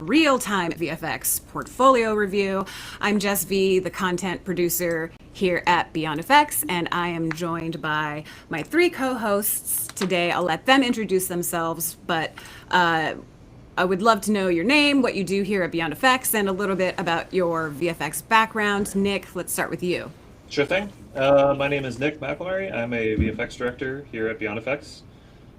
real-time VFX portfolio review. I'm JesV, the content producer here at Beyond FX, and I am joined by my three co-hosts today. I'll let them introduce themselves, but I would love to know your name, what you do here at Beyond FX, and a little bit about your VFX background. Nick, let's start with you. Sure thing. My name is Nick McElmury. I'm a VFX director here at Beyond FX.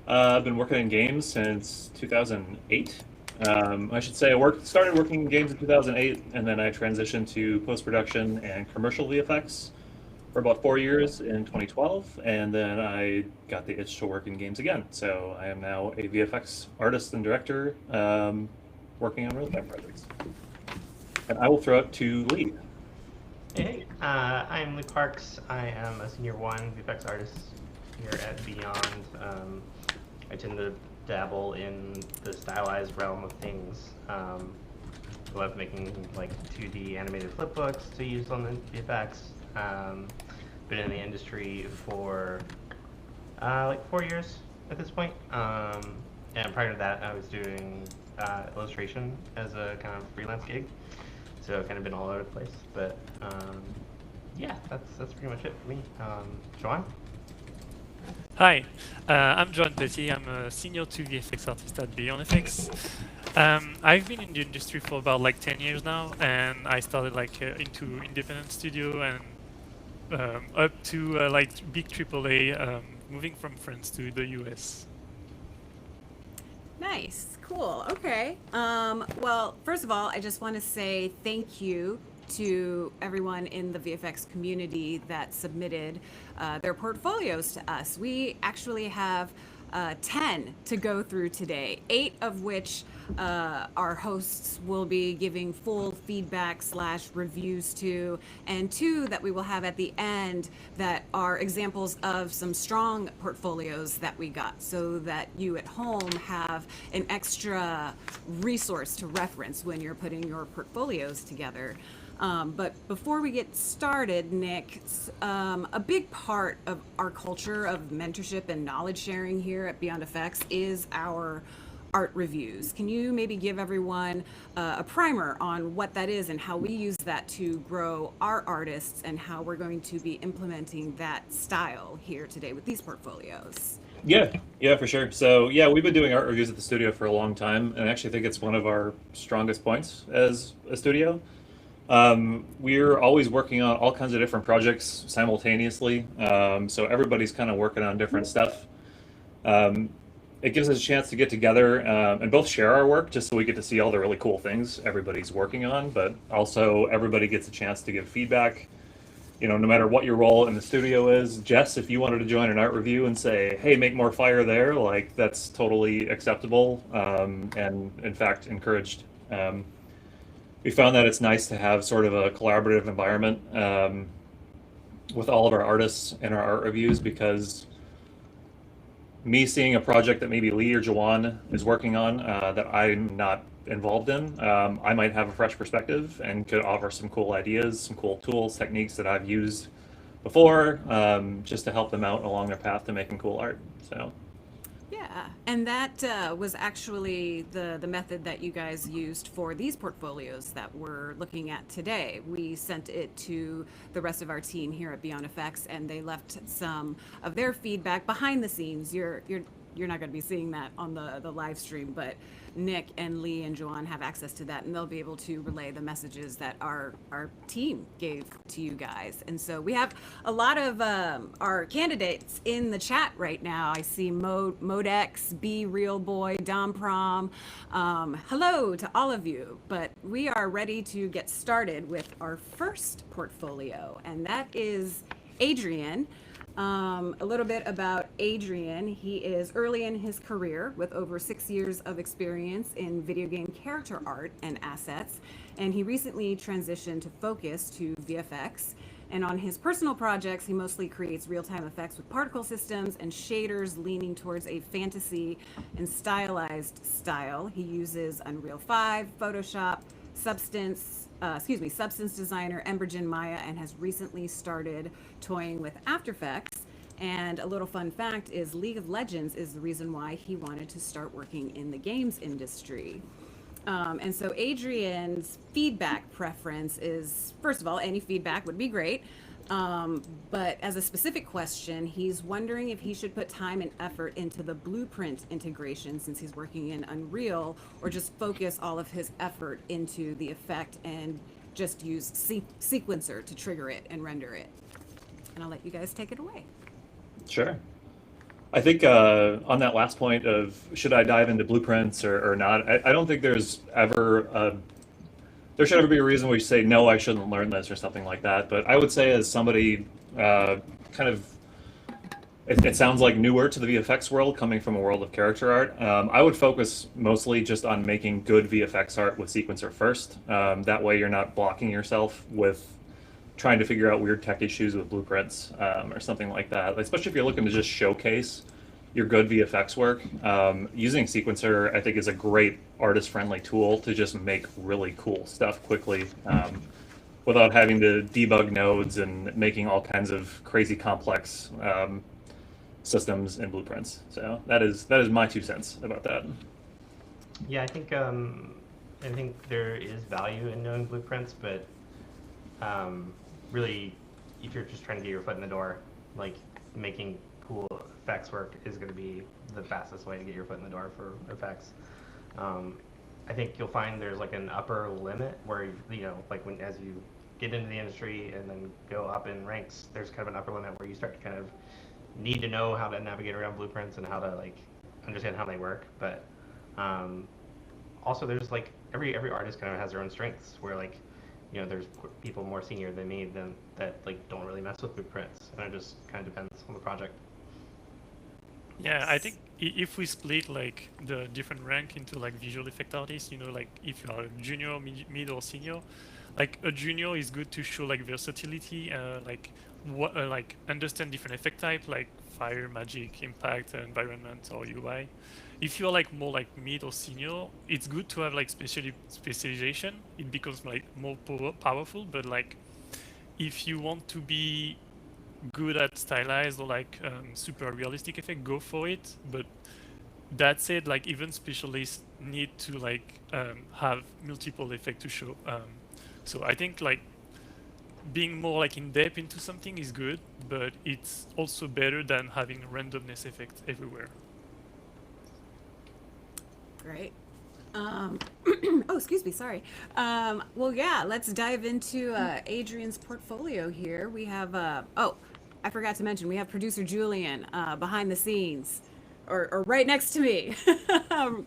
I've been working in games since 2008. I should say started working in games in 2008, and then I transitioned to post-production and commercial VFX for about 4 years in 2012, and then I got the itch to work in games again. So I am now a VFX artist and director working on real-time projects. And I will throw it to Lee. Hey, I'm Lee Parks. I am a senior one VFX artist here at Beyond. I tend to dabble in the stylized realm of things. I love making like 2D animated flipbooks to use on the VFX. Been in the industry for like 4 years at this point. And prior to that, I was doing illustration as a kind of freelance gig. So I've kind of been all over the place, but yeah, that's pretty much it for me. Joan? Hi, I'm Joan Petit. I'm a senior 2 VFX artist at Beyond FX. I've been in the industry for about like 10 years now, and I started like into independent studio and up to like big AAA, moving from France to the US. Nice, cool, okay. Well, first of all, I just want to say thank you to everyone in the VFX community that submitted their portfolios to us. We actually have 10 to go through today, 8 of which our hosts will be giving full feedback / reviews to, and 2 that we will have at the end that are examples of some strong portfolios that we got, so that you at home have an extra resource to reference when you're putting your portfolios together. But before we get started, Nick, a big part of our culture of mentorship and knowledge sharing here at Beyond FX is our art reviews. Can you maybe give everyone a primer on what that is and how we use that to grow our artists and how we're going to be implementing that style here today with these portfolios? Yeah, for sure. So yeah, we've been doing art reviews at the studio for a long time, and I actually think it's one of our strongest points as a studio. We're always working on all kinds of different projects simultaneously, so everybody's kind of working on different stuff. It gives us a chance to get together and both share our work, just so we get to see all the really cool things everybody's working on, but also everybody gets a chance to give feedback. You know, no matter what your role in the studio is. Jess, if you wanted to join an art review and say, hey, make more fire there, like that's totally acceptable, and in fact encouraged. We found that it's nice to have sort of a collaborative environment with all of our artists in our art reviews, because me seeing a project that maybe Lee or Joan is working on that I'm not involved in, I might have a fresh perspective and could offer some cool ideas, some cool tools, techniques that I've used before, just to help them out along their path to making cool art. So. Yeah, and that was actually the method that you guys used for these portfolios that we're looking at today. We sent it to the rest of our team here at Beyond FX, and they left some of their feedback behind the scenes. You're not going to be seeing that on the live stream, but Nick and Lee and Joan have access to that, and they'll be able to relay the messages that our team gave to you guys. And so we have a lot of our candidates in the chat right now. I see Modex, B Real Boy, Dom Prom. Hello to all of you, but we are ready to get started with our first portfolio, and that is Adrian. A little bit about Adrian. He is early in his career with over 6 years of experience in video game character art and assets, and he recently transitioned to focus to VFX. And on his personal projects, he mostly creates real-time effects with particle systems and shaders leaning towards a fantasy and stylized style. He uses Unreal 5, Photoshop, Substance Designer, Embergen Maya, and has recently started toying with After Effects. And a little fun fact is League of Legends is the reason why he wanted to start working in the games industry. And so Adrian's feedback preference is, first of all, any feedback would be great. But as a specific question, he's wondering if he should put time and effort into the blueprint integration since he's working in Unreal, or just focus all of his effort into the effect and just use sequencer to trigger it and render it. And I'll let you guys take it away. Sure. I think on that last point of should I dive into blueprints or not, I don't think there's ever there should ever be a reason we say no, I shouldn't learn this or something like that. But I would say as somebody kind of it sounds like newer to the VFX world, coming from a world of character art, I would focus mostly just on making good VFX art with sequencer first. That way you're not blocking yourself with trying to figure out weird tech issues with blueprints or something like that. Especially if you're looking to just showcase your good VFX work. Using sequencer, I think, is a great artist-friendly tool to just make really cool stuff quickly without having to debug nodes and making all kinds of crazy complex systems and blueprints. So that is my 2 cents about that. Yeah, I think there is value in knowing blueprints, but really, if you're just trying to get your foot in the door, like making cool effects work is going to be the fastest way to get your foot in the door for effects. I think you'll find there's like an upper limit where like as you get into the industry and then go up in ranks, there's kind of an upper limit where you start to kind of need to know how to navigate around blueprints and how to like understand how they work. But also there's like every artist kind of has their own strengths where like there's people more senior than me that like don't really mess with blueprints, and it just kind of depends on the project. Yeah, I think if we split like the different rank into like visual effect artists, like if you are a junior, mid or senior, like a junior is good to show like versatility, like understand different effect type like fire, magic, impact, environment, or UI. If you're like more like mid or senior, it's good to have like specialization. It becomes like more powerful. But like, if you want to be good at stylized or like super realistic effect, go for it. But that said, like even specialists need to like have multiple effect to show. So I think like being more like in depth into something is good, but it's also better than having randomness effects everywhere. Great. Oh, excuse me, sorry. Well, yeah, let's dive into Adrian's portfolio here. We have, oh, I forgot to mention, we have producer Julian behind the scenes, or right next to me,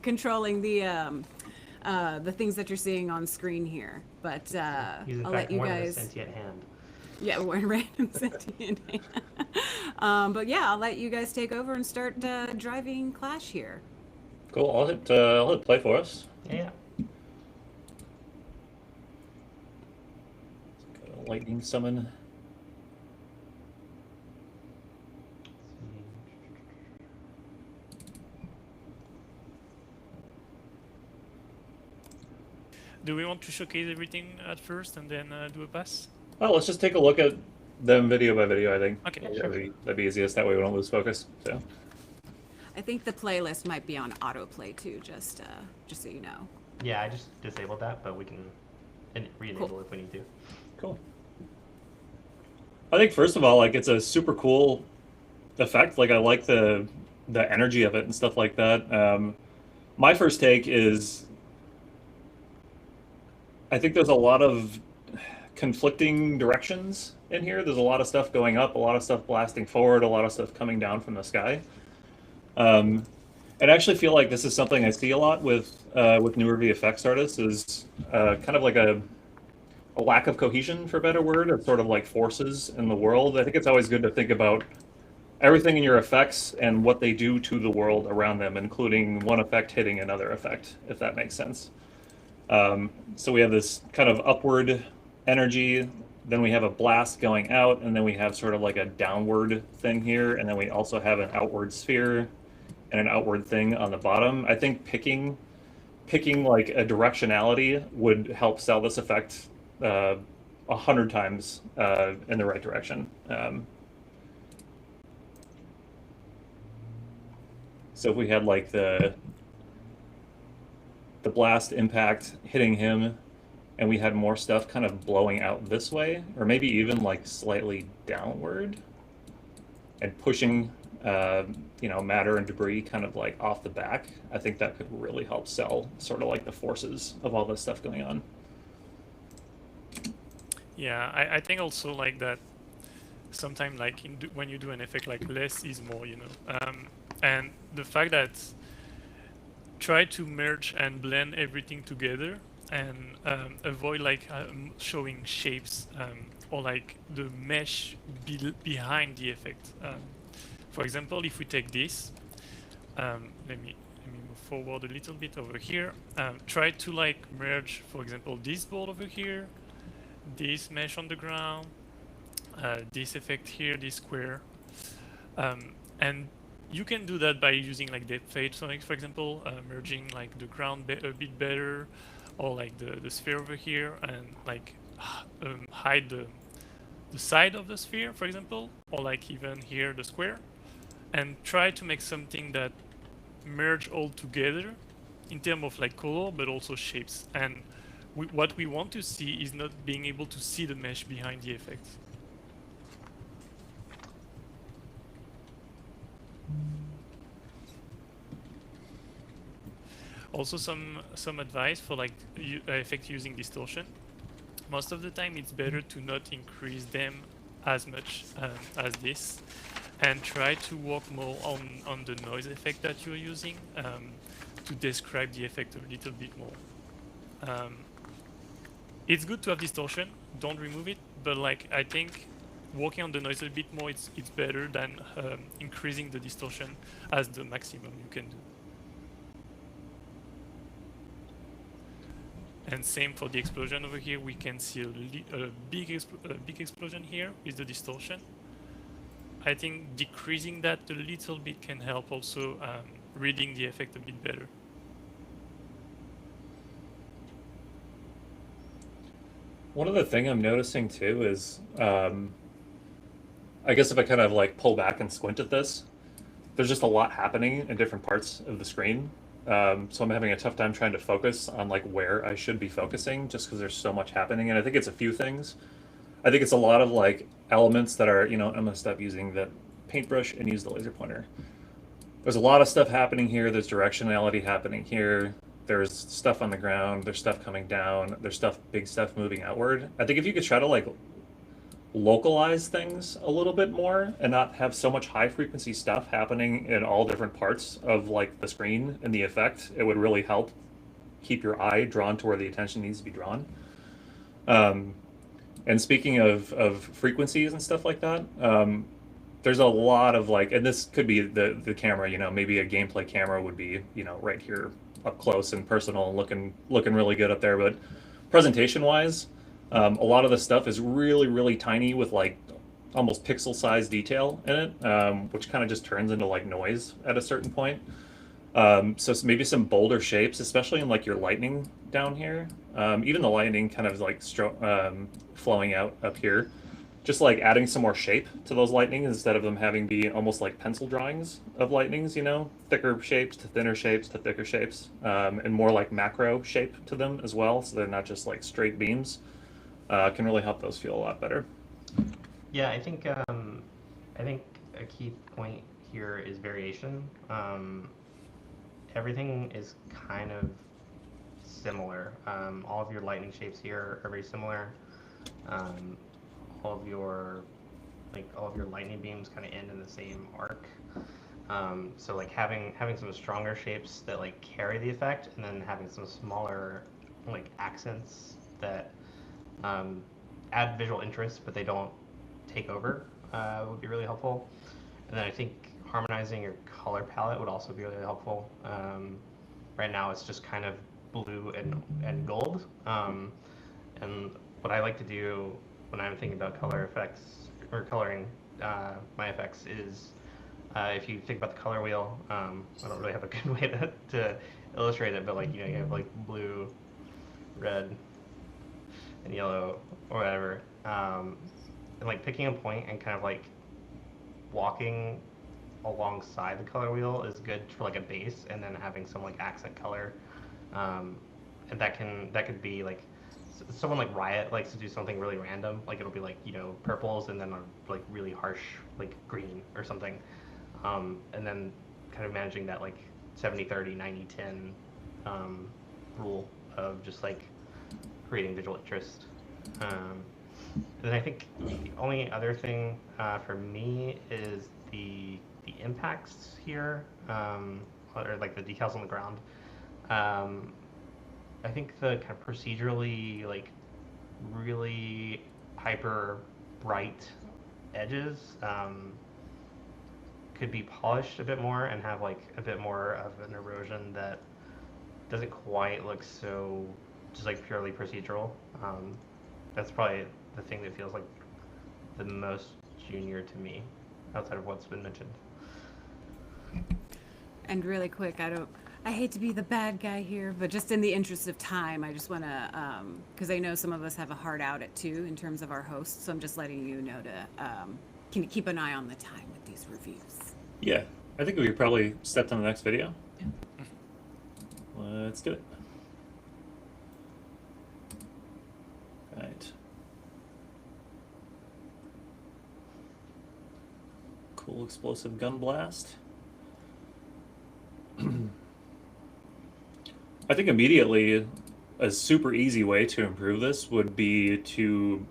controlling the things that you're seeing on screen here. But I'll let you guys. Sentient hand. Yeah, one random sentient hand. But yeah, I'll let you guys take over and start driving Clash here. Cool. I'll hit play for us. Yeah. Got a lightning summon. Do we want to showcase everything at first and then do a pass? Oh, let's just take a look at them video by video, I think. Okay. Yeah, sure. That'd be easiest. That way we don't lose focus. So. I think the playlist might be on autoplay too, just so you know. Yeah, I just disabled that, but we can re-enable Cool. if we need to. Cool. I think first of all, like it's a super cool effect. Like I like the energy of it and stuff like that. My first take is I think there's a lot of conflicting directions in here. There's a lot of stuff going up, a lot of stuff blasting forward, a lot of stuff coming down from the sky. I actually feel like this is something I see a lot with newer VFX artists is kind of like a lack of cohesion, for a better word, of sort of like forces in the world. I think it's always good to think about everything in your effects and what they do to the world around them, including one effect hitting another effect, if that makes sense. So we have this kind of upward energy, then we have a blast going out, and then we have sort of like a downward thing here, and then we also have an outward sphere and an outward thing on the bottom. I think picking like a directionality would help sell this effect 100 times in the right direction. So if we had like the the blast impact hitting him, and we had more stuff kind of blowing out this way, or maybe even like slightly downward, and pushing matter and debris kind of like off the back, I think that could really help sell sort of like the forces of all this stuff going on. Yeah, I think also like that sometimes like when you do an effect, like less is more, and the fact that try to merge and blend everything together and avoid like showing shapes or like the mesh behind the effect. For example, if we take this, let me move forward a little bit over here. Try to like merge, for example, this board over here, this mesh on the ground, this effect here, this square, and you can do that by using like depth fade. So like, for example, merging like the ground a bit better, or like the sphere over here, and like hide the side of the sphere, for example, or like even here the square, and try to make something that merge all together in terms of like color, but also shapes. And what we want to see is not being able to see the mesh behind the effect. Also, some advice for like effect using distortion. Most of the time, it's better to not increase them as much as this, and try to work more on the noise effect that you're using to describe the effect a little bit more. It's good to have distortion. Don't remove it, but like I think working on the noise a bit more, it's better than increasing the distortion as the maximum you can do. And same for the explosion over here. We can see a big explosion here with the distortion. I think decreasing that a little bit can help also reading the effect a bit better. One other thing I'm noticing too is, I guess if I kind of like pull back and squint at this, there's just a lot happening in different parts of the screen. So I'm having a tough time trying to focus on like where I should be focusing, just because there's so much happening. And I think it's a few things. I think it's a lot of like elements that are, I'm gonna stop using the paintbrush and use the laser pointer. There's a lot of stuff happening here. There's directionality happening here. There's stuff on the ground. There's stuff coming down. There's big stuff moving outward. I think if you could try to like localize things a little bit more and not have so much high frequency stuff happening in all different parts of like the screen and the effect, it would really help keep your eye drawn to where the attention needs to be drawn. And speaking of frequencies and stuff like that, there's a lot of like, and this could be the camera, maybe a gameplay camera would be, right here up close and personal and looking really good up there. But presentation wise, a lot of the stuff is really, really tiny with like almost pixel size detail in it, which kind of just turns into like noise at a certain point. So maybe some bolder shapes, especially in like your lightning down here. Even the lightning kind of like flowing out up here. Just like adding some more shape to those lightnings instead of them having be almost like pencil drawings of lightnings, thicker shapes to thinner shapes to thicker shapes, and more like macro shape to them as well. So they're not just like straight beams. Can really help those feel a lot better. Yeah, I think a key point here is variation. Everything is kind of similar. All of your lightning shapes here are very similar. All of your lightning beams kind of end in the same arc. So like having some stronger shapes that like carry the effect, and then having some smaller like accents that add visual interest, but they don't take over, would be really helpful. And then I think harmonizing your color palette would also be really helpful. Right now it's just kind of blue and gold. And what I like to do when I'm thinking about color effects or coloring my effects is, if you think about the color wheel, I don't really have a good way to illustrate it, but like you have like blue, red, and yellow or whatever, and like picking a point and kind of like walking alongside the color wheel is good for like a base, and then having some like accent color and that could be like someone like Riot likes to do something really random, like it'll be like, you know, purples and then a like really harsh like green or something, and then kind of managing that like 70-30, 90-10 rule of just like creating visual interest. And then I think the only other thing for me is the impacts here, or like the decals on the ground. I think the kind of procedurally like really hyper bright edges could be polished a bit more and have like a bit more of an erosion that doesn't quite look so just like purely procedural. That's probably the thing that feels like the most junior to me outside of what's been mentioned. And really quick, I hate to be the bad guy here, but just in the interest of time, I just want to, because I know some of us have a hard out at 2 in terms of our hosts, so I'm just letting you know to can you keep an eye on the time with these reviews. Yeah, I think we could probably step to the next video. Yeah. Let's do it. Right. Cool explosive gun blast. I think immediately a super easy way to improve this would be to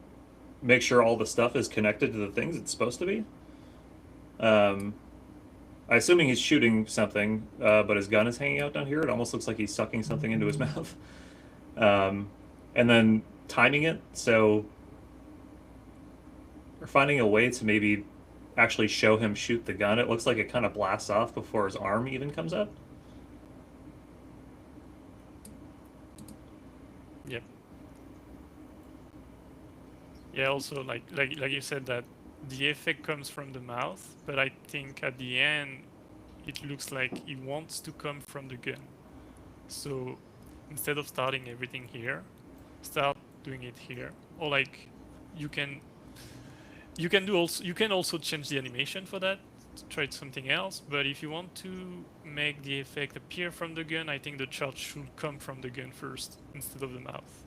make sure all the stuff is connected to the things it's supposed to be. I'm assuming he's shooting something, but his gun is hanging out down here. It almost looks like he's sucking something into his mouth. And then timing it, so we're finding a way to maybe actually show him shoot the gun. It looks like it kind of blasts off before his arm even comes up. Yep. Yeah, also like you said that the effect comes from the mouth, but I think at the end it looks like it wants to come from the gun. So instead of starting everything here, start doing it here. Or like you can also change the animation for that, try something else, but if you want to make the effect appear from the gun, I think the charge should come from the gun first instead of the mouth.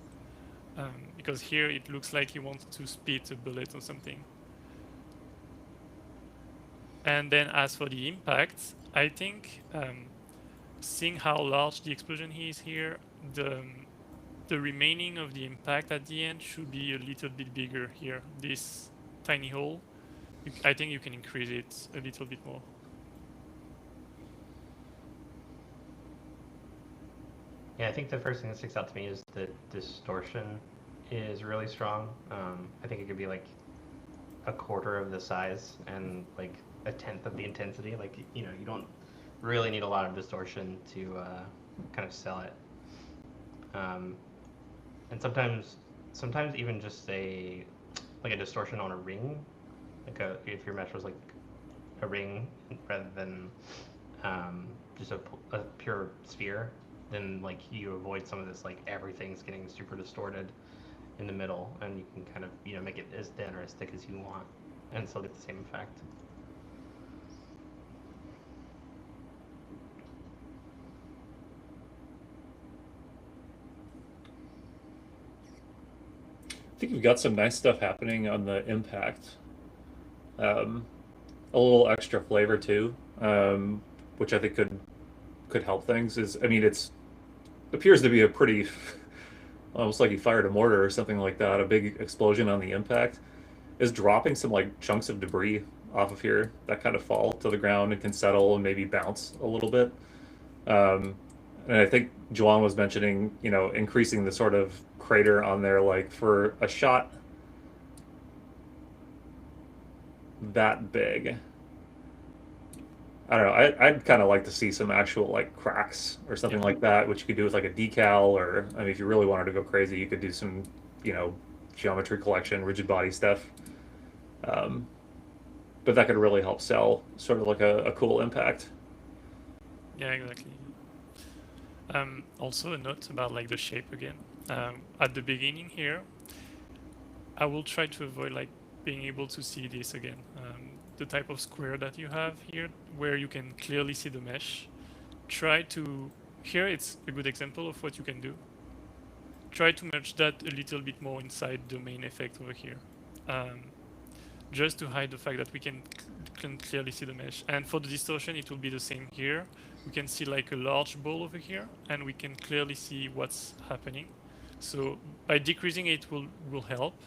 Because here it looks like he wants to spit a bullet or something. And then as for the impact, I think seeing how large the explosion is here, the remaining of the impact at the end should be a little bit bigger here. This tiny hole, I think you can increase it a little bit more. Yeah, I think the first thing that sticks out to me is the distortion is really strong. I think it could be like a quarter of the size and like a tenth of the intensity. Like, you know, you don't really need a lot of distortion to kind of sell it. And sometimes even just a distortion on a ring, like if your mesh was like a ring rather than just a pure sphere, then like you avoid some of this like everything's getting super distorted in the middle, and you can kind of, you know, make it as thin or as thick as you want and still get the same effect. I think we've got some nice stuff happening on the impact. A little extra flavor too, which I think could help things. Is, I mean, it's appears to be a pretty almost like he fired a mortar or something like that. A big explosion on the impact is dropping some like chunks of debris off of here that kind of fall to the ground and can settle and maybe bounce a little bit. And I think Joan was mentioning, you know, increasing the sort of crater on there, like for a shot that big. I don't know. I'd kind of like to see some actual like cracks or something like that, which you could do with like a decal, or I mean, if you really wanted to go crazy, you could do some, you know, geometry collection, rigid body stuff. But that could really help sell sort of like a cool impact. Yeah, exactly. Also a note about like the shape again. At the beginning here, I will try to avoid like being able to see this again. The type of square that you have here, where you can clearly see the mesh. Try to here it's a good example of what you can do. Try to merge that a little bit more inside the main effect over here. Just to hide the fact that we can clearly see the mesh. And for the distortion, it will be the same here. We can see like a large ball over here, and we can clearly see what's happening. So by decreasing it will help.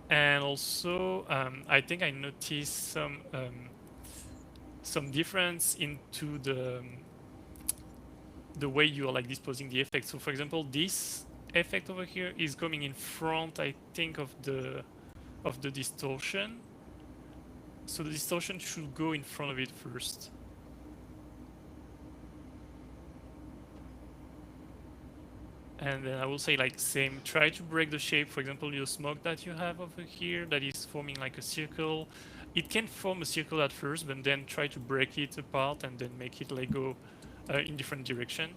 And also, I think I noticed some difference into the way you are like disposing the effect. So for example, this effect over here is coming in front, I think, of the distortion. So the distortion should go in front of it first. And then I will say like same, try to break the shape. For example, your smoke that you have over here that is forming like a circle. It can form a circle at first, but then try to break it apart and then make it like go in different direction.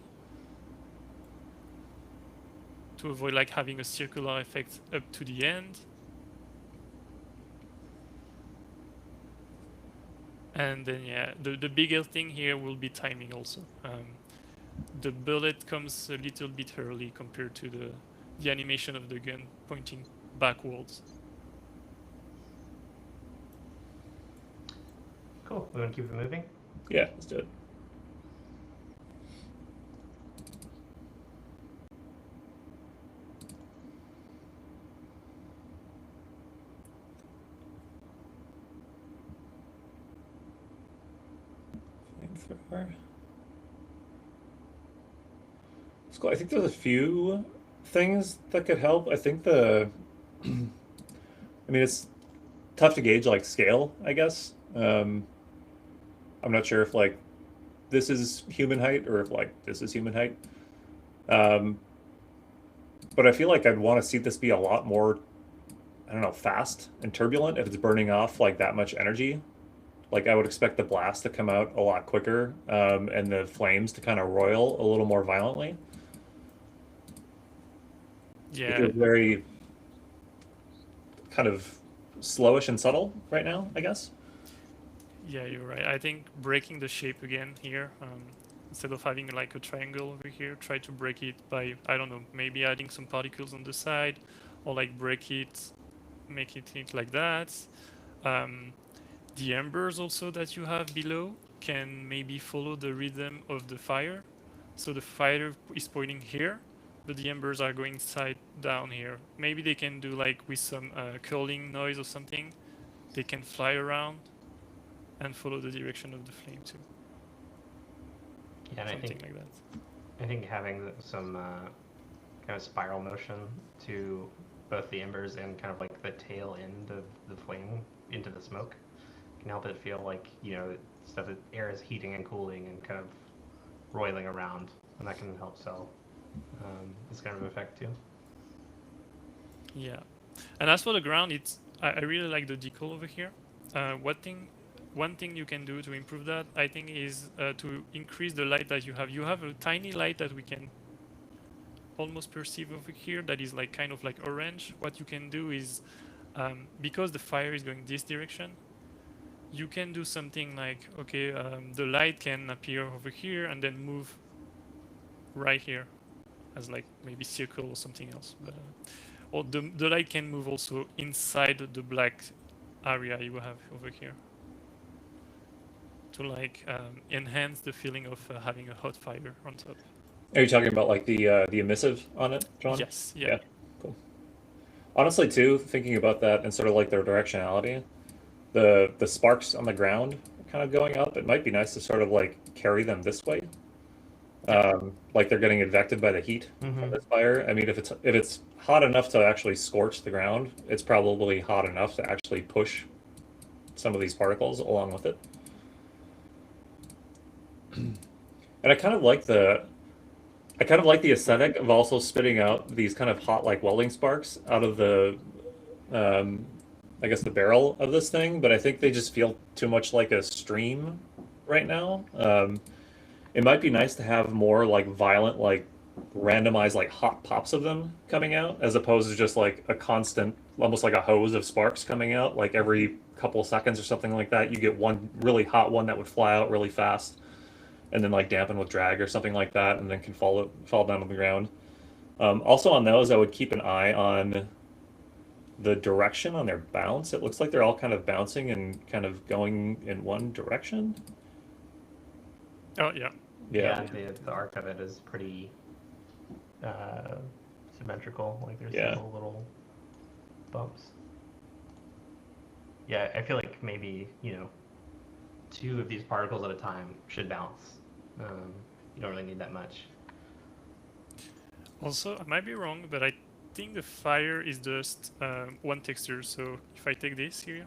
To avoid like having a circular effect up to the end. And then yeah, the bigger thing here will be timing also. The bullet comes a little bit early compared to the animation of the gun pointing backwards. Cool. We want to keep it moving? Yeah, let's do it. Flamethrower. It's cool. I think there's a few things that could help. I think I mean, it's tough to gauge like scale, I guess. I'm not sure if like this is human height or if like this is human height. But I feel like I'd want to see this be a lot more, I don't know, fast and turbulent if it's burning off like that much energy. Like I would expect the blast to come out a lot quicker, and the flames to kind of roil a little more violently. Yeah. It's very kind of slowish and subtle right now, I guess. Yeah, you're right. I think breaking the shape again here, instead of having like a triangle over here, try to break it by, I don't know, maybe adding some particles on the side, or like break it, make it like that. The embers also that you have below can maybe follow the rhythm of the fire. So the fire is pointing here, but the embers are going down here. Maybe they can do like with some curling noise or something. They can fly around and follow the direction of the flame too. Yeah, and Something like that. I think having some kind of spiral motion to both the embers and kind of like the tail end of the flame into the smoke can help it feel like, you know, stuff that air is heating and cooling and kind of roiling around, and that can help sell this kind of effect too. Yeah, and as for the ground, I really like the decal over here. One thing you can do to improve that, I think, is to increase the light that you have. You have a tiny light that we can almost perceive over here that is like kind of like orange. What you can do is, because the fire is going this direction, you can do something like, okay, the light can appear over here and then move right here as like maybe circle or something else. But, or the light can move also inside the black area you have over here to like enhance the feeling of having a hot fire on top. Are you talking about like the emissive on it, John? Yes. Yeah. Cool. Honestly, too, thinking about that and sort of like their directionality, the sparks on the ground kind of going up, it might be nice to sort of like carry them this way. Like they're getting infected by the heat from this fire. I mean, if it's hot enough to actually scorch the ground, it's probably hot enough to actually push some of these particles along with it. And I kind of like the aesthetic of also spitting out these kind of hot like welding sparks out of the I guess the barrel of this thing, but I think they just feel too much like a stream right now. It might be nice to have more like violent, like randomized, like hot pops of them coming out, as opposed to just like a constant, almost like a hose of sparks coming out, like every couple of seconds or something like that. You get one really hot one that would fly out really fast, and then like dampen with drag or something like that, and then can fall down on the ground. Also on those, I would keep an eye on the direction on their bounce. It looks like they're all kind of bouncing and kind of going in one direction. Oh yeah. Yeah, the arc of it is pretty symmetrical. Like there's these little bumps. Yeah, I feel like maybe, 2 of these particles at a time should bounce. You don't really need that much. Also, I might be wrong, but I think the fire is just one texture. So if I take this here,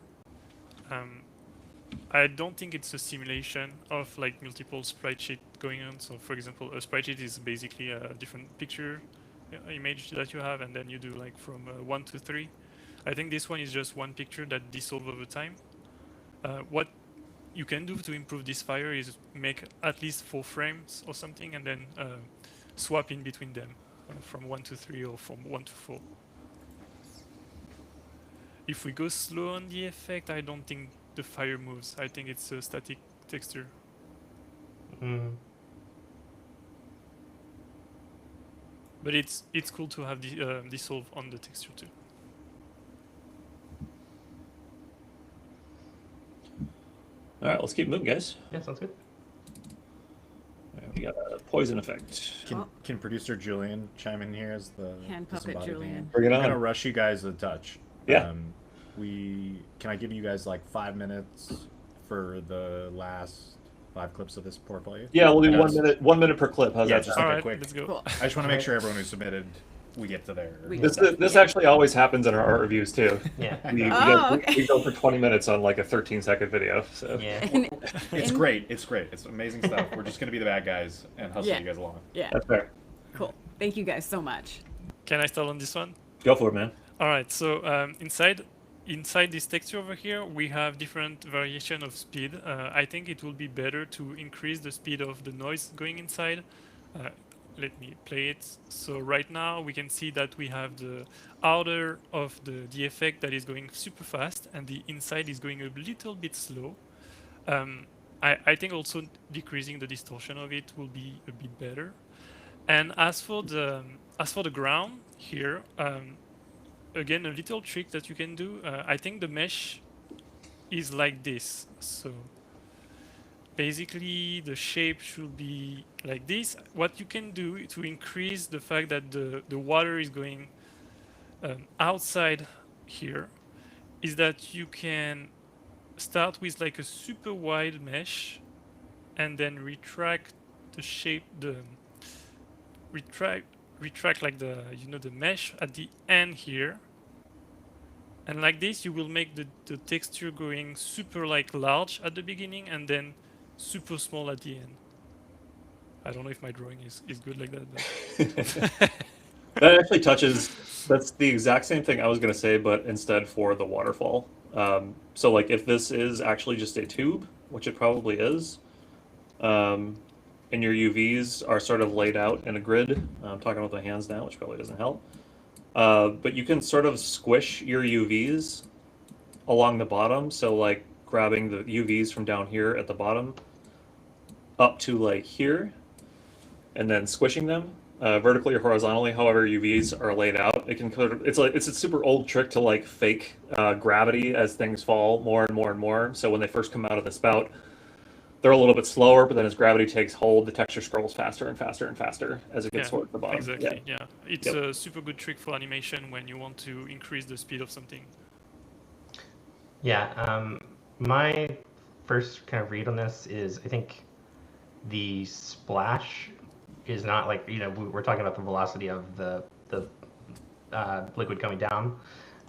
I don't think it's a simulation of like multiple sprite sheet going on. So for example, a sprite sheet is basically a different picture image that you have, and then you do like from 1 to 3. I think this one is just one picture that dissolves over time. What you can do to improve this fire is make at least 4 frames or something, and then swap in between them from 1 to 3 or from 1 to 4. If we go slow on the effect, I don't think the fire moves. I think it's a static texture. But it's cool to have the dissolve on the texture too. All right, let's keep moving, guys. Yeah, sounds good. We got a poison effect. Can producer Julian chime in here as the Hand puppet disembodied Julian. hand? Bring it I'm gonna on. rush you guys a touch. Yeah. Can I give you guys like 5 minutes for the last 5 clips of this portfolio? Yeah, we'll do Yes. 1 minute per clip. How's Yeah, that just sound? like All a right, quick. let's go. Cool. I just want to make sure everyone who submitted, we get to their. This actually always happens in our art reviews too. Yeah. We go for 20 minutes on like a 13-second video. So Yeah. It's great. It's great. It's amazing stuff. We're just gonna be the bad guys and hustle Yeah. you guys along. Yeah, that's fair. cool. Thank you guys so much. Can I start on this one? Go for it, man. All right. So inside this texture over here, we have different variation of speed. I think it will be better to increase the speed of the noise going inside. Let me play it. So right now we can see that we have the outer of the effect that is going super fast, and the inside is going a little bit slow. I think also decreasing the distortion of it will be a bit better. And as for the ground here, again, a little trick that you can do. I think the mesh is like this. So basically the shape should be like this. What you can do to increase the fact that the water is going outside here is that you can start with like a super wide mesh and then retract the shape, retract like the mesh at the end here, and like this you will make the texture going super like large at the beginning and then super small at the end. I don't know if my drawing is good like that, but That actually that's the exact same thing I was going to say, but instead for the waterfall. So like if this is actually just a tube, which it probably is, and your UVs are sort of laid out in a grid. I'm talking with my hands now, which probably doesn't help. But you can sort of squish your UVs along the bottom. So like grabbing the UVs from down here at the bottom up to like here, and then squishing them vertically or horizontally, however UVs are laid out. It can it's a super old trick to like fake gravity as things fall more and more and more. So when they first come out of the spout, they're a little bit slower, but then as gravity takes hold, the texture scrolls faster and faster and faster as it gets towards the bottom. Exactly. Yeah. It's a super good trick for animation when you want to increase the speed of something. Yeah. My first kind of read on this is I think the splash is not like, we're talking about the velocity of the liquid coming down,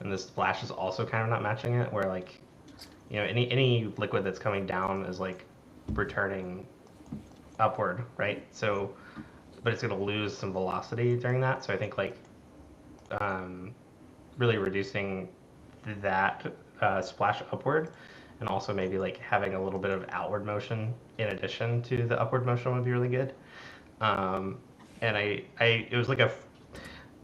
and the splash is also kind of not matching it, where like, any liquid that's coming down is like returning upward, right? So, but it's going to lose some velocity during that. So I think like really reducing that splash upward, and also maybe like having a little bit of outward motion in addition to the upward motion would be really good. And it was like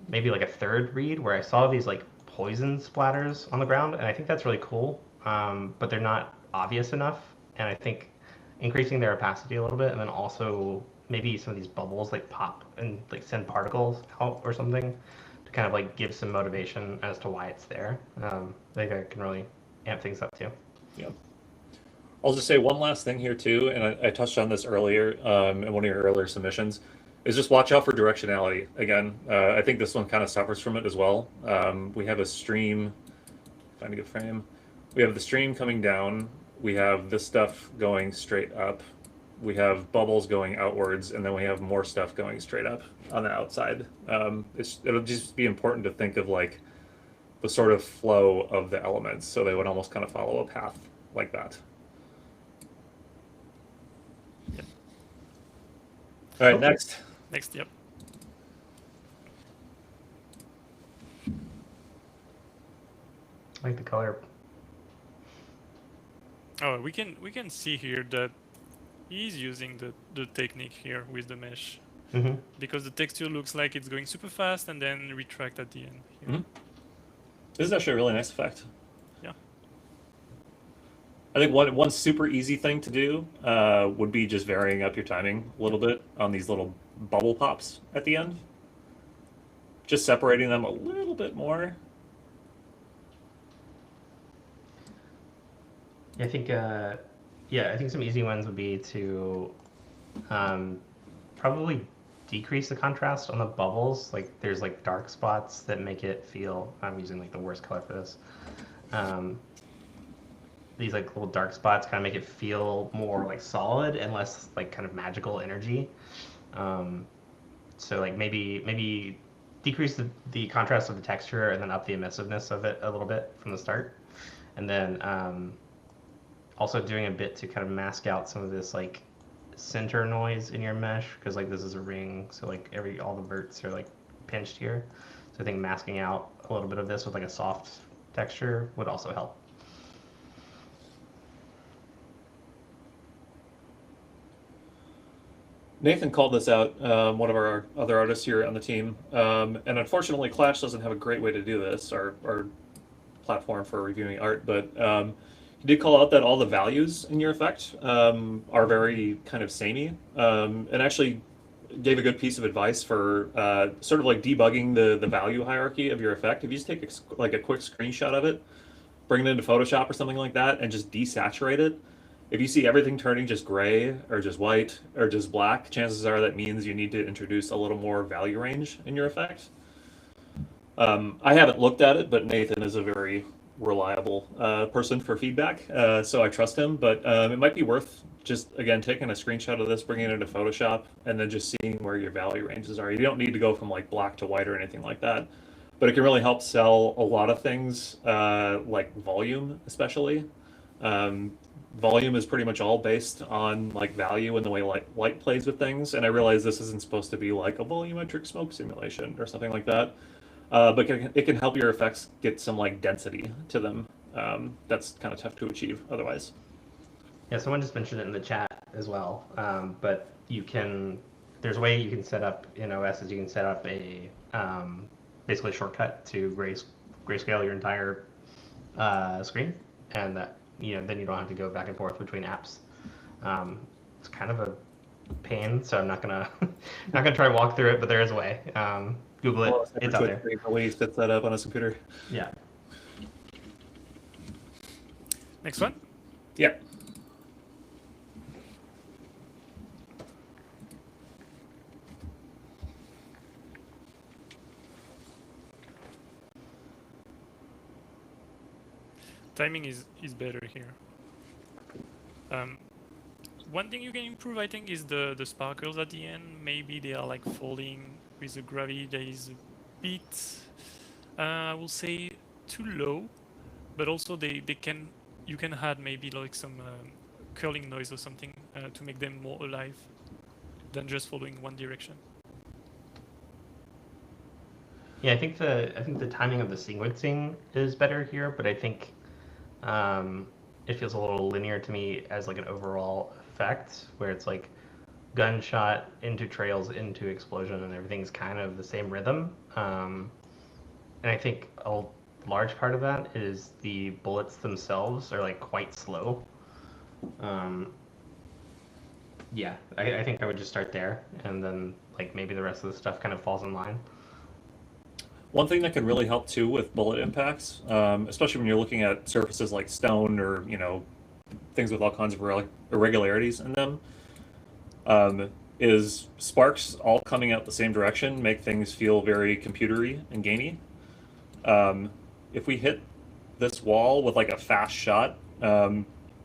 maybe like a third read where I saw these like poison splatters on the ground, and I think that's really cool. But they're not obvious enough, and I think increasing their opacity a little bit, and then also maybe some of these bubbles like pop and like send particles out or something to kind of like give some motivation as to why it's there. I think I can really amp things up too. Yeah. I'll just say one last thing here too, and I touched on this earlier in one of your earlier submissions, is just watch out for directionality. Again, I think this one kind of suffers from it as well. We have a stream, find a good frame. We have the stream coming down. We have this stuff going straight up. We have bubbles going outwards, and then we have more stuff going straight up on the outside. It'll just be important to think of like the sort of flow of the elements, so they would almost kind of follow a path like that. Yep. All right, next. Next, yep. I like the color. Oh, we can see here that he's using the technique here with the mesh, because the texture looks like it's going super fast and then retract at the end here. This is actually a really nice effect. Yeah. I think one super easy thing to do would be just varying up your timing a little bit on these little bubble pops at the end. Just separating them a little bit more. I think I think some easy ones would be to probably decrease the contrast on the bubbles. Like there's like dark spots that make it feel, I'm using like the worst color for this. These like little dark spots kind of make it feel more like solid and less like kind of magical energy. So like maybe decrease the contrast of the texture and then up the emissiveness of it a little bit from the start. And then also doing a bit to kind of mask out some of this like center noise in your mesh, because like this is a ring, so like all the verts are like pinched here. So I think masking out a little bit of this with like a soft texture would also help. Nathan called this out, one of our other artists here on the team, and unfortunately Clash doesn't have a great way to do this, our platform for reviewing art, but he did call out that all the values in your effect are very kind of samey, and actually gave a good piece of advice for sort of like debugging the value hierarchy of your effect. If you just take a quick screenshot of it, bring it into Photoshop or something like that, and just desaturate it, if you see everything turning just gray or just white or just black, chances are that means you need to introduce a little more value range in your effect. I haven't looked at it, but Nathan is a very reliable person for feedback, so I trust him, but it might be worth just, again, taking a screenshot of this, bringing it into Photoshop, and then just seeing where your value ranges are. You don't need to go from like black to white or anything like that, but it can really help sell a lot of things, like volume especially. Volume is pretty much all based on like value and the way light plays with things, and I realize this isn't supposed to be like a volumetric smoke simulation or something like that. But it can help your effects get some like density to them. That's kind of tough to achieve otherwise. Yeah, someone just mentioned it in the chat as well. But there's a way you can set up in OS is you can set up a basically a shortcut to grayscale your entire screen, and that then you don't have to go back and forth between apps. It's kind of a pain, so I'm not gonna try to walk through it, but there is a way. Google it. Well, it's out there. The way you set that up on his computer. Yeah. Next one. Yeah. Timing is better here. One thing you can improve, I think, is the sparkles at the end. Maybe they are like falling with the gravity that is a bit, I will say, too low. But also you can add maybe like some curling noise or something to make them more alive than just following one direction. Yeah, I think the timing of the sequencing is better here, but I think it feels a little linear to me as like an overall effect, where it's like gunshot into trails into explosion and everything's kind of the same rhythm. And I think a large part of that is the bullets themselves are like quite slow. Yeah, I think I would just start there, and then like maybe the rest of the stuff kind of falls in line. One thing that can really help too with bullet impacts, especially when you're looking at surfaces like stone or things with all kinds of irregularities in them, is sparks all coming out the same direction make things feel very computery and gamey. If we hit this wall with like a fast shot,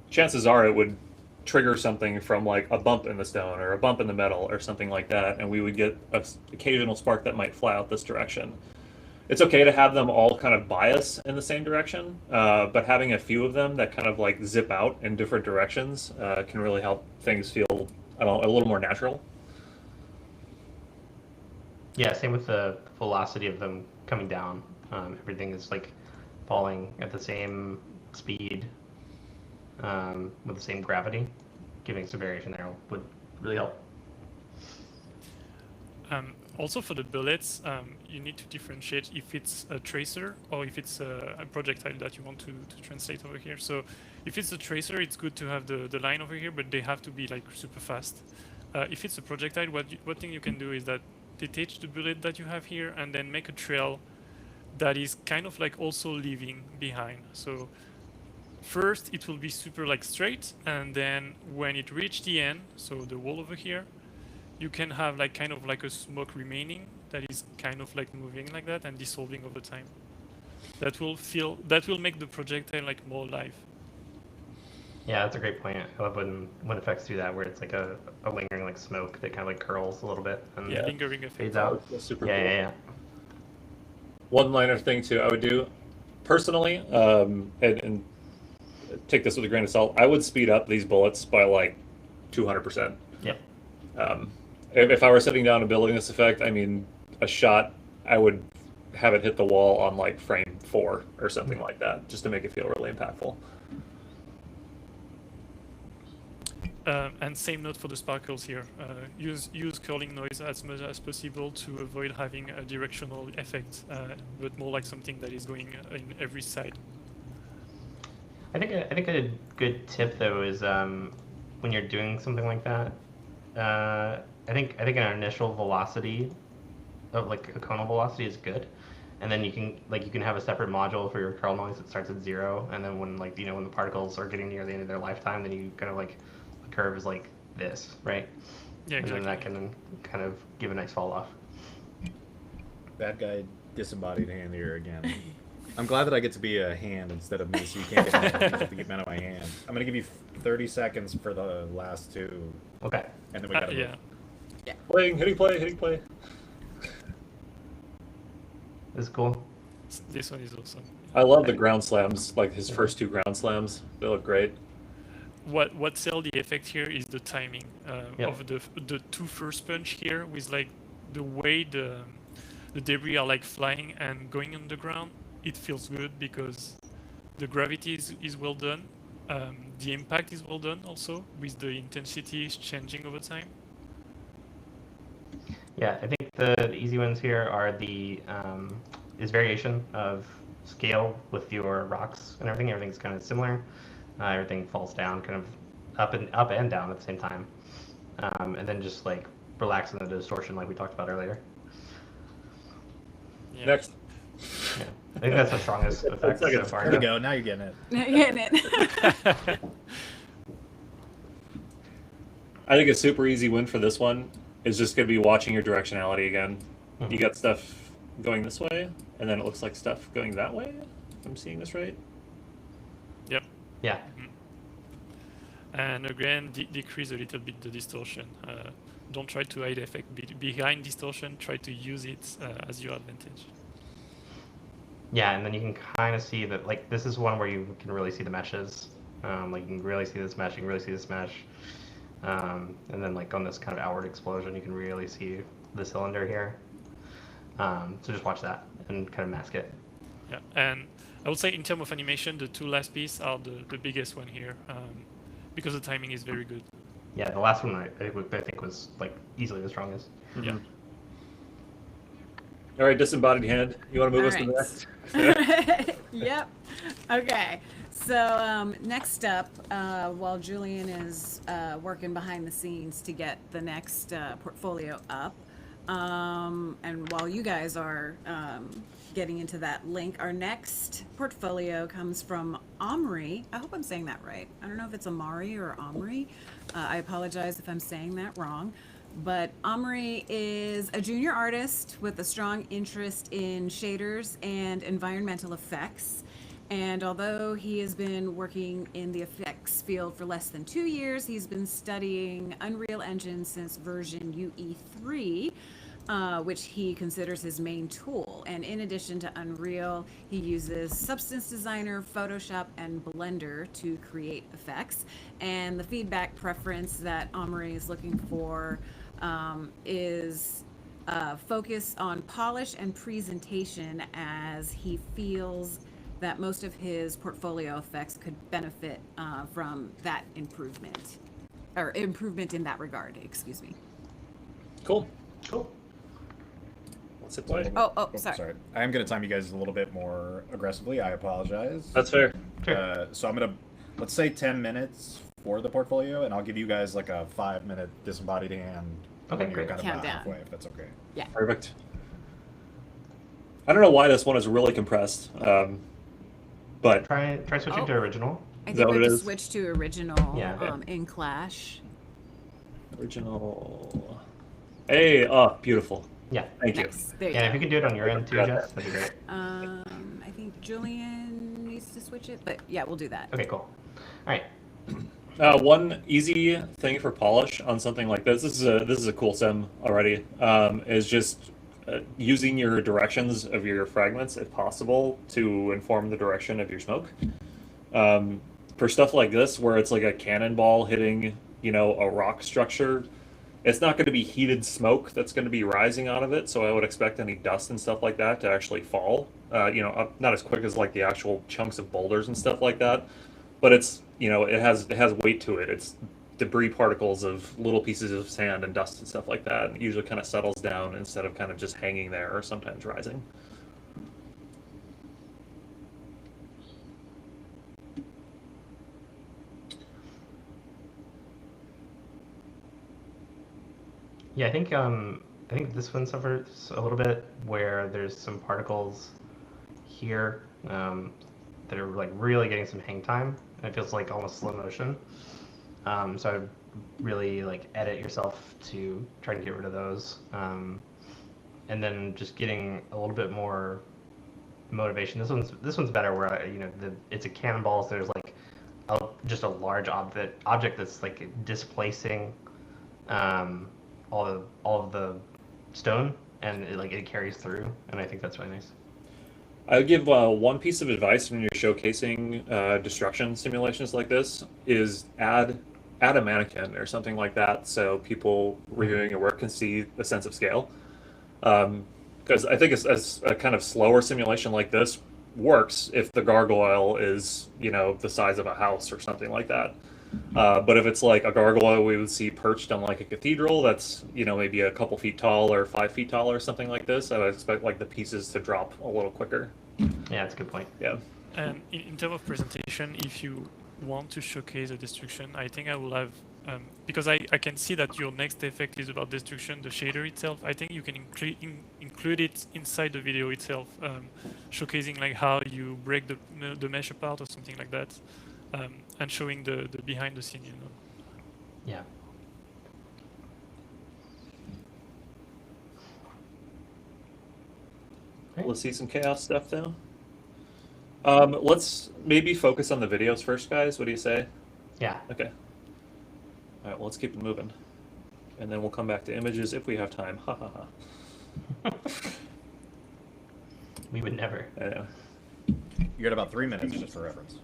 chances are it would trigger something from like a bump in the stone or a bump in the metal or something like that, and we would get an occasional spark that might fly out this direction. It's okay to have them all kind of bias in the same direction, but having a few of them that kind of like zip out in different directions can really help things feel, I don't know, a little more natural. Yeah, same with the velocity of them coming down. Everything is like falling at the same speed with the same gravity. Giving some variation there would really help. Also for the bullets, you need to differentiate if it's a tracer or if it's a projectile that you want to translate over here. So if it's a tracer, it's good to have the line over here, but they have to be like super fast. If it's a projectile, what thing you can do is that detach the bullet that you have here and then make a trail that is kind of like also leaving behind. So first it will be super like straight, and then when it reaches the end, so the wall over here, you can have like kind of like a smoke remaining that is kind of like moving like that and dissolving over time. That will make the projectile like more alive. Yeah, that's a great point. I love when effects do that, where it's like a lingering like smoke that kind of like curls a little bit and Yeah, lingering effect. fades out. That's super Yeah, cool. yeah, yeah. One liner thing too, I would do personally, and take this with a grain of salt. I would speed up these bullets by like 200%. Yep. If I were sitting down and building this effect, I mean, a shot, I would have it hit the wall on like frame 4 or something like that, just to make it feel really impactful. And same note for the sparkles here. Use curling noise as much as possible to avoid having a directional effect, but more like something that is going in every side. I think a good tip though is when you're doing something like that, I think an initial velocity of like a conal velocity is good, and then you can have a separate module for your curl noise that starts at 0, and then when like when the particles are getting near the end of their lifetime, then you kind of like the curve is like this, right? Yeah, exactly. And then that can kind of give a nice fall off. Bad guy disembodied hand here again. I'm glad that I get to be a hand instead of me, so you can't get men out of my hand. I'm gonna give you 30 seconds for the last 2. Okay. And then we gotta yeah. Hitting play. This is cool. This one is awesome. I love the ground slams, like his first 2 ground slams. They look great. What sells the effect here is the timing Yep. of the 2 first punch here, with like the way the debris are like flying and going on the ground. It feels good because the gravity is well done. The impact is well done also, with the intensity changing over time. Yeah, I think the easy ones here are the is variation of scale with your rocks and everything. Everything's kind of similar. Everything falls down, kind of up and down at the same time, and then just like relaxing the distortion, like we talked about earlier. Yeah. Next. Yeah, I think that's the strongest effect so far. There we go. Now you're getting it. Getting it. I think a super easy win for this one is just going to be watching your directionality again. You got stuff going this way, and then it looks like stuff going that way, if I'm seeing this right. Yep. Yeah. And again, decrease a little bit the distortion. Don't try to hide effect behind distortion. Try to use it as your advantage. Yeah, and then you can kind of see that, like, this is one where you can really see the meshes. Like, you can really see this mesh, you can really see this mesh. And then, like, on this kind of outward explosion, you can really see the cylinder here. So just watch that and kind of mask it. Yeah, and I would say in terms of animation, the 2 last pieces are the biggest one here, because the timing is very good. Yeah, the last one I think was, like, easily the strongest. Yeah. All right, disembodied hand. You want to move us to the next? Yep. Okay. So next up, while Julian is working behind the scenes to get the next portfolio up, and while you guys are getting into that link, our next portfolio comes from Omri. I hope I'm saying that right. I don't know if it's Amari or Omri. I apologize if I'm saying that wrong. But Omri is a junior artist with a strong interest in shaders and environmental effects. And although he has been working in the effects field for less than 2 years, he's been studying Unreal Engine since version UE3, which he considers his main tool. And in addition to Unreal, he uses Substance Designer, Photoshop, and Blender to create effects. And the feedback preference that Omri is looking for is focus on polish and presentation, as he feels that most of his portfolio effects could benefit from that improvement, or improvement in that regard, excuse me. Cool. Cool. Let's hit play. Oh, sorry. I am going to time you guys a little bit more aggressively. I apologize. That's fair. So I'm going to, let's say 10 minutes for the portfolio, and I'll give you guys like a 5-minute disembodied hand. Okay, when you're great. kind of Countdown. halfway, if that's okay. Yeah. Perfect. I don't know why this one is really compressed, but Try switching to original. I Is think that we what have it to is? switch to original Yeah. in Clash. original. Hey, oh, beautiful. Yeah. Thank you. Nice. There you Yeah, if you go. could do it on your end too, Got Jess, that'd be great. I think Julian needs to switch it, but yeah, we'll do that. Okay, cool. All right. One easy thing for polish on something like this. This is a cool sim already. Is just using your directions of your fragments, if possible, to inform the direction of your smoke. For stuff like this, where it's like a cannonball hitting, a rock structure, it's not going to be heated smoke that's going to be rising out of it. So I would expect any dust and stuff like that to actually fall. Not as quick as like the actual chunks of boulders and stuff like that, but it's it has weight to it. It's debris particles of little pieces of sand and dust and stuff like that. And it usually kind of settles down instead of kind of just hanging there or sometimes rising. Yeah, I think this one suffers a little bit where there's some particles here that are like really getting some hang time, and it feels like almost slow motion. So I'd really like edit yourself to try to get rid of those, and then just getting a little bit more motivation. This one's better where it's a cannonball, so there's like just a large object that's like displacing all of the stone, and it carries through, and I think that's really nice. I would give one piece of advice when you're showcasing destruction simulations like this is add a mannequin or something like that, so people reviewing your work can see the sense of scale. Because I think a kind of slower simulation like this works if the gargoyle is the size of a house or something like that. But if it's like a gargoyle we would see perched on like a cathedral that's maybe a couple feet tall or 5 feet tall or something like this, I would expect like the pieces to drop a little quicker. Yeah, that's a good point. Yeah. And in terms of presentation, if you want to showcase a destruction, I think I will have, because I can see that your next effect is about destruction, the shader itself. I think you can include it inside the video itself, showcasing like how you break the mesh apart or something like that, and showing the behind the scene, Yeah. Let's see some chaos stuff now. Let's maybe focus on the videos first, guys. What do you say? Yeah. Okay. All right, well, let's keep it moving. And then we'll come back to images if we have time. Ha ha ha. We would never. I know. You got about 3 minutes just for reference.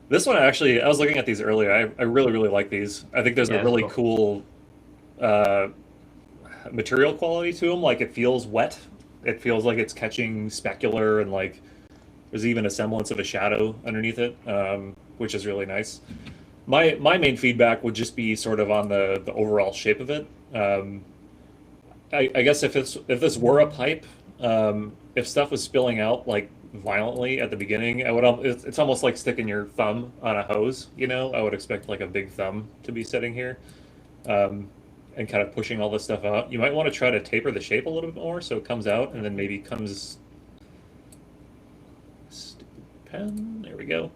This one, actually, I was looking at these earlier. I really, really like these. I think there's Yeah, a it's really cool. cool material quality to them. Like, it feels wet. It feels like it's catching specular, and like there's even a semblance of a shadow underneath it, which is really nice. My main feedback would just be sort of on the overall shape of it. I guess if this were a pipe, if stuff was spilling out like violently at the beginning, it's almost like sticking your thumb on a hose. You know, I would expect like a big thumb to be sitting here, and kind of pushing all this stuff out. You might want to try to taper the shape a little bit more so it comes out and then maybe comes. Stupid pen. There we go.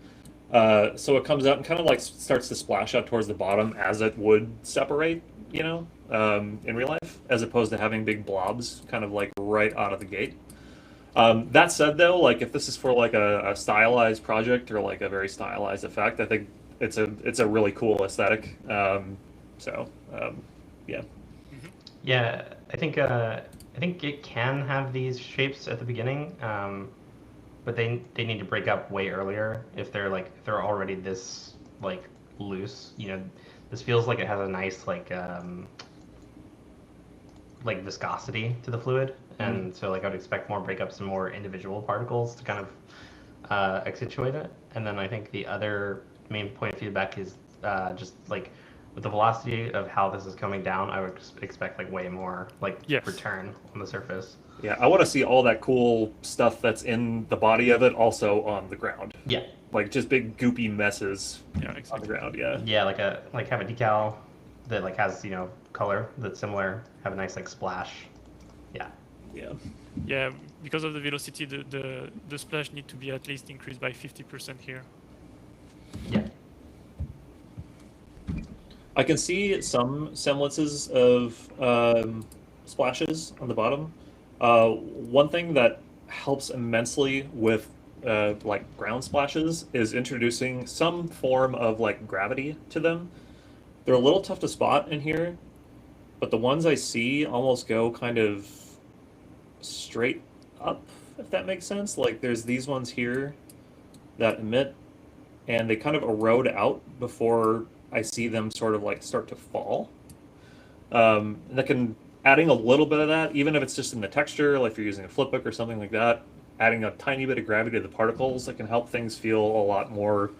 So it comes out and kind of like starts to splash out towards the bottom as it would separate, you know, in real life, as opposed to having big blobs kind of like right out of the gate. That said, though, like if this is for like a stylized project or like a very stylized effect, I think it's a really cool aesthetic. So yeah. Yeah, I think it can have these shapes at the beginning, but they need to break up way earlier if they're already this like loose. You know, this feels like it has a nice like viscosity to the fluid, and so like I would expect more breakups and more individual particles to kind of accentuate it. And then I think the other main point of feedback is just like with the velocity of how this is coming down, I would expect like way more like Yes. return on the surface. Yeah, I want to see all that cool stuff that's in the body of it also on the ground. Yeah, Like just big goopy messes Yeah, on the exactly. ground. Yeah. yeah, like have a decal that like has color that's similar, have a nice like splash. Yeah. Yeah. Yeah, because of the velocity, the splash need to be at least increased by 50% here. Yeah. I can see some semblances of splashes on the bottom. One thing that helps immensely with like ground splashes is introducing some form of like gravity to them. They're a little tough to spot in here, but the ones I see almost go kind of straight up, if that makes sense. Like there's these ones here that emit and they kind of erode out before I see them sort of like start to fall. That can adding a little bit of that, even if it's just in the texture, like if you're using a flipbook or something like that, adding a tiny bit of gravity to the particles, that can help things feel a lot more,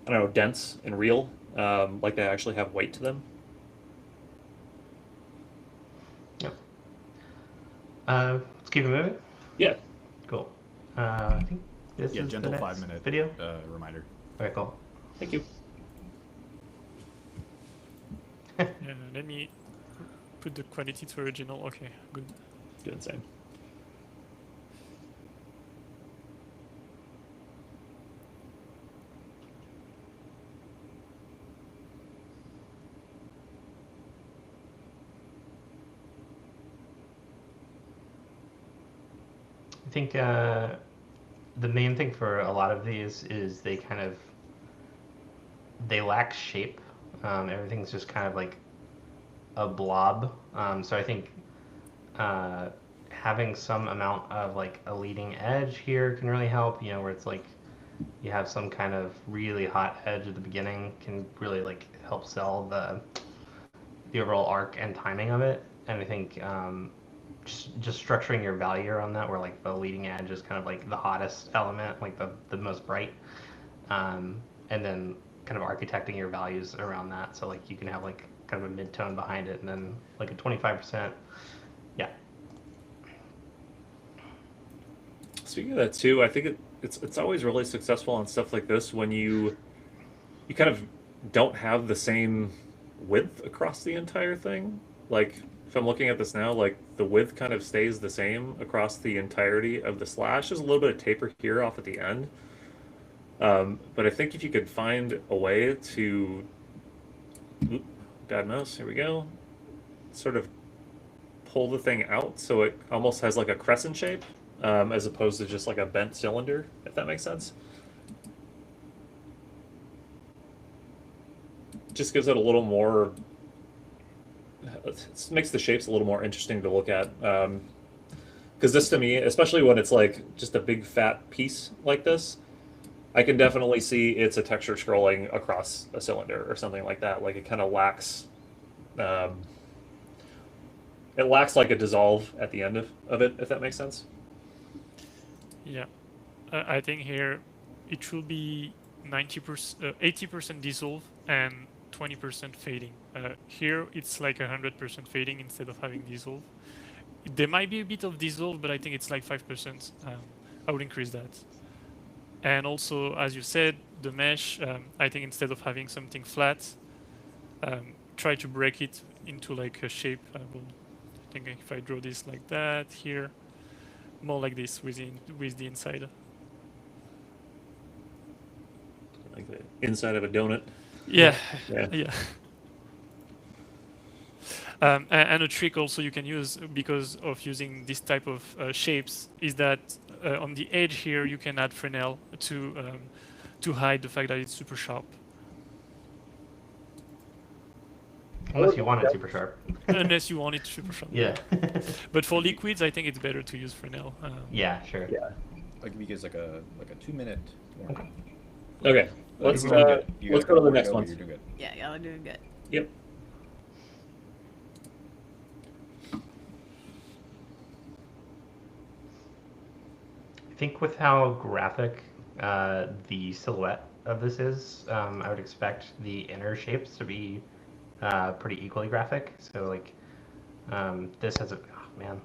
I don't know, dense and real, like they actually have weight to them. Yep. Let's keep it moving. Yeah. Cool. I think this Yeah, is gentle the next 5-minute video. reminder. Okay, cool. Thank you. Yeah, let me put the quality to original. Okay, good. Doing the same. I think the main thing for a lot of these is they lack shape. Everything's just kind of like a blob. So I think having some amount of like a leading edge here can really help. You know, where it's like you have some kind of really hot edge at the beginning can really like help sell the overall arc and timing of it. And I think just structuring your value around that, where like the leading edge is kind of like the hottest element, like the most bright, and then kind of architecting your values around that. So like you can have like kind of a mid-tone behind it, and then like a 25%. Yeah. Speaking of that too, I think it's always really successful on stuff like this when you kind of don't have the same width across the entire thing. Like if I'm looking at this now, like the width kind of stays the same across the entirety of the slash. There's a little bit of taper here off at the end. But I think if you could find a way to, bad mouse, here we go, sort of pull the thing out so it almost has like a crescent shape, as opposed to just like a bent cylinder, if that makes sense. Just gives it a little more, it makes the shapes a little more interesting to look at. Because this to me, especially when it's like just a big fat piece like this, I can definitely see it's a texture scrolling across a cylinder or something like that. Like it kind of lacks, it lacks like a dissolve at the end of it, if that makes sense. Yeah, I think here it should be 80% dissolve and 20% fading. here it's like 100% fading instead of having dissolve. There might be a bit of dissolve, but I think it's like 5%. I would increase that. And also, as you said, the mesh, I think instead of having something flat, try to break it into like a shape. I think if I draw this like that here, more like this with the inside. Like the inside of a donut. Yeah, Yeah. yeah. And a trick also you can use because of using this type of shapes is that on the edge here you can add Fresnel to hide the fact that it's super sharp. Unless you want it super sharp. Unless you want it super sharp. Yeah. But for liquids, I think it's better to use Fresnel. Yeah, sure. Yeah. I'll give you guys like a 2-minute warning. Okay. Let's You're doing good. You let's gotta go to the before you next go, one. but You're doing good. Yeah, y'all are doing good. Yep. I think with how graphic the silhouette of this is, I would expect the inner shapes to be pretty equally graphic. So like this has a, oh man,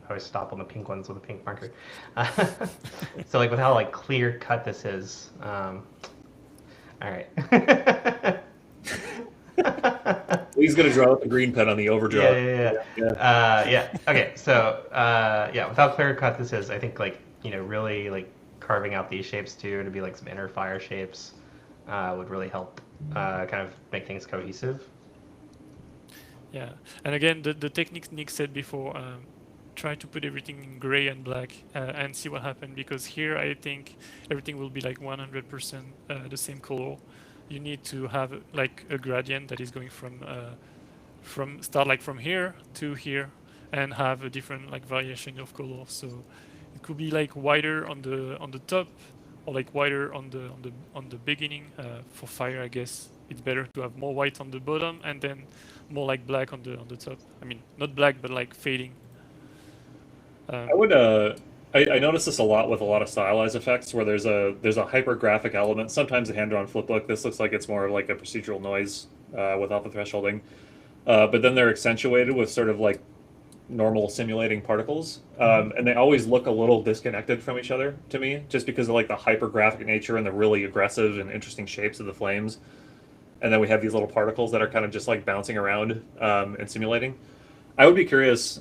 I always stop on the pink ones with a pink marker. So like with how like clear cut this is, all right. He's gonna draw with the green pen on the overdraw. Yeah. Okay, so yeah, with how clear cut this is, I think like, you know, really like carving out these shapes too to be like some inner fire shapes would really help kind of make things cohesive. Yeah, and again, the technique Nick said before, try to put everything in gray and black and see what happens, because here I think everything will be like 100% the same color. You need to have like a gradient that is going from start like from here to here and have a different like variation of color. So it could be like wider on the top or like wider on the beginning. For fire, I guess it's better to have more white on the bottom and then more like black on the top. I mean, not black, but like fading. I would I notice this a lot with a lot of stylized effects where there's a hypergraphic element. Sometimes a hand-drawn flipbook, this looks like it's more of like a procedural noise without the thresholding. But then they're accentuated with sort of like normal simulating particles. And they always look a little disconnected from each other to me, just because of like the hypergraphic nature and the really aggressive and interesting shapes of the flames. And then we have these little particles that are kind of just like bouncing around and simulating. I would be curious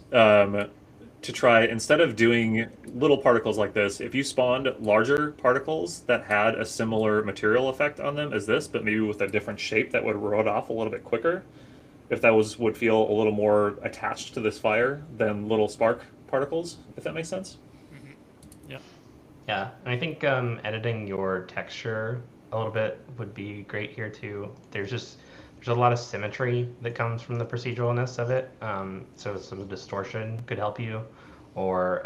to try, instead of doing little particles like this, if you spawned larger particles that had a similar material effect on them as this, but maybe with a different shape that would roll it off a little bit quicker, if that would feel a little more attached to this fire than little spark particles, if that makes sense. Mm-hmm. Yeah. Yeah, and I think editing your texture a little bit would be great here too. There's a lot of symmetry that comes from the proceduralness of it. So some distortion could help you, or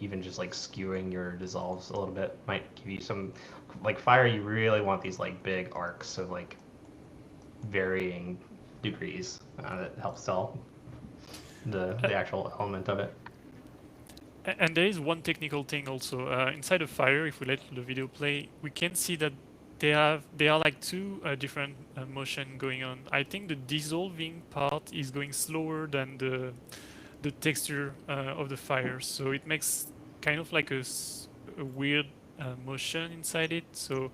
even just like skewing your dissolves a little bit might give you some, like fire, you really want these like big arcs of like varying degrees that helps sell the actual element of it. And there is one technical thing also. Inside of fire, if we let the video play, we can see that they are like two different motion going on. I think the dissolving part is going slower than the texture of the fire, so it makes kind of like a weird motion inside it. So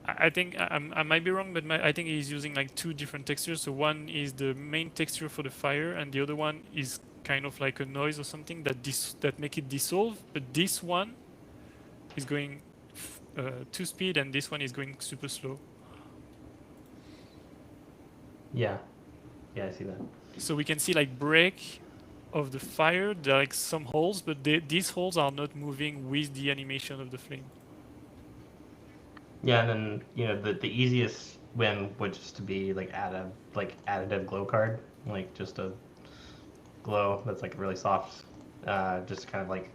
I think I might be wrong, but I think he's using like two different textures. So one is the main texture for the fire, and the other one is kind of like a noise or something that make it dissolve. But this one is going 2 speed, and this one is going super slow. Yeah, I see that. So we can see like break of the fire. There are like some holes, but these holes are not moving with the animation of the flame. Yeah, and then you know the easiest win would just to be like additive glow card, like just a glow that's like really soft, just kind of like,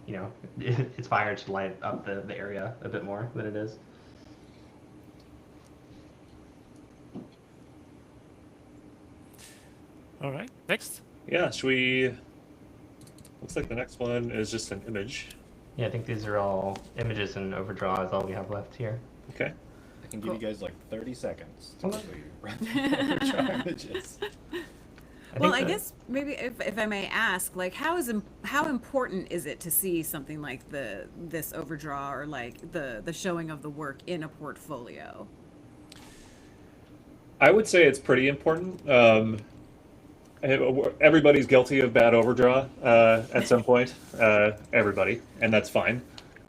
you know, it's fire to light up the area a bit more than it is. All right, next. Yeah, should we... Looks like the next one is just an image. Yeah, I think these are all images, and overdraw is all we have left here. Okay. can give you guys like 30 seconds to Okay. quickly run through overdraw images. Well, I guess maybe if I may ask, like, how important is it to see something like this overdraw or like the showing of the work in a portfolio? I would say it's pretty important. Everybody's guilty of bad overdraw at some point. Everybody, and that's fine.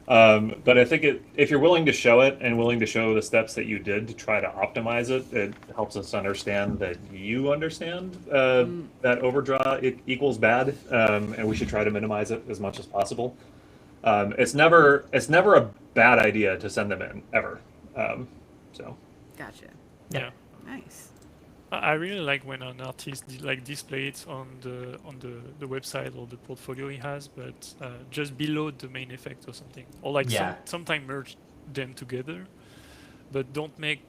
But I think if you're willing to show it and willing to show the steps that you did to try to optimize it, it helps us understand that you understand that overdraw equals bad, and we should try to minimize it as much as possible. It's never a bad idea to send them in ever. So Gotcha. Yeah. Nice. I really like when an artist like display it on the website or the portfolio he has, but just below the main effect or something, or like Yeah. sometime merge them together, but don't make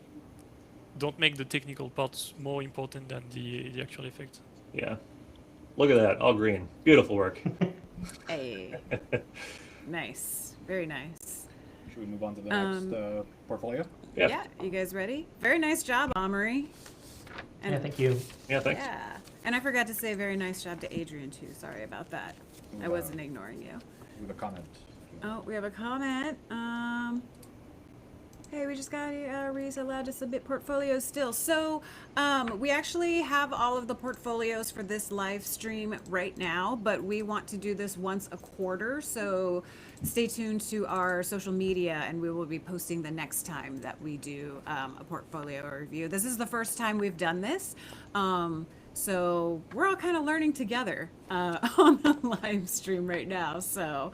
the technical parts more important than the actual effect. yeah, look at that, all green, beautiful work. Hey. Nice. Very nice. Should we move on to the next portfolio? Yeah. Yeah. You guys ready? Very nice job, Amory. Yeah, thank you. Yeah, thanks. Yeah. And I forgot to say very nice job to Adrian too. Sorry about that. I wasn't ignoring you. We have a comment. Oh, we have a comment. Hey, we just got Reese allowed to submit portfolios still. So we actually have all of the portfolios for this live stream right now, but we want to do this once a quarter. So stay tuned to our social media and we will be posting the next time that we do a portfolio review. This is the first time we've done this. So we're all kind of learning together on the live stream right now. So,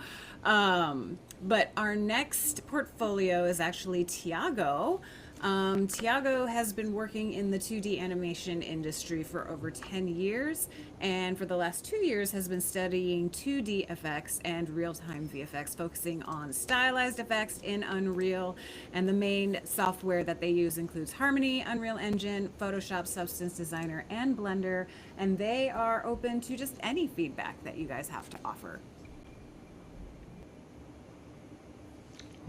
but our next portfolio is actually Tiago. Tiago has been working in the 2D animation industry for over 10 years, and for the last 2 years has been studying 2D effects and real-time VFX, focusing on stylized effects in Unreal. And the main software that they use includes Harmony, Unreal Engine, Photoshop, Substance Designer, and Blender. And they are open to just any feedback that you guys have to offer.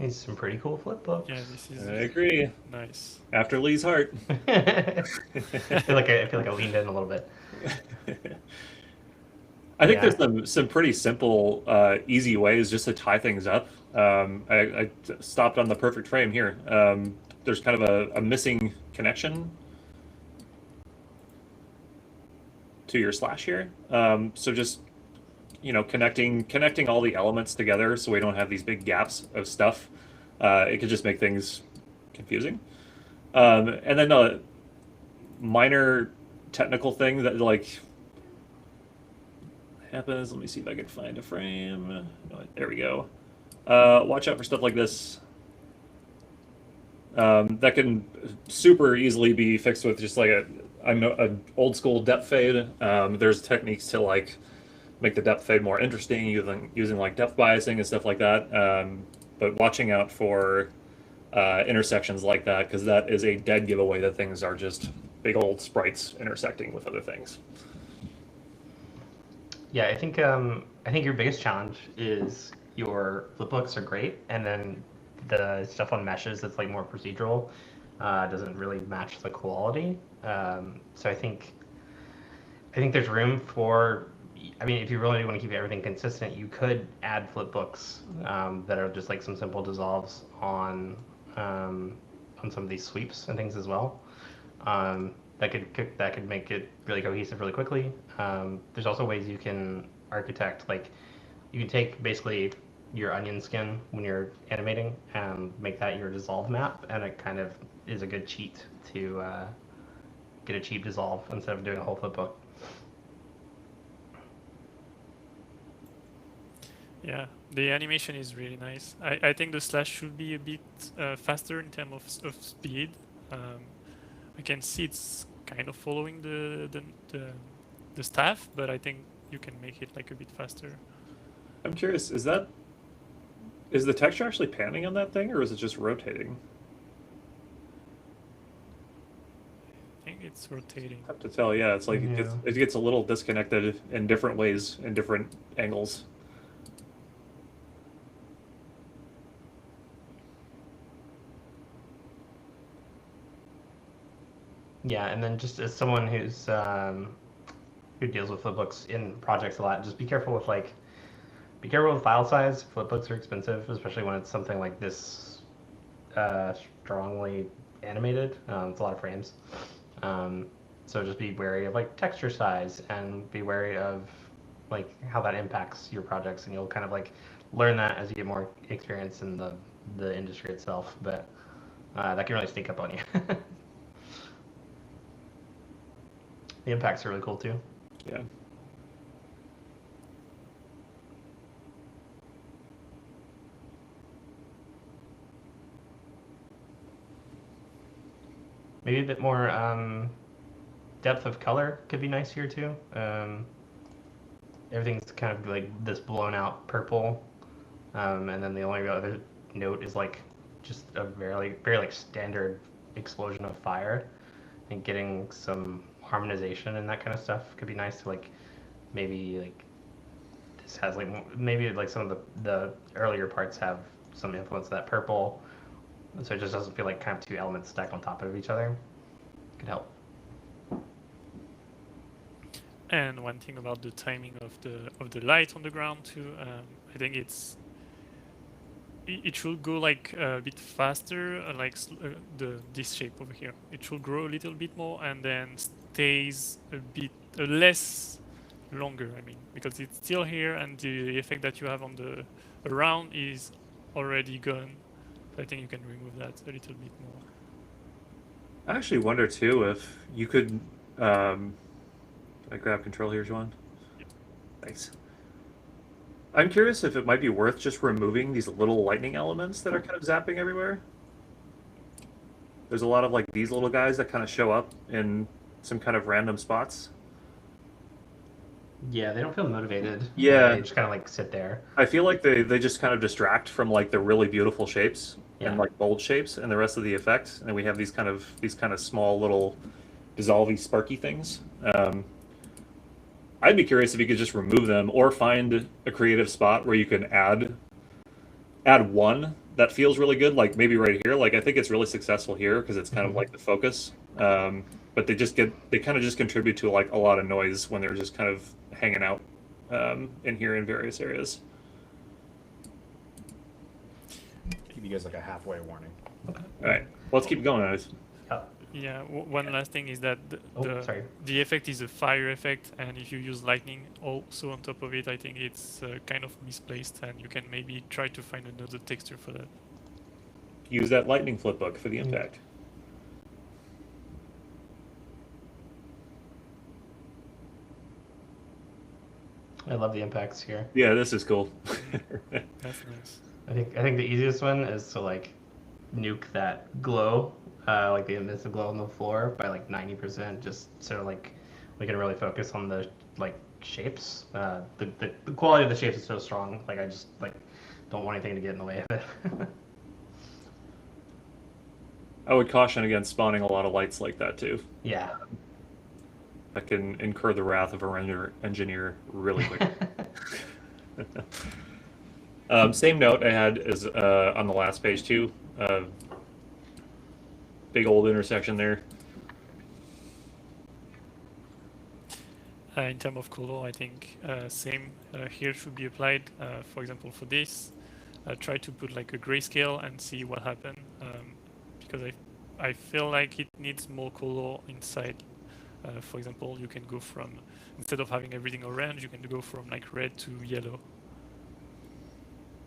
These some pretty cool flip books. Yeah, this is I agree. nice. After Lee's heart. I feel like I leaned in a little bit. I think Yeah. there's some pretty simple, easy ways just to tie things up. I stopped on the perfect frame here. There's kind of a missing connection to your slash here. So just connecting all the elements together so we don't have these big gaps of stuff. It could just make things confusing. And then a minor technical thing that like happens. Let me see if I can find a frame. No, there we go. Watch out for stuff like this. That can super easily be fixed with just like an old school depth fade. There's techniques to like make the depth fade more interesting using like depth biasing and stuff like that. But watching out for intersections like that, because that is a dead giveaway that things are just big old sprites intersecting with other things. Yeah, I think your biggest challenge is your flipbooks are great, and then the stuff on meshes that's like more procedural doesn't really match the quality. So I think there's room for. I mean, if you really want to keep everything consistent, you could add flipbooks that are just like some simple dissolves on some of these sweeps and things as well. That could make it really cohesive really quickly. There's also ways you can architect, like you can take basically your onion skin when you're animating and make that your dissolve map, and it kind of is a good cheat to get a cheap dissolve instead of doing a whole flipbook. Yeah, the animation is really nice. I think the slash should be a bit faster in terms of speed. I can see it's kind of following the staff, but I think you can make it like a bit faster. I'm curious, is the texture actually panning on that thing, or is it just rotating? I think it's rotating. Tough to tell. Yeah, it's like it gets a little disconnected in different ways, in different angles. Yeah, and then just as someone who deals with flipbooks in projects a lot, just be careful with file size. Flipbooks are expensive, especially when it's something like this strongly animated. It's a lot of frames. So just be wary of like texture size and be wary of like how that impacts your projects, and you'll kind of like learn that as you get more experience in the industry itself. But that can really sneak up on you. The impacts are really cool too. Yeah. Maybe a bit more depth of color could be nice here too. Everything's kind of like this blown out purple, and then the only other note is like just a very like standard explosion of fire, and getting some harmonization and that kind of stuff could be nice to like maybe like this has like maybe like some of the earlier parts have some influence of that purple, so it just doesn't feel like kind of two elements stacked on top of each other. Could help. And one thing about the timing of the light on the ground too, I think it should go like a bit faster, like this shape over here. It should grow a little bit more and then stays a bit less longer. I mean, because it's still here and the effect that you have on the around is already gone. So I think you can remove that a little bit more. I actually wonder too if you could. I grab control here, Joan? Yep. Thanks. I'm curious if it might be worth just removing these little lightning elements that are kind of zapping everywhere. There's a lot of like these little guys that kind of show up in some kind of random spots. Yeah, they don't feel motivated. Yeah. They just kind of like sit there. I feel like they just kind of distract from like the really beautiful shapes and like bold shapes and the rest of the effect. And we have these kind of small little dissolvey sparky things. I'd be curious if you could just remove them or find a creative spot where you can add one that feels really good, like maybe right here. Like I think it's really successful here because it's kind of like the focus. But they kind of just contribute to like a lot of noise when they're just kind of hanging out in here in various areas. Give you guys like a halfway warning. All right, let's keep going, guys. Yeah, one last thing is that the effect is a fire effect, and if you use lightning also on top of it, I think it's kind of misplaced, and you can maybe try to find another texture for that. Use that lightning flipbook for the impact. I love the impacts here. Yeah, this is cool. That's nice. I think the easiest one is to like nuke that glow, like the emissive glow on the floor by like 90%, just so like we can really focus on the like shapes. The quality of the shapes is so strong. Like I just like don't want anything to get in the way of it. I would caution against spawning a lot of lights like that too. Yeah. That can incur the wrath of a render engineer really quick. Same note I had is on the last page too. Big old intersection there. In terms of color, I think same here should be applied. For example, for this, try to put like a grayscale and see what happens. Because I feel like it needs more color inside. For example, you can go from, instead of having everything orange, you can go from like red to yellow.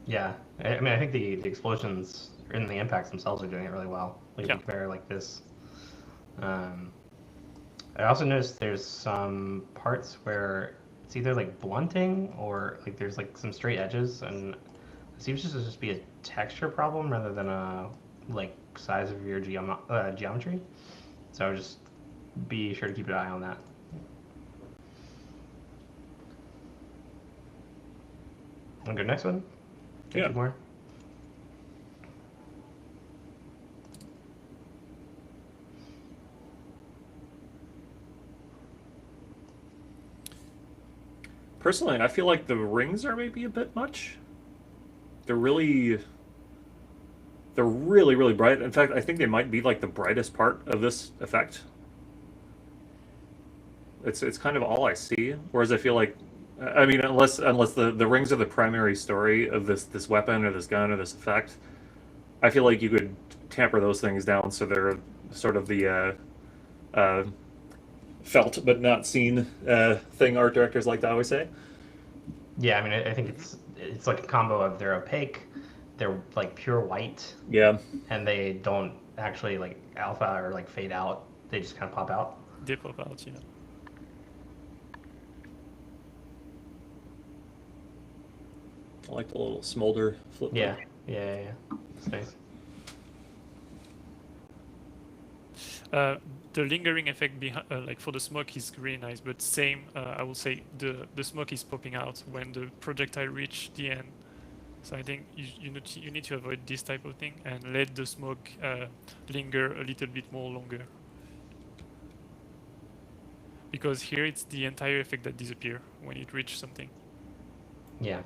Yeah, I mean, I think the explosions and the impacts themselves are doing it really well. Like, yeah. compare like this. I also noticed there's some parts where it's either like blunting or like there's like some straight edges, and it seems to just be a texture problem rather than a like size of your geometry. So just be sure to keep an eye on that. Want to go next one? Yeah. More. Personally, I feel like the rings are maybe a bit much. They're really, really bright. In fact, I think they might be like the brightest part of this effect. It's kind of all I see. Whereas I feel like, I mean, unless the rings are the primary story of this weapon or this gun or this effect, I feel like you could tamper those things down so they're sort of the uh, felt but not seen thing art directors like to always say. Yeah, I mean, I think it's like a combo of they're opaque, they're like pure white, Yeah. and they don't actually like alpha or like fade out. They just kind of pop out. They pop out, yeah. I like the little smolder flip. Yeah, yeah. It's nice. The lingering effect behind, like for the smoke, is really nice. But same, I will say the smoke is popping out when the projectile reach the end. So I think you need to avoid this type of thing and let the smoke linger a little bit more longer. Because here it's the entire effect that disappears when it reaches something. Yeah.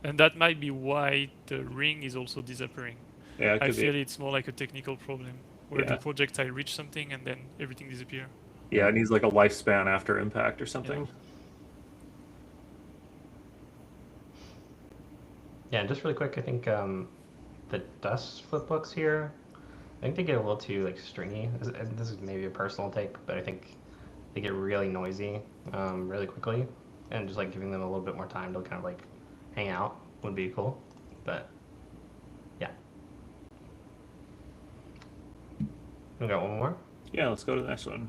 And that might be why the ring is also disappearing. Yeah, it I could feel be. it's more like a technical problem where Yeah. the projectile reach something and then everything disappears. Yeah, it needs like a lifespan after impact or something. Yeah, and just really quick, I think the dust flip books here, I think they get a little too like stringy. This is maybe a personal take, but I think they get really noisy really quickly, and just like giving them a little bit more time to kind of like hang out would be cool. But yeah, we got one more. Yeah, let's go to the next one.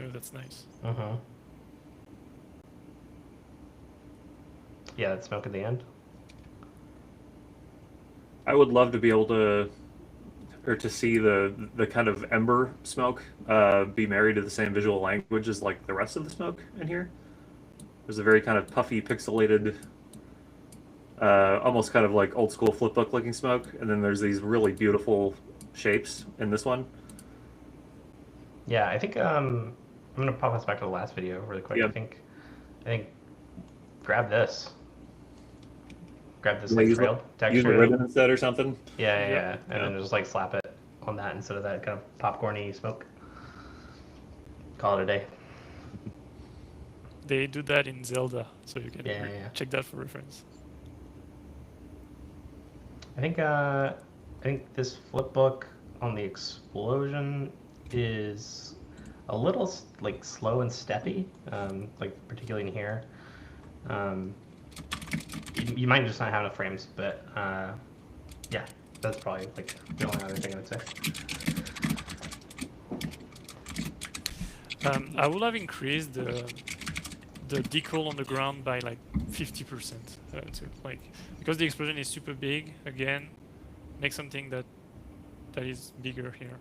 Oh, that's nice. Mm-hmm. Yeah, that smoke at the end. I would love to be able to, or to see the kind of ember smoke be married to the same visual language as like the rest of the smoke in here. There's a very kind of puffy, pixelated, almost kind of like old school flipbook looking smoke, and then there's these really beautiful shapes in this one. Yeah, I think I'm gonna pop us back to the last video really quick. Yeah. I think grab this. Grab this Yeah, like use trail Use texture. the ribbon instead or something. Yeah, and Yeah. then just like slap it on that instead of that kind of popcorny smoke. Call it a day. They do that in Zelda, so you can Yeah. check that for reference. I think this flip book on the explosion is a little like slow and steppy, like particularly in here. You might just not have enough frames, but yeah, that's probably like the only other thing I would say. I would have increased the decal on the ground by like 50%, to like, because the explosion is super big. Again, make something that is bigger here.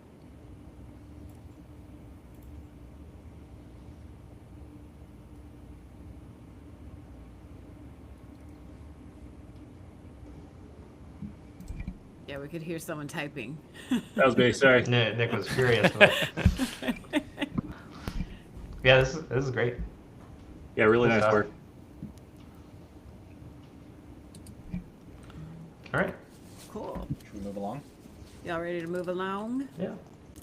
Yeah, we could hear someone typing. That was me. Sorry. Nick was furious. But... yeah, this is great. Yeah, really Good nice stuff. work. All right. Cool. Should we move along? Y'all ready to move along? Yeah.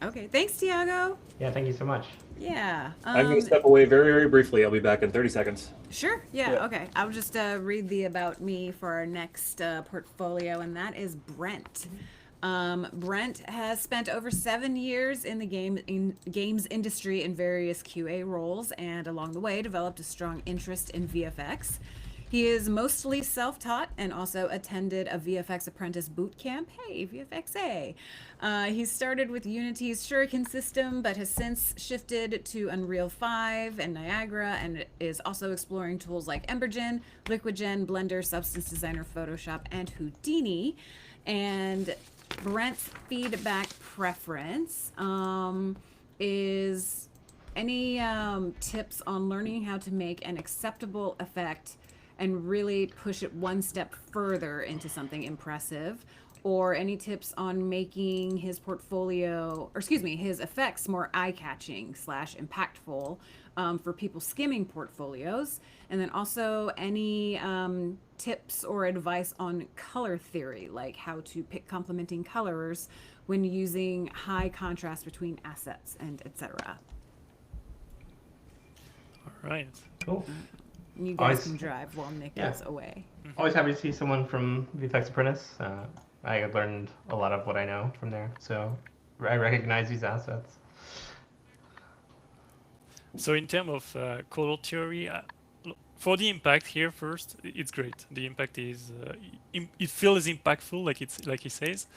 Okay, thanks, Tiago. Yeah. Thank you so much. Yeah. I'm going to step away very, very briefly. I'll be back in 30 seconds. Sure. Yeah. Yeah. Okay. I'll just read the about me for our next portfolio, and that is Brent. Brent has spent over 7 years in the games industry in various QA roles, and along the way developed a strong interest in VFX. He is mostly self-taught and also attended a VFX apprentice boot camp. Hey, VFXA. He started with Unity's Shuriken system, but has since shifted to Unreal 5 and Niagara, and is also exploring tools like Embergen, LiquidGen, Blender, Substance Designer, Photoshop, and Houdini. And Brent's feedback preference is any tips on learning how to make an acceptable effect and really push it one step further into something impressive, or any tips on making his portfolio, or excuse me, his effects more eye-catching / impactful for people skimming portfolios. And then also any tips or advice on color theory, like how to pick complementing colors when using high contrast between assets and etc. All right. Cool. You guys Always- can drive while Nick yeah. is away. Always happy to see someone from VFX Apprentice. I learned a lot of what I know from there, so I recognize these assets. So in terms of color theory, for the impact here first, it's great. The impact is it feels impactful, like he says.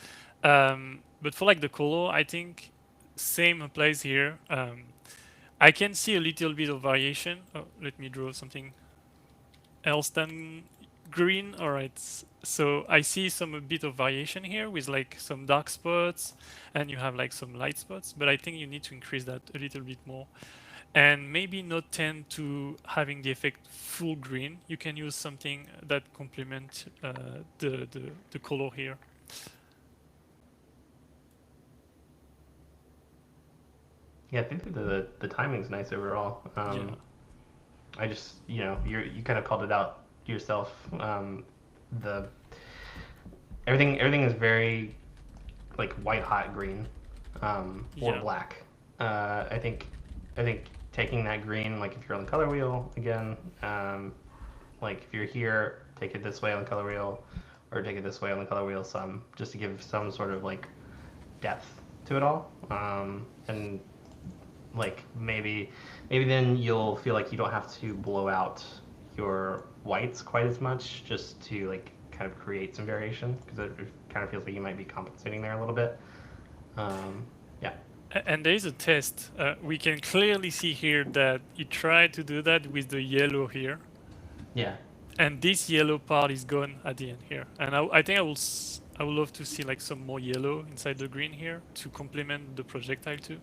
But for like the color, I think same applies here. I can see a little bit of variation. Oh, let me draw something else than green. All right. So I see a bit of variation here with like some dark spots, and you have like some light spots. But I think you need to increase that a little bit more, and maybe not tend to having the effect full green. You can use something that complement the color here. Yeah, I think that the timing's nice overall. Yeah. I just, you kind of called it out yourself. The everything is very like white hot green, or Yeah. black. I think taking that green, like if you're on the color wheel again, like if you're here, take it this way on the color wheel, or take it this way on the color wheel some, just to give some sort of like depth to it all, and like maybe then you'll feel like you don't have to blow out your whites quite as much, just to like kind of create some variation, because it kind of feels like you might be compensating there a little bit. Yeah. And there is a test. We can clearly see here that he tried to do that with the yellow here. Yeah. And this yellow part is gone at the end here. And I think I would love to see like some more yellow inside the green here to complement the projectile too.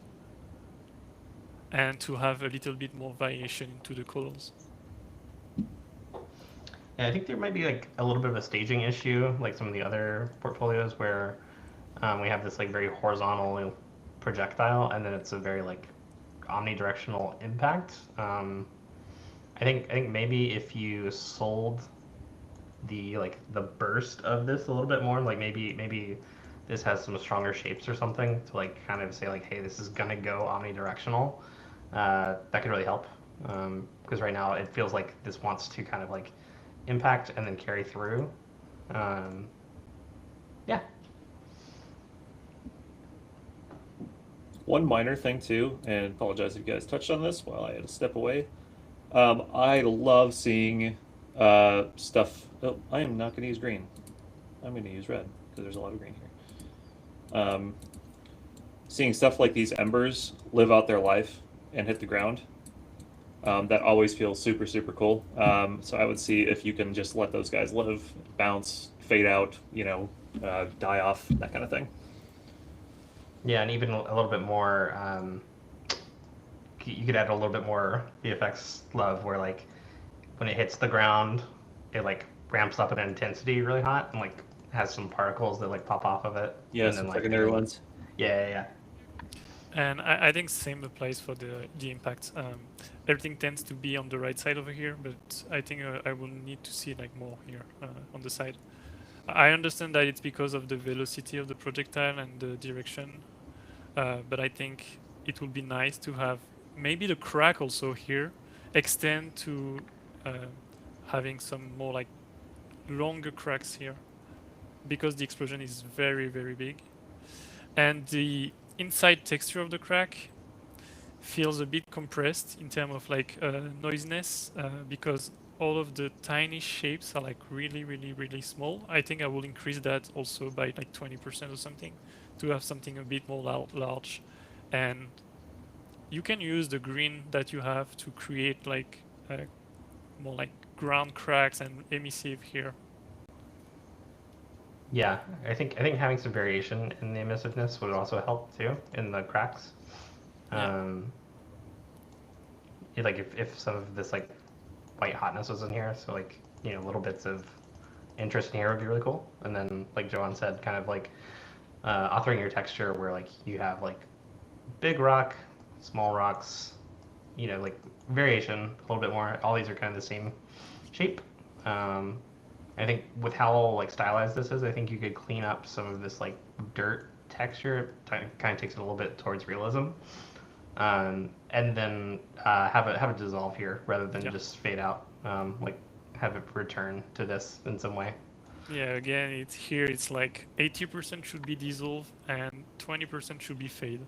And to have a little bit more variation into the colors. Yeah, I think there might be like a little bit of a staging issue, like some of the other portfolios where we have this like very horizontal projectile, and then it's a very like omnidirectional impact. I think maybe if you sold the burst of this a little bit more, like maybe this has some stronger shapes or something to like kind of say like, hey, this is gonna go omnidirectional. That could really help, because right now it feels like this wants to kind of like impact and then carry through. Yeah. One minor thing too, and apologize if you guys touched on this while I had to step away. I love seeing stuff. Oh, I am not going to use green. I'm going to use red because there's a lot of green here. Seeing stuff like these embers live out their life and hit the ground. That always feels super, super cool. So I would see if you can just let those guys live, bounce, fade out, die off, that kind of thing. Yeah, and even a little bit more, you could add a little bit more VFX love, where like when it hits the ground, it like ramps up in intensity really hot, and like has some particles that like pop off of it. Yeah, and some then, like, secondary ones. Yeah. And I think same applies for the impact. Everything tends to be on the right side over here, but I think I will need to see like more here on the side. I understand that it's because of the velocity of the projectile and the direction, but I think it would be nice to have maybe the crack also here extend to having some more like longer cracks here, because the explosion is very, very big. And the inside texture of the crack feels a bit compressed in terms of like noisiness, because all of the tiny shapes are like really, really, really small. I think I will increase that also by like 20% or something to have something a bit more large. And you can use the green that you have to create like more like ground cracks and emissive here. Yeah, I think having some variation in the emissiveness would also help too in the cracks. Yeah. Like if some of this like white hotness was in here, so like little bits of interest in here would be really cool. And then, like Joan said, kind of like authoring your texture where like you have like big rock, small rocks, you know, like variation a little bit more. All these are kind of the same shape. I think with how like stylized this is, I think you could clean up some of this like dirt texture. It kind of takes it a little bit towards realism, and then have it dissolve here rather than just fade out. Like have it return to this in some way. Yeah, again, it's like 80% should be dissolve and 20% should be fade.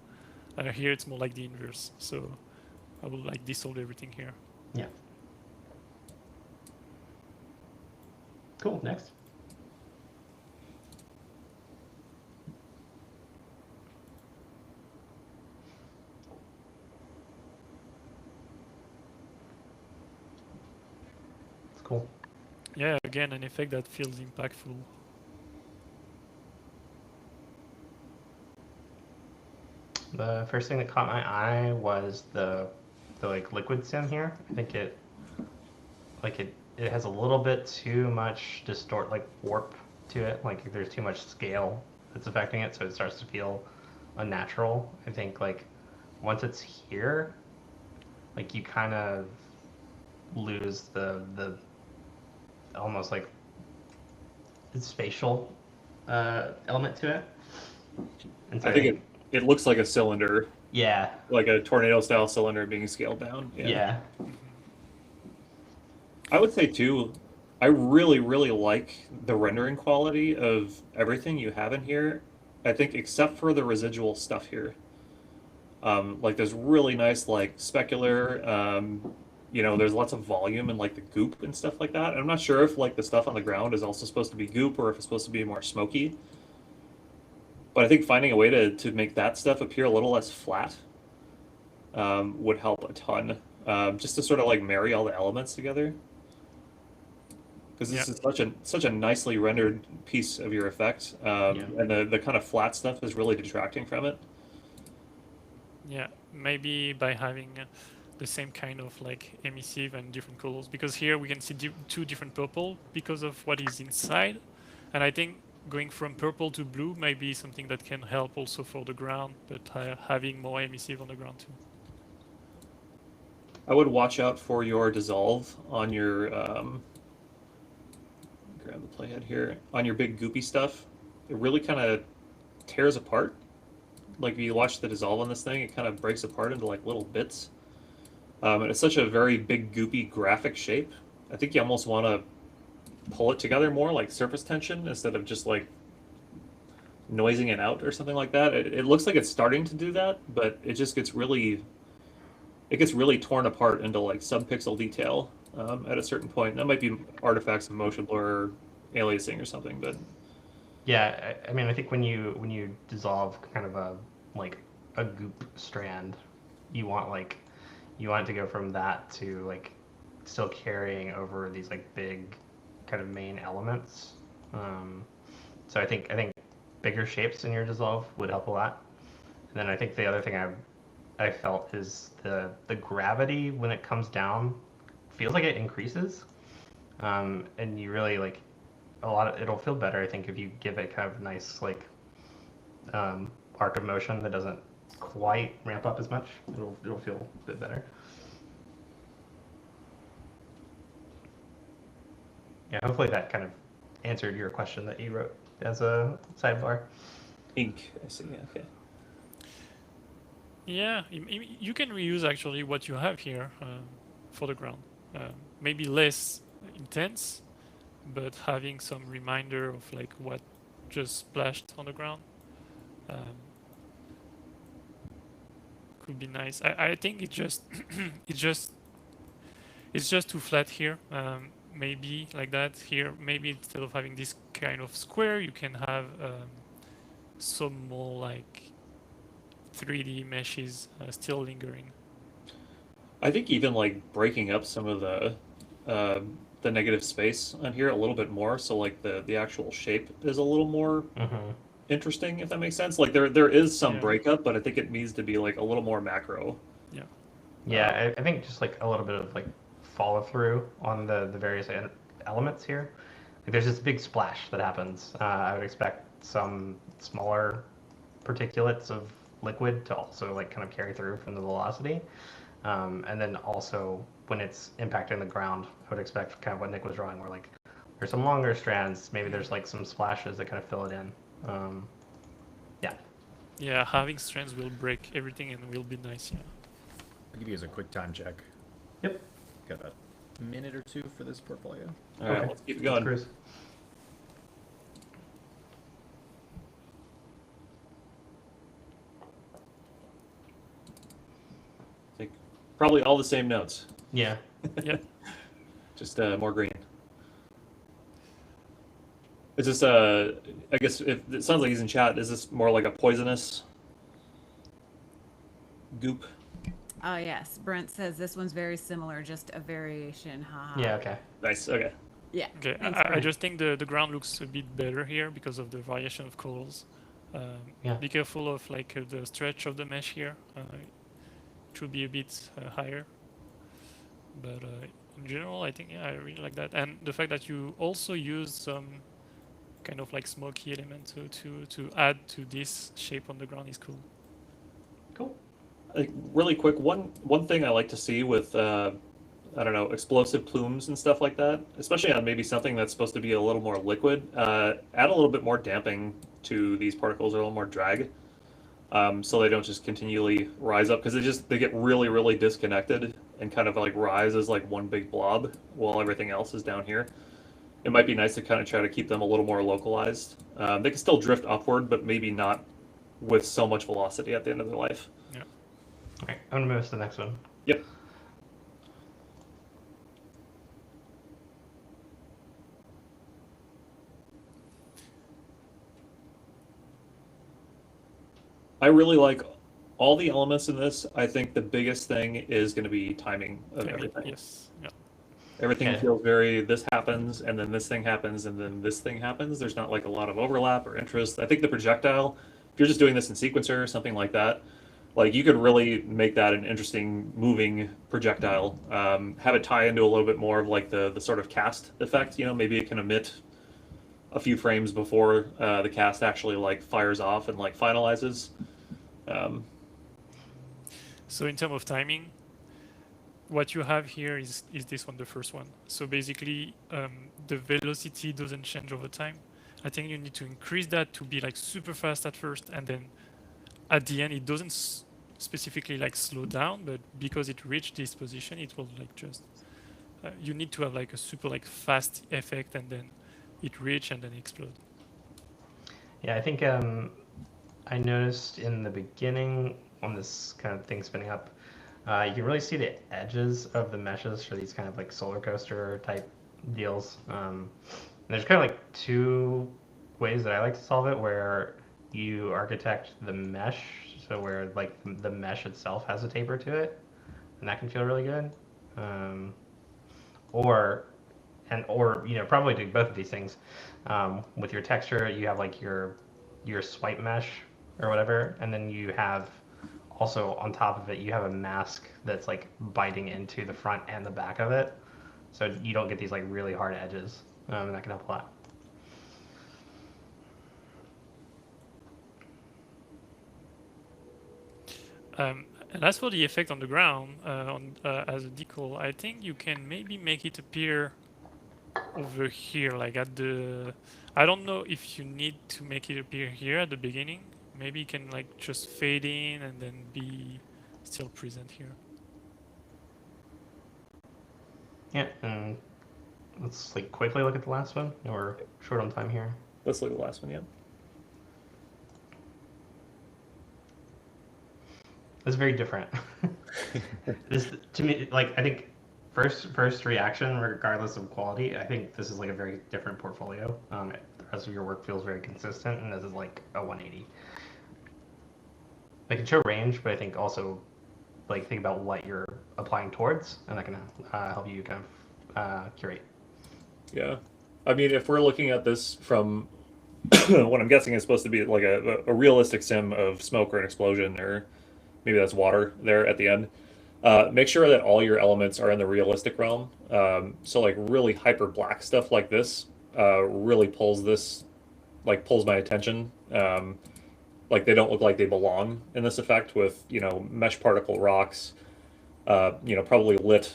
Here it's more like the inverse. So I will like dissolve everything here. Yeah. Cool. Next. It's cool. Yeah, again, an effect that feels impactful. The first thing that caught my eye was the like liquid sim here. I think it has a little bit too much like warp to it. Like there's too much scale that's affecting it, so it starts to feel unnatural. I think like once it's here, like you kind of lose the almost like spatial element to it. And so I think it looks like a cylinder, yeah, like a tornado style cylinder being scaled down. yeah. I would say too, I really, really like the rendering quality of everything you have in here. I think except for the residual stuff here. Like there's really nice like specular, you know, there's lots of volume and like the goop and stuff like that. And I'm not sure if like the stuff on the ground is also supposed to be goop or if it's supposed to be more smoky. But I think finding a way to make that stuff appear a little less flat would help a ton. Just to sort of like marry all the elements together. Because this is such a nicely rendered piece of your effect, and the kind of flat stuff is really detracting from it. Yeah, maybe by having the same kind of like emissive and different colors, because here we can see two different purple because of what is inside, and I think going from purple to blue might be something that can help also for the ground, but having more emissive on the ground too. I would watch out for your dissolve on your grab the playhead here on your big goopy stuff. It really kind of tears apart. Like if you watch the dissolve on this thing, it kind of breaks apart into like little bits. And it's such a very big goopy graphic shape. I think you almost want to pull it together more like surface tension instead of just like noising it out or something like that. It looks like it's starting to do that, but it just gets really torn apart into like subpixel detail at a certain point. That might be artifacts of motion blur or aliasing or something, but yeah, I mean, I think when you dissolve kind of a goop strand, you want it to go from that to like still carrying over these like big kind of main elements. So I think bigger shapes in your dissolve would help a lot. And then I think the other thing I felt is the gravity when it comes down feels like it increases, and you really like it'll feel better I think if you give it kind of nice like arc of motion that doesn't quite ramp up as much. It'll feel a bit better. Yeah, hopefully that kind of answered your question that you wrote as a sidebar. ink. I see. Okay. Yeah, you can reuse actually what you have here for the ground. Maybe less intense, but having some reminder of like what just splashed on the ground could be nice. I think it just it's just too flat here. Maybe like that here. Maybe instead of having this kind of square, you can have some more like 3D meshes still lingering. I think even like breaking up some of the negative space on here a little bit more, so like the actual shape is a little more interesting, if that makes sense. Like there is some breakup, but I think it needs to be like a little more macro. Yeah. Yeah, I think just like a little bit of like follow through on the various elements here. Like there's this big splash that happens. I would expect some smaller particulates of liquid to also like kind of carry through from the velocity. And then also when it's impacting the ground, I would expect kind of what Nick was drawing, where like there's some longer strands. Maybe there's like some splashes that kind of fill it in. Yeah. Yeah, having strands will break everything and will be nice. Yeah. I'll give you as a quick time check. Yep. Got a minute or two for this portfolio. All right, Okay. let's keep it Let's going. cruise. Take probably all the same notes, Yeah. Yep. just more green. Is this I guess if it sounds like he's in chat, is this more like a poisonous goop? Oh yes, Brent says this one's very similar, just a variation. Haha. Yeah. Okay. Nice. Okay. Yeah. Okay, Thanks, I Brent. just think the ground looks a bit better here because of the variation of colors. Yeah. Be careful of like the stretch of the mesh here. It should be a bit higher. But in general, I think, yeah, I really like that. And the fact that you also use some kind of like smoky element to add to this shape on the ground is cool. Cool. Like, really quick, one thing I like to see with I don't know, explosive plumes and stuff like that, especially on maybe something that's supposed to be a little more liquid, add a little bit more damping to these particles, or a little more drag, so they don't just continually rise up, because they get really disconnected and kind of like rise as like one big blob while everything else is down here. It might be nice to kind of try to keep them a little more localized. They can still drift upward, but maybe not with so much velocity at the end of their life. Yeah. All right. I'm gonna move to the next one. Yep. I really like all the elements in this. I think the biggest thing is going to be timing of everything. Yes. Yeah. Everything Okay. feels very, this happens, and then this thing happens, and then this thing happens. There's not like a lot of overlap or interest. I think the projectile, if you're just doing this in sequencer or something like that, like you could really make that an interesting moving projectile. Have it tie into a little bit more of like the sort of cast effect. You know, maybe it can emit a few frames before the cast actually like fires off and like finalizes. So in terms of timing, what you have here is this one, the first one. So basically, the velocity doesn't change over time. I think you need to increase that to be like super fast at first, and then at the end it doesn't specifically like slow down, but because it reached this position, it will like just. You need to have like a super like fast effect, and then it reach and then explode. Yeah, I think I noticed in the beginning on this kind of thing spinning up, you can really see the edges of the meshes for these kind of like solar coaster type deals. And there's kind of like two ways that I like to solve it, where you architect the mesh, so where like the mesh itself has a taper to it, and that can feel really good. Or you know, probably do both of these things. With your texture, you have like your swipe mesh or whatever, and then you have also on top of it, you have a mask that's like biting into the front and the back of it, so you don't get these like really hard edges, and that can help a lot. And as for the effect on the ground, as a decal, I think you can maybe make it appear over here, like at the. I don't know if you need to make it appear here at the beginning. Maybe you can like just fade in and then be still present here. Yeah, and let's like quickly look at the last one. We're short on time here. Let's look at the last one, yeah. It's very different. This to me, like I think first reaction, regardless of quality, I think this is like a very different portfolio. The rest of your work feels very consistent, and this is like a 180. They can show range, but I think also like think about what you're applying towards, and that can help you kind of curate. Yeah. I mean, if we're looking at this from what I'm guessing is supposed to be like a realistic sim of smoke or an explosion, or maybe that's water there at the end, make sure that all your elements are in the realistic realm. So like really hyper black stuff like this really pulls my attention. Like they don't look like they belong in this effect with, mesh particle rocks, probably lit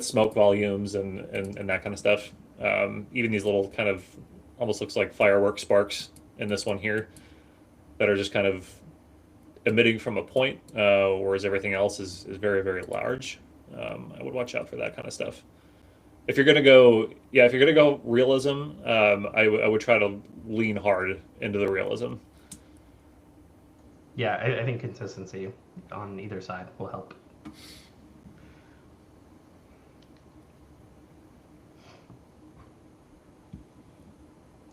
smoke volumes and that kind of stuff. Even these little kind of almost looks like firework sparks in this one here that are just kind of emitting from a point, whereas everything else is very, very large. I would watch out for that kind of stuff. If you're gonna go, if you're gonna go realism, I would try to lean hard into the realism. Yeah, I think consistency on either side will help.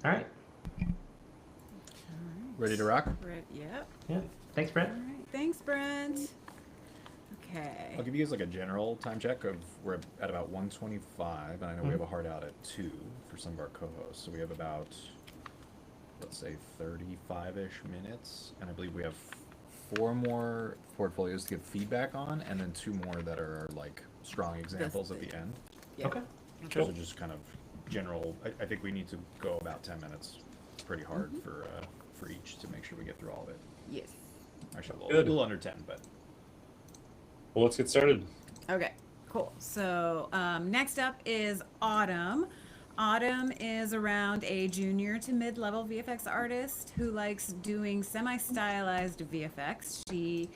All right. Ready to rock? Yep. Yeah. Thanks, Brent. All right. Thanks, Brent. Okay. I'll give you guys like a general time check of we're at about 1:25, and I know we have a hard out at 2 for some of our co-hosts, so we have about, let's say, 35-ish minutes, and I believe we have 4 more portfolios to give feedback on, and then 2 more that are like strong examples at the end. Yeah. Okay. So just kind of general. I think we need to go about 10 minutes, pretty hard for each to make sure we get through all of it. Yes. Actually, a Good. little under 10, but. Well, let's get started. Okay, cool. So next up is Autumn. Autumn is around a junior to mid-level VFX artist who likes doing semi-stylized VFX. She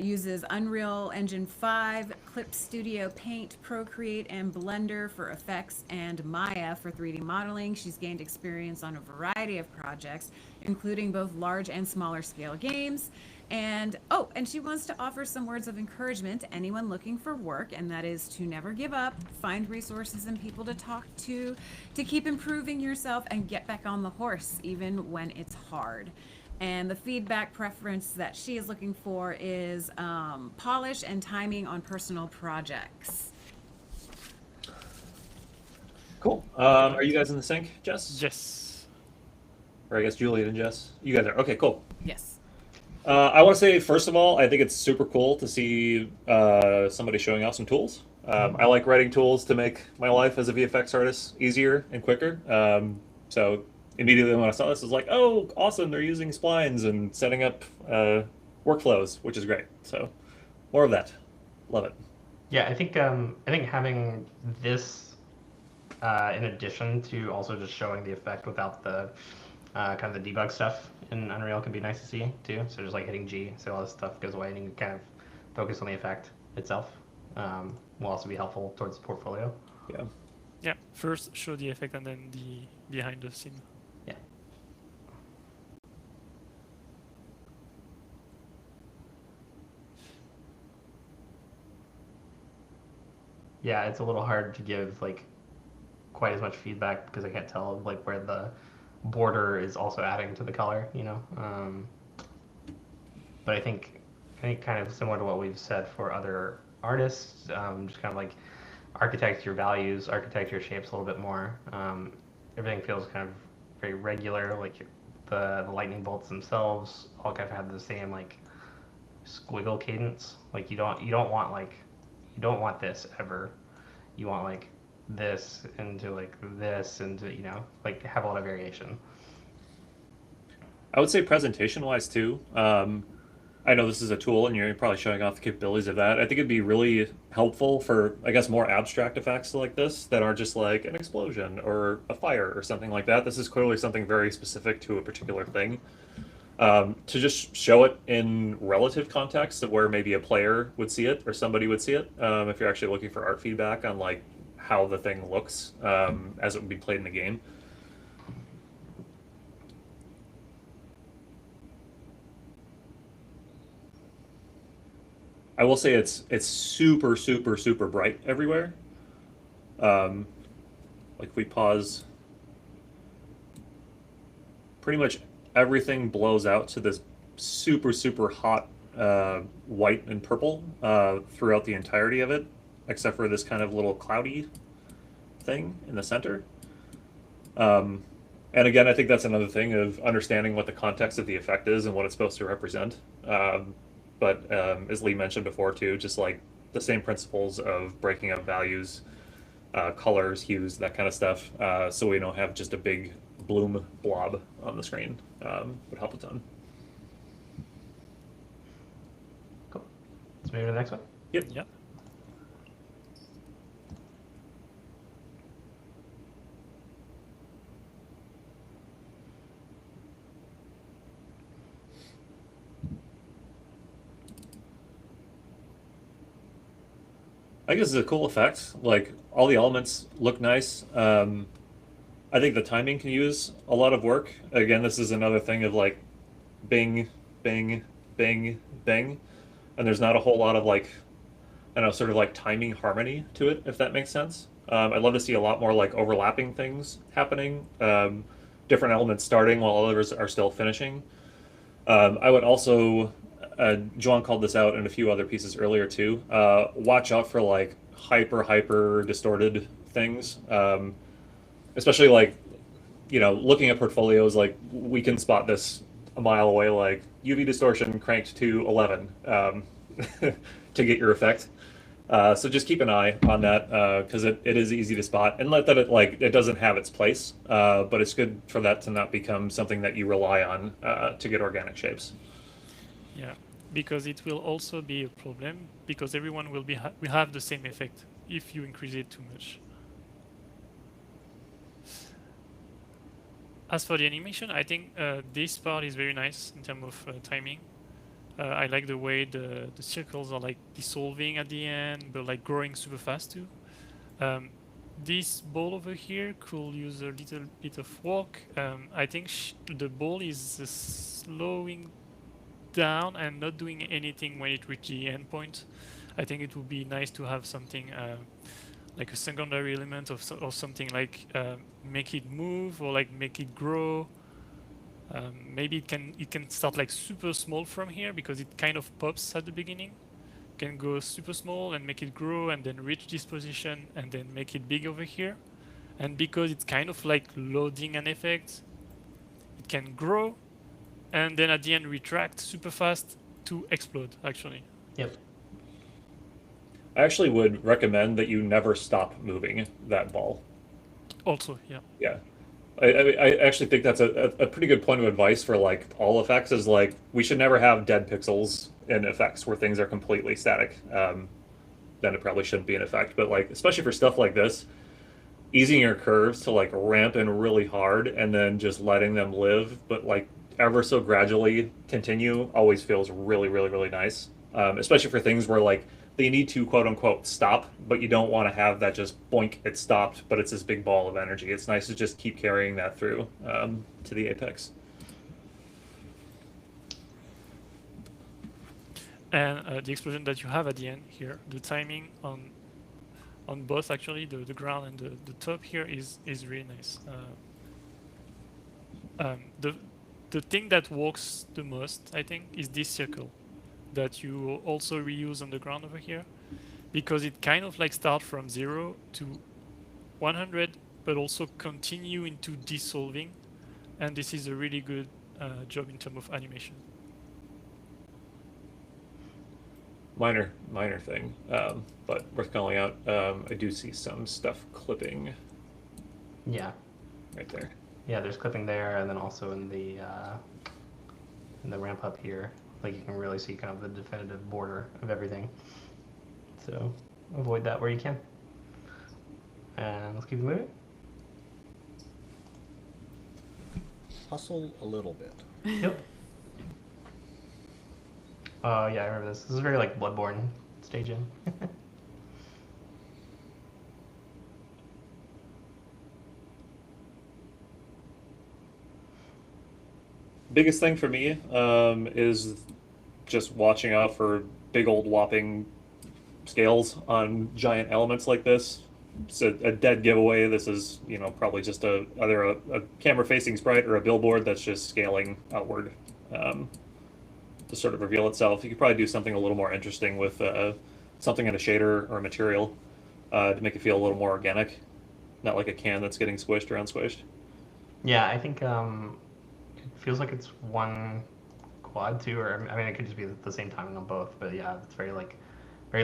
uses Unreal Engine 5, Clip Studio Paint, Procreate, and Blender for effects, and Maya for 3D modeling. She's gained experience on a variety of projects, including both large and smaller scale games. And she wants to offer some words of encouragement to anyone looking for work, and that is to never give up, find resources and people to talk to keep improving yourself and get back on the horse, even when it's hard. And the feedback preference that she is looking for is polish and timing on personal projects. Cool. Are you guys in the sync, Jess? Yes. Or I guess Julian and Jess. You guys are. Okay, cool. Yes. I want to say, first of all, I think it's super cool to see somebody showing off some tools. I like writing tools to make my life as a VFX artist easier and quicker. So immediately when I saw this, I was like, oh, awesome, they're using splines and setting up workflows, which is great. So more of that. Love it. Yeah, I think having this in addition to also just showing the effect without the kind of the debug stuff in Unreal can be nice to see too. So just like hitting G, so all this stuff goes away and you can kind of focus on the effect itself. Will also be helpful towards the portfolio. Yeah. Yeah. First show the effect and then the behind the scene. Yeah. Yeah, it's a little hard to give like quite as much feedback because I can't tell like where the border is also adding to the color, but I think kind of similar to what we've said for other artists, just kind of like architect your values, architect your shapes a little bit more. Everything feels kind of very regular, like the lightning bolts themselves all kind of have the same like squiggle cadence. Like you don't want this ever. You want like this into like this into like have a lot of variation. I would say presentation wise too. I know this is a tool and you're probably showing off the capabilities of that. I think it'd be really helpful for, I guess, more abstract effects like this that aren't just like an explosion or a fire or something like that. This is clearly something very specific to a particular thing. To just show it in relative context of where maybe a player would see it or somebody would see it. If you're actually looking for art feedback on like how the thing looks as it would be played in the game. I will say it's super, super, super bright everywhere. Like if we pause, pretty much everything blows out to this super, super hot white and purple throughout the entirety of it, except for this kind of little cloudy thing in the center. And again, I think that's another thing of understanding what the context of the effect is and what it's supposed to represent. But as Lee mentioned before too, just like the same principles of breaking up values colors, hues, that kind of stuff, so we don't have just a big bloom blob on the screen. Would help a ton. Cool. Let's move to the next one. Yep. Yeah. I guess it's a cool effect. Like all the elements look nice. I think the timing can use a lot of work. Again, this is another thing of like bing, bing, bing, bing, and there's not a whole lot of like, I don't know, sort of like timing harmony to it, if that makes sense. I'd love to see a lot more like overlapping things happening, different elements starting while others are still finishing. I would also, Joan called this out in a few other pieces earlier too. Watch out for like hyper distorted things, especially like, you know, looking at portfolios. Like we can spot this a mile away. Like UV distortion cranked to 11 to get your effect. So just keep an eye on that because it is easy to spot, and let that it doesn't have its place, but it's good for that to not become something that you rely on to get organic shapes. Yeah, because it will also be a problem because everyone will have the same effect if you increase it too much. As for the animation, I think this part is very nice in terms of timing. I like the way the circles are like dissolving at the end, but like growing super fast too. This ball over here could use a little bit of work. I think the ball is slowing down and not doing anything when it reaches the endpoint. I think it would be nice to have something like a secondary element or something like make it move or like make it grow. Maybe it can start like super small from here because it kind of pops at the beginning. Can go super small and make it grow and then reach this position and then make it big over here. And because it's kind of like loading an effect, it can grow and then at the end retract super fast to explode actually. Yep. I actually would recommend that you never stop moving that ball. Also, yeah. Yeah. I actually think that's a pretty good point of advice for like all effects is like we should never have dead pixels in effects where things are completely static. Then it probably shouldn't be an effect. But like especially for stuff like this, easing your curves to like ramp in really hard and then just letting them live, but like ever so gradually continue always feels really nice. Especially for things where like they need to quote unquote stop, but you don't want to have that just boink, it stopped, but it's this big ball of energy. It's nice to just keep carrying that through to the apex. And the explosion that you have at the end here, the timing on both actually, the ground and the top here is really nice. The thing that works the most, I think, is this circle that you also reuse on the ground over here, because it kind of like start from 0 to 100, but also continue into dissolving, and this is a really good job in terms of animation. Minor thing, but worth calling out. I do see some stuff clipping. Yeah. Right there. Yeah, there's clipping there, and then also in the ramp up here, like you can really see kind of the definitive border of everything. So avoid that where you can. And let's keep moving. Hustle a little bit. Yep. Yeah, I remember this. This is very like Bloodborne staging. Biggest thing for me is just watching out for big old whopping scales on giant elements like this. It's a dead giveaway. This is, you know, probably just either a camera facing sprite or a billboard that's just scaling outward to sort of reveal itself. You could probably do something a little more interesting with something in a shader or a material to make it feel a little more organic, not like a can that's getting squished around squished. Yeah, I think it feels like it's one quad too, or I mean, it could just be the same timing on both. But yeah, it's very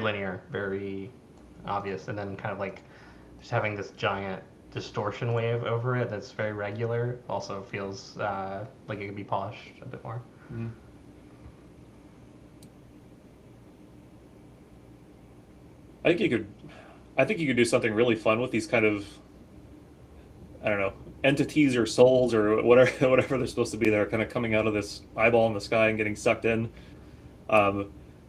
linear, very obvious, and then kind of like just having this giant distortion wave over it that's very regular also feels like it could be polished a bit more. Mm. I think you could do something really fun with these kind of, I don't know, entities or souls or whatever whatever they're supposed to be. They're kind of coming out of this eyeball in the sky and getting sucked in.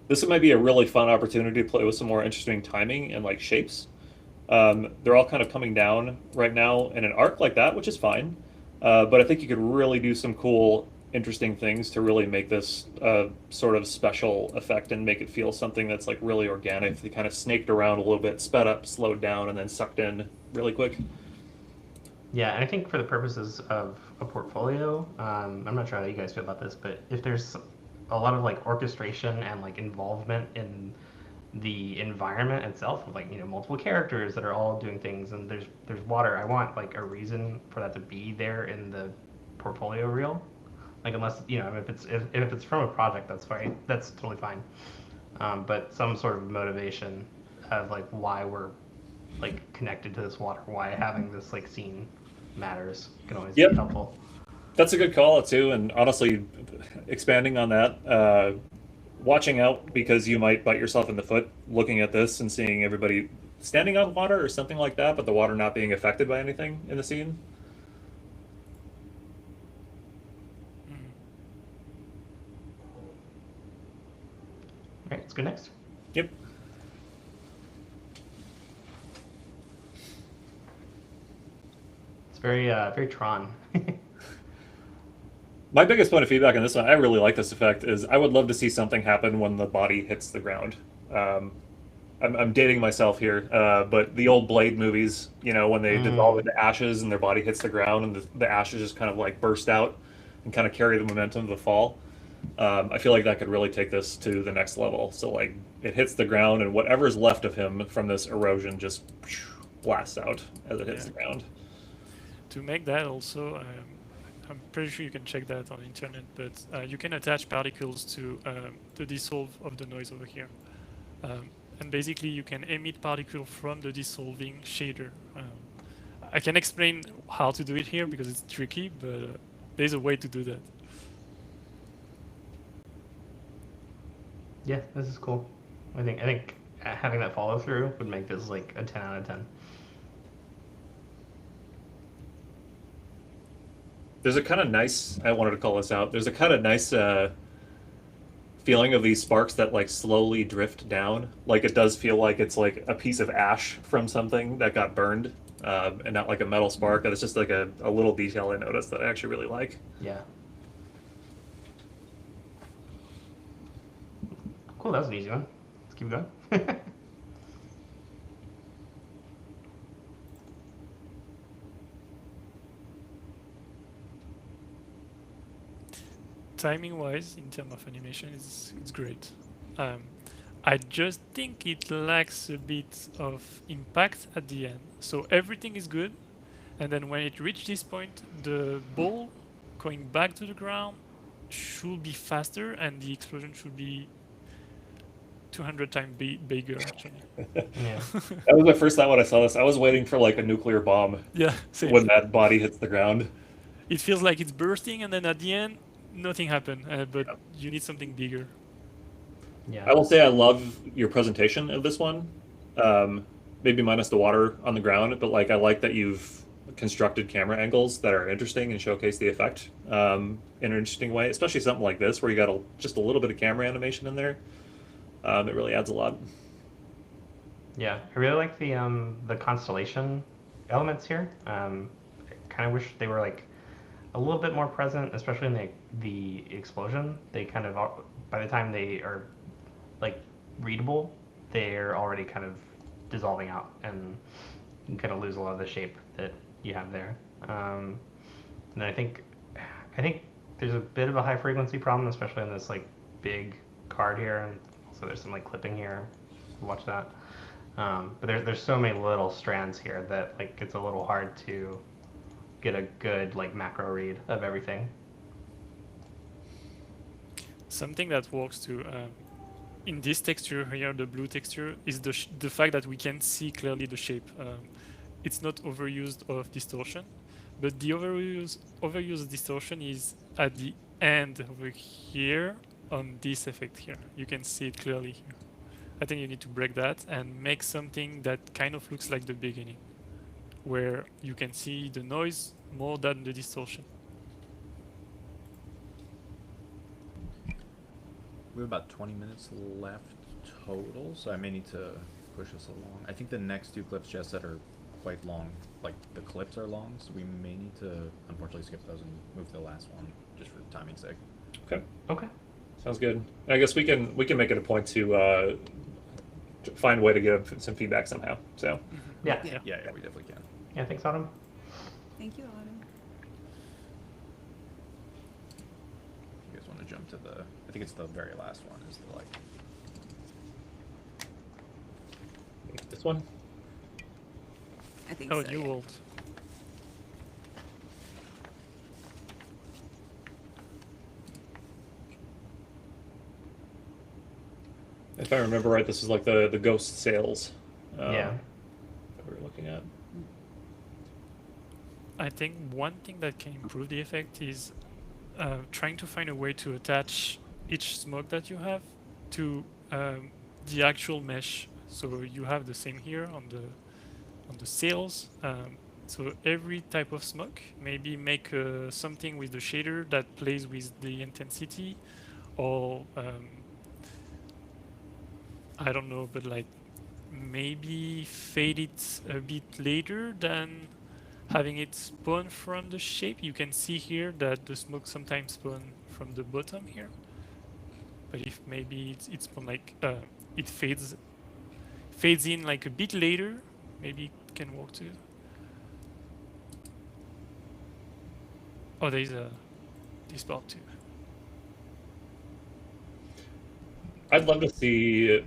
This might be a really fun opportunity to play with some more interesting timing and like shapes. They're all kind of coming down right now in an arc like that, which is fine. But I think you could really do some cool, interesting things to really make this sort of special effect and make it feel something that's like really organic. They kind of snaked around a little bit, sped up, slowed down, and then sucked in really quick. Yeah, and I think for the purposes of a portfolio, I'm not sure how you guys feel about this, but if there's a lot of like orchestration and like involvement in the environment itself, with like multiple characters that are all doing things, and there's water, I want like a reason for that to be there in the portfolio reel. Like unless if it's from a project, that's fine, that's totally fine. But some sort of motivation of like why we're like connected to this water, why having this like scene matters can always Yep. be helpful. That's a good call too, and honestly, expanding on that, watching out because you might bite yourself in the foot looking at this and seeing everybody standing on water or something like that, but the water not being affected by anything in the scene. All right, let's go next. Yep. It's very Tron. My biggest point of feedback on this one, I really like this effect, is I would love to see something happen when the body hits the ground. I'm dating myself here, but the old Blade movies, when they dissolve into ashes and their body hits the ground and the ashes just kind of like burst out and kind of carry the momentum of the fall. I feel like that could really take this to the next level. So like it hits the ground and whatever's left of him from this erosion just blasts out as it hits the ground. To make that also, I'm pretty sure you can check that on the internet, but you can attach particles to the dissolve of the noise over here. And basically you can emit particle from the dissolving shader. I can explain how to do it here because it's tricky, but there's a way to do that. Yeah, this is cool. I think having that follow through would make this like a 10 out of 10. There's a kind of nice, I wanted to call this out, there's a kind of nice feeling of these sparks that like slowly drift down. Like it does feel like it's like a piece of ash from something that got burned, and not like a metal spark. It's just like a little detail I noticed that I actually really like. Yeah. Cool, that was an easy one. Let's keep going. Timing wise, in terms of animation, it's great. I just think it lacks a bit of impact at the end. So everything is good, and then when it reaches this point, the ball going back to the ground should be faster, and the explosion should be 200 times bigger, actually. Yeah. That was my first time when I saw this. I was waiting for like a nuclear bomb Yeah, same. when that body hits the ground. It feels like it's bursting, and then at the end, nothing happened, but you need something bigger. Yeah. I will say I love your presentation of this one. Maybe minus the water on the ground, but like I like that you've constructed camera angles that are interesting and showcase the effect in an interesting way, especially something like this where you got just a little bit of camera animation in there. It really adds a lot. Yeah, I really like the constellation elements here. I kind of wish they were like a little bit more present, especially in the explosion. They kind of, by the time they are like readable, they're already kind of dissolving out, and you kind of lose a lot of the shape that you have there. And I think there's a bit of a high frequency problem, especially on this like big card here, and so there's some like clipping here. Watch that. But there's so many little strands here that like it's a little hard to get a good like macro read of everything. Something that works too in this texture here, the blue texture, is the fact that we can see clearly the shape. it's not overused of distortion, but the overuse of distortion is at the end over here on this effect here. You can see it clearly here. I think you need to break that and make something that kind of looks like the beginning, where you can see the noise more than the distortion. We have about 20 minutes left total, so I may need to push us along. I think the next two clips, Jess said, are quite long. Like, the clips are long, so we may need to, unfortunately, skip those and move to the last one, just for timing's sake. Okay. Okay. Sounds good. I guess we can make it a point to find a way to give some feedback somehow. So Yeah. Yeah. Yeah, we definitely can. Yeah, thanks, Autumn. Thank you, Autumn. You guys want to jump to the, I think it's the very last one, is the like, this one. I think Oh, so. New yeah. World. If I remember right, this is like the ghost sales. Yeah. That we were looking at. I think one thing that can improve the effect is trying to find a way to attach each smoke that you have to the actual mesh. So you have the same here on the sails. So every type of smoke, maybe make something with the shader that plays with the intensity, or I don't know, but like maybe fade it a bit later than having it spawn from the shape. You can see here that the smoke sometimes spawn from the bottom here, but if maybe it's spawn like it fades in like a bit later, maybe it can work too. Oh, there's this part too. I'd love to see.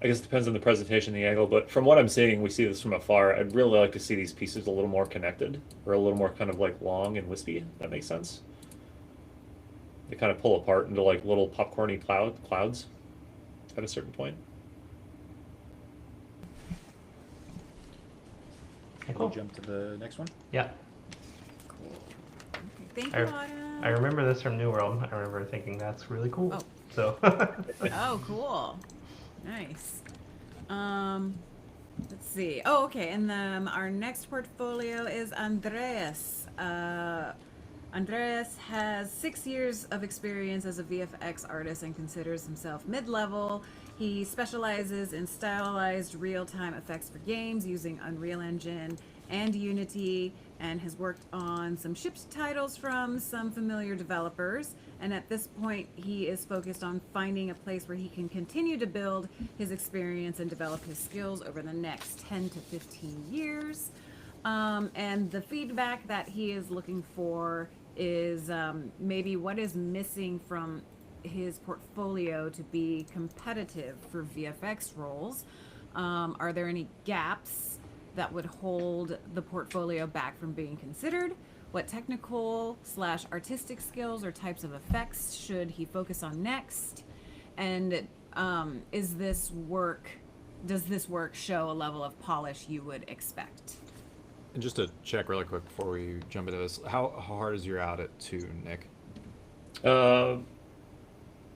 I guess it depends on the presentation, the angle, but from what I'm seeing, we see this from afar. I'd really like to see these pieces a little more connected, or a little more kind of like long and wispy. If that makes sense. They kind of pull apart into like little popcorny clouds at a certain point. Okay, can cool. we jump to the next one? Yeah. Cool. Okay, thank you, Autumn. I remember this from New World. I remember thinking that's really cool. Oh. So. Oh, cool. Nice. Let's see. Oh, okay. And then our next portfolio is Andreas. Andreas has 6 years of experience as a VFX artist and considers himself mid-level. He specializes in stylized real-time effects for games using Unreal Engine and Unity, and has worked on some shipped titles from some familiar developers. And at this point, he is focused on finding a place where he can continue to build his experience and develop his skills over the next 10 to 15 years. And the feedback that he is looking for is maybe what is missing from his portfolio to be competitive for VFX roles. Are there any gaps that would hold the portfolio back from being considered? What technical / artistic skills or types of effects should he focus on next? And does this work show a level of polish you would expect? And just to check really quick before we jump into this, how hard is your out at 2, Nick?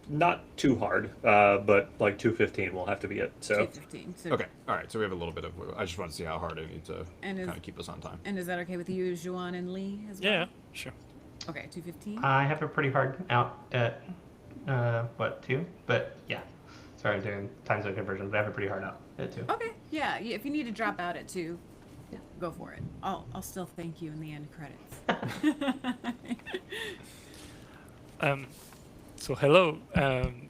Not too hard, but like 215 will have to be it. So 215. So, Okay, all right. So we have a little bit of. I just want to see how hard I need to And is- kind of keep us on time. And is that okay with you, Joan and Lee, as well? Yeah, sure. Okay, 215. I have a pretty hard out at, 2? But yeah. Sorry, I'm doing time zone conversion, but I have a pretty hard out at 2. Okay, yeah. If you need to drop out at 2, go for it. I'll still thank you in the end credits. So hello.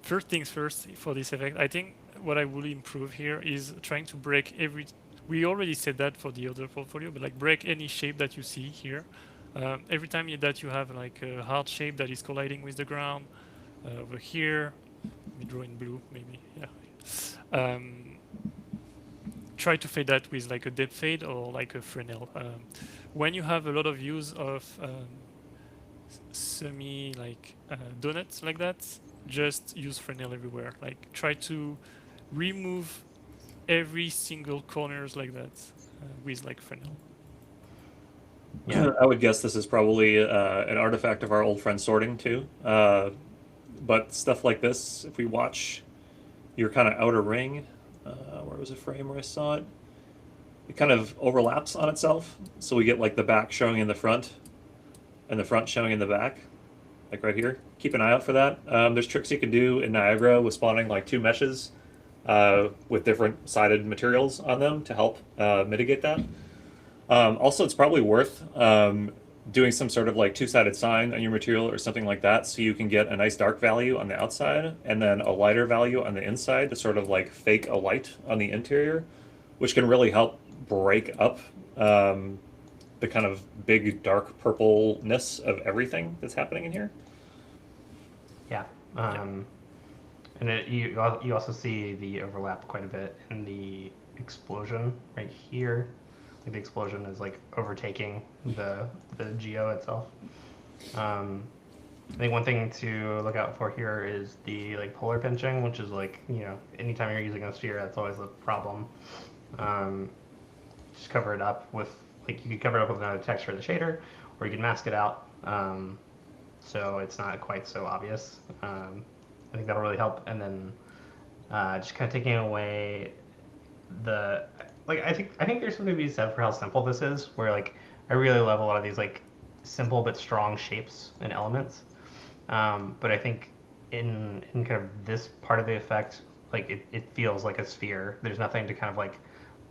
First things first for this effect, I think what I will improve here is trying to break every. We already said that for the other portfolio, but like break any shape that you see here. Every time that you have like a hard shape that is colliding with the ground, over here, let me draw in blue maybe. Yeah. Try to fade that with like a depth fade or like a Fresnel. When you have a lot of use of semi like donuts like that, just use Fresnel everywhere. Like try to remove every single corners like that with like Fresnel. Yeah. I would guess this is probably an artifact of our old friend sorting too. But stuff like this, if we watch your kind of outer ring, where was the frame where I saw it? It kind of overlaps on itself. So we get like the back showing in the front and the front showing in the back, like right here. Keep an eye out for that. There's tricks you can do in Niagara with spawning like two meshes with different sided materials on them to help mitigate that. Also, it's probably worth doing some sort of like two-sided sign on your material or something like that so you can get a nice dark value on the outside and then a lighter value on the inside to sort of like fake a light on the interior, which can really help break up the kind of big dark purpleness of everything that's happening in here. Yeah. And you also see the overlap quite a bit in the explosion right here. Like the explosion is like overtaking the geo itself. I think one thing to look out for here is the like polar pinching, which is like, you know, anytime you're using a sphere, that's always a problem. Just cover it up with, like, you can cover it up with another texture of the shader, or you can mask it out, so it's not quite so obvious. I think that'll really help. And then just kind of taking away the, like, I think there's something to be said for how simple this is, where like I really love a lot of these like simple but strong shapes and elements. But I think in kind of this part of the effect, like it feels like a sphere. There's nothing to kind of like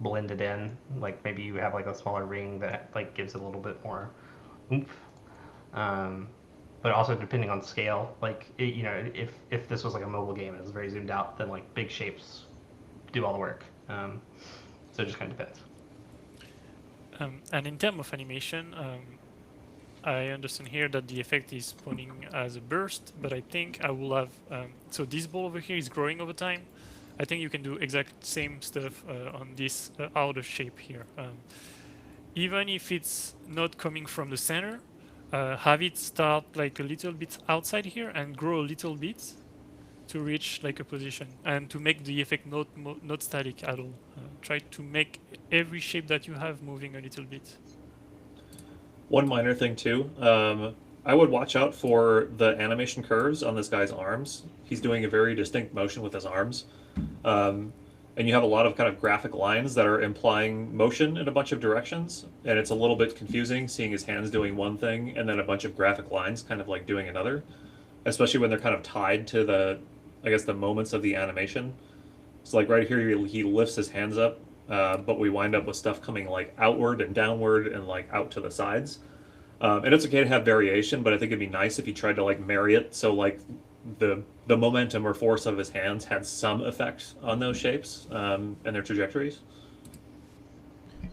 blend it in. Like maybe you have like a smaller ring that like gives it a little bit more oomph. But also depending on scale, like you know, if this was like a mobile game and it was very zoomed out, then like big shapes do all the work. So it just kind of depends. And in terms of animation, I understand here that the effect is spawning as a burst, but I think I will have, so this ball over here is growing over time. I think you can do exact same stuff on this outer shape here. Even if it's not coming from the center, have it start like a little bit outside here and grow a little bit to reach like a position and to make the effect not static at all. Try to make every shape that you have moving a little bit. One minor thing too, I would watch out for the animation curves on this guy's arms. He's doing a very distinct motion with his arms. And you have a lot of kind of graphic lines that are implying motion in a bunch of directions. And it's a little bit confusing seeing his hands doing one thing and then a bunch of graphic lines kind of like doing another, especially when they're kind of tied to the, I guess, the moments of the animation. So like right here, he lifts his hands up, but we wind up with stuff coming like outward and downward and like out to the sides. And it's okay to have variation, but I think it'd be nice if you tried to like marry it so like the momentum or force of his hands had some effect on those shapes and their trajectories.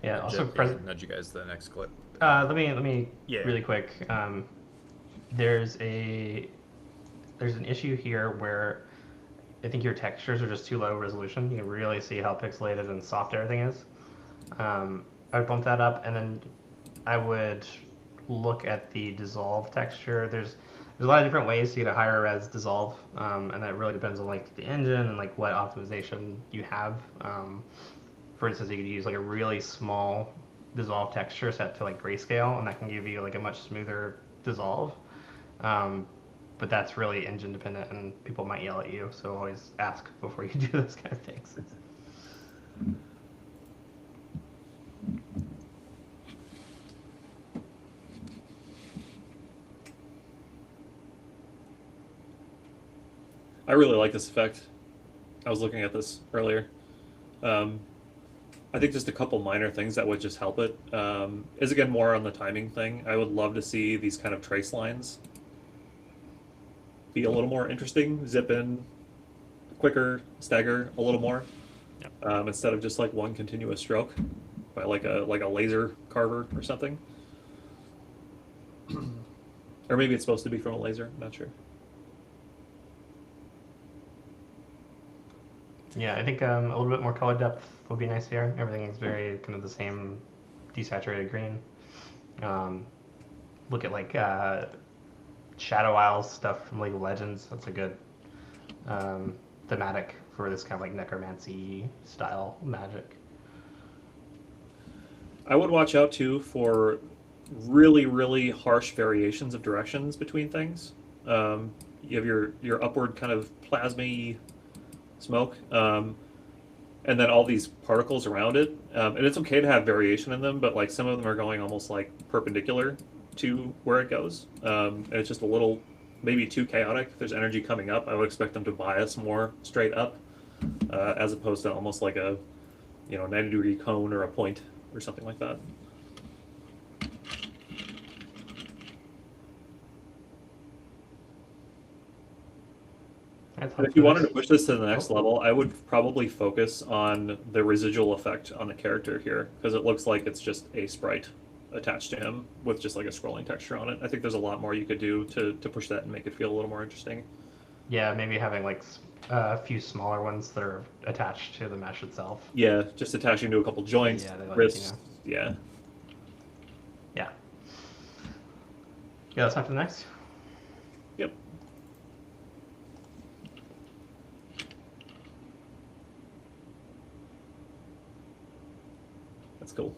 Yeah. Also, nudge you guys to the next clip. let me Yeah. really quick. There's an issue here where I think your textures are just too low resolution. You can really see how pixelated and soft everything is. I would bump that up, and then I would look at the dissolve texture. There's a lot of different ways to get a higher res dissolve, and that really depends on like the engine and like what optimization you have. For instance, you could use like a really small dissolve texture set to like grayscale, and that can give you like a much smoother dissolve. But that's really engine dependent, and people might yell at you. So always ask before you do those kind of things. I really like this effect. I was looking at this earlier. I think just a couple minor things that would just help it is again more on the timing thing. I would love to see these kind of trace lines be a little more interesting, zip in quicker, stagger a little more, instead of just like one continuous stroke by like a laser carver or something. Or maybe it's supposed to be from a laser, I'm not sure. Yeah, I think a little bit more color depth would be nice here. Everything is very kind of the same desaturated green. Look at like Shadow Isles stuff from League of Legends. That's a good thematic for this kind of like necromancy style magic. I would watch out too for really, really harsh variations of directions between things. You have your upward kind of plasmy smoke, and then all these particles around it. And it's okay to have variation in them, but like some of them are going almost like perpendicular to where it goes. And it's just a little, maybe too chaotic. If there's energy coming up, I would expect them to bias more straight up, as opposed to almost like a, 90-degree cone or a point or something like that. And if you wanted to push this to the next level, I would probably focus on the residual effect on the character here, because it looks like it's just a sprite attached to him with just like a scrolling texture on it. I think there's a lot more you could do to push that and make it feel a little more interesting. Yeah, maybe having like a few smaller ones that are attached to the mesh itself. Yeah, just attaching to a couple joints, wrists. Yeah. Yeah. Yeah, that's time for the next. Yep. That's cool.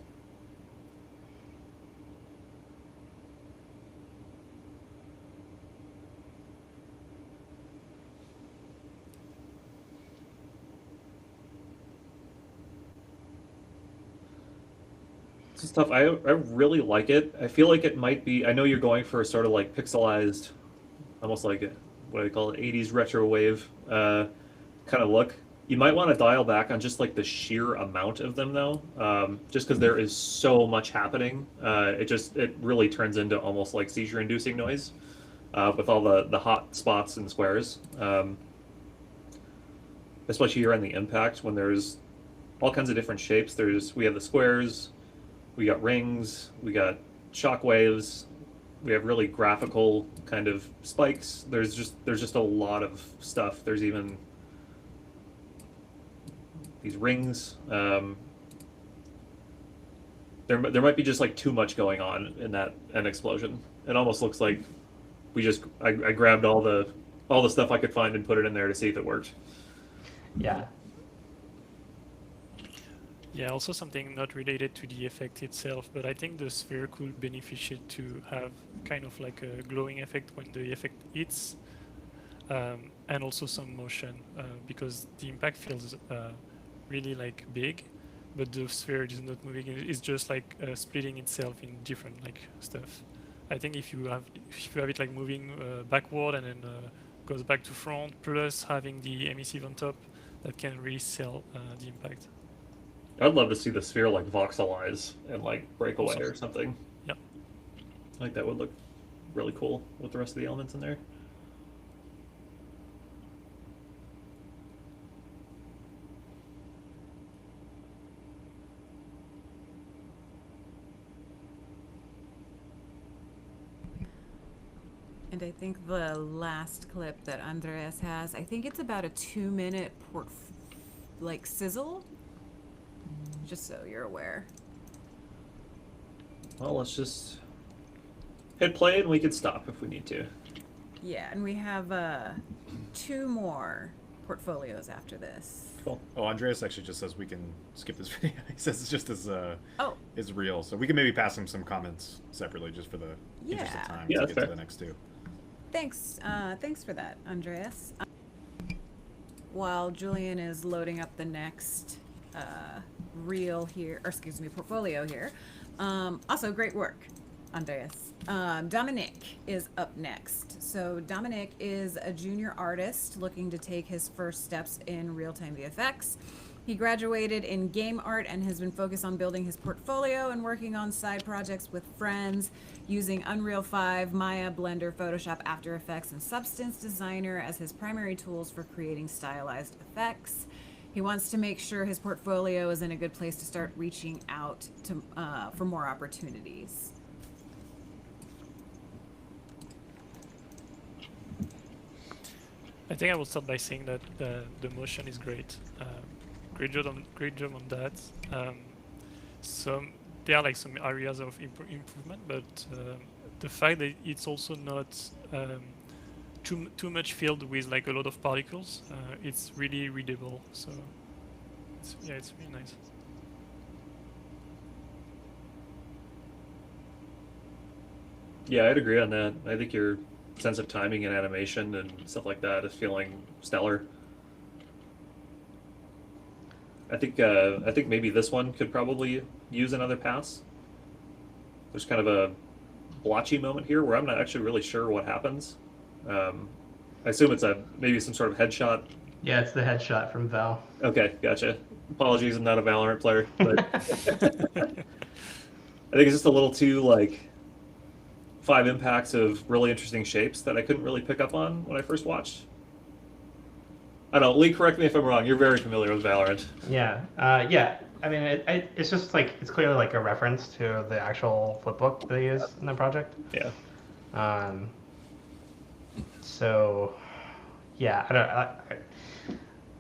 This stuff, I really like it. I feel like it might be, I know you're going for a sort of like pixelized, almost like what do you call it, 80s retro wave kind of look. You might want to dial back on just like the sheer amount of them though, just because there is so much happening. It really turns into almost like seizure-inducing noise with all the hot spots and squares. Especially here on the impact when there's all kinds of different shapes. We have the squares, we got rings, we got shock waves, we have really graphical kind of spikes. There's just a lot of stuff. There's even these rings. There might be just like too much going on in an explosion. It almost looks like I grabbed all the stuff I could find and put it in there to see if it worked. Yeah. Yeah, also something not related to the effect itself, but I think the sphere could benefit to have kind of like a glowing effect when the effect hits, and also some motion, because the impact feels really like big, but the sphere is not moving. It's just like splitting itself in different like stuff. I think if you have it like moving backward and then goes back to front, plus having the emissive on top, that can really sell the impact. I'd love to see the sphere like voxelize and like break away or something. Yep. I think that would look really cool with the rest of the elements in there. And I think the last clip that Andreas has, I think it's about a 2-minute sizzle. Just so you're aware. Well, let's just hit play and we can stop if we need to. Yeah, and we have 2 more portfolios after this. Cool. Oh, Andreas actually just says we can skip this video. He says it's just as oh, is real, so we can maybe pass him some comments separately just for the interest of time Yeah, to that's get fair. to the next two. thanks for that, Andreas. While Julian is loading up the next portfolio here. Also, great work, Andreas. Dominic is up next. So Dominic is a junior artist looking to take his first steps in real-time VFX. He graduated in game art and has been focused on building his portfolio and working on side projects with friends using Unreal 5, Maya, Blender, Photoshop, After Effects, and Substance Designer as his primary tools for creating stylized effects. He wants to make sure his portfolio is in a good place to start reaching out to for more opportunities. I think I will start by saying that the motion is great. Great job on that. There are like some areas of improvement, but the fact that it's also not too much filled with like a lot of particles. It's really readable. So it's really nice. Yeah, I'd agree on that. I think your sense of timing and animation and stuff like that is feeling stellar. I think maybe this one could probably use another pass. There's kind of a blotchy moment here where I'm not actually really sure what happens. I assume it's maybe some sort of headshot. Yeah, it's the headshot from Val. Okay, gotcha. Apologies, I'm not a Valorant player, but I think it's just a little too like 5 impacts of really interesting shapes that I couldn't really pick up on when I first watched. I don't know, Lee, correct me if I'm wrong. You're very familiar with Valorant. Yeah, yeah. I mean, it's just like it's clearly like a reference to the actual flipbook that they use in the project. Yeah. So, yeah,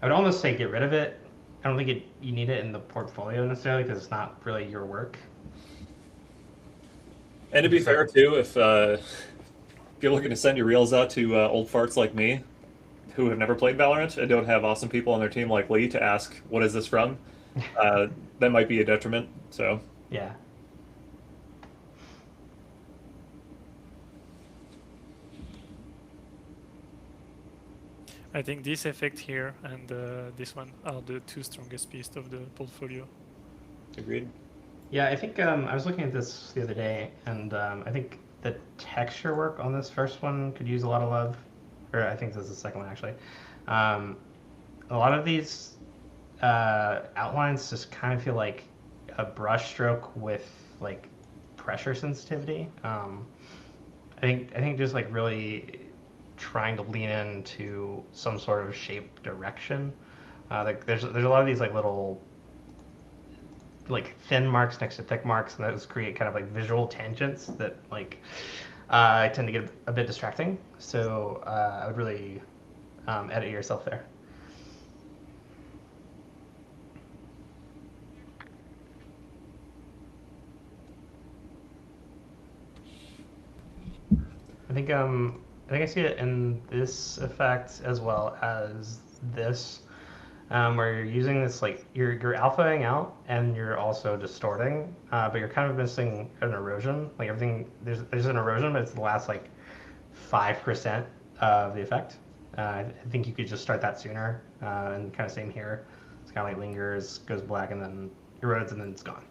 I would almost say get rid of it. I don't think you need it in the portfolio necessarily because it's not really your work. And to be fair too, if you're looking to send your reels out to old farts like me, who have never played Valorant and don't have awesome people on their team like Lee to ask, what is this from? That might be a detriment, so. Yeah. I think this effect here and this one are the two strongest pieces of the portfolio. Agreed. Yeah, I think I was looking at this the other day, and I think the texture work on this first one could use a lot of love. Or I think this is the second one, actually. A lot of these outlines just kind of feel like a brush stroke with like pressure sensitivity. I think just like really trying to lean into some sort of shape direction. Like there's a lot of these like little like thin marks next to thick marks, and those create kind of like visual tangents that like tend to get a bit distracting. So I would really edit yourself there. I think I see it in this effect as well as this, where you're using this like you're alphaing out and you're also distorting, but you're kind of missing an erosion. Like everything there's an erosion, but it's the last like 5% of the effect. I think you could just start that sooner, and kind of same here. It's kind of like lingers, goes black, and then erodes, and then it's gone.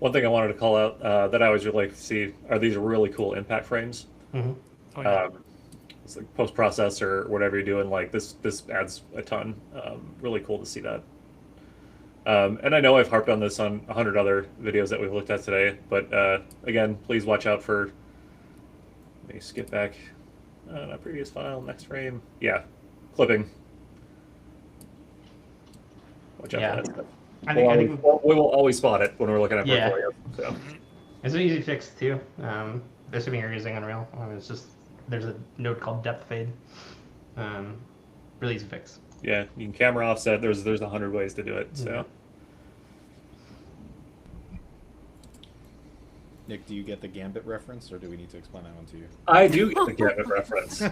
One thing I wanted to call out that I always would like to see are these really cool impact frames. Mm-hmm. Oh, yeah. It's like post-process or whatever you're doing, like this adds a ton. Really cool to see that. And I know I've harped on this on 100 other videos that we've looked at today, but again, please watch out for, let me skip back on a previous file, next frame. Yeah, clipping. Watch out for that stuff. I think we will always spot it when we're looking at Yeah. portfolio. So. it's an easy fix too. Assuming you're using Unreal, it's just there's a node called depth fade. Really easy fix. Yeah, you can camera offset. There's 100 ways to do it. So. Yeah. Nick, do you get the Gambit reference, or do we need to explain that one to you? I do get the Gambit reference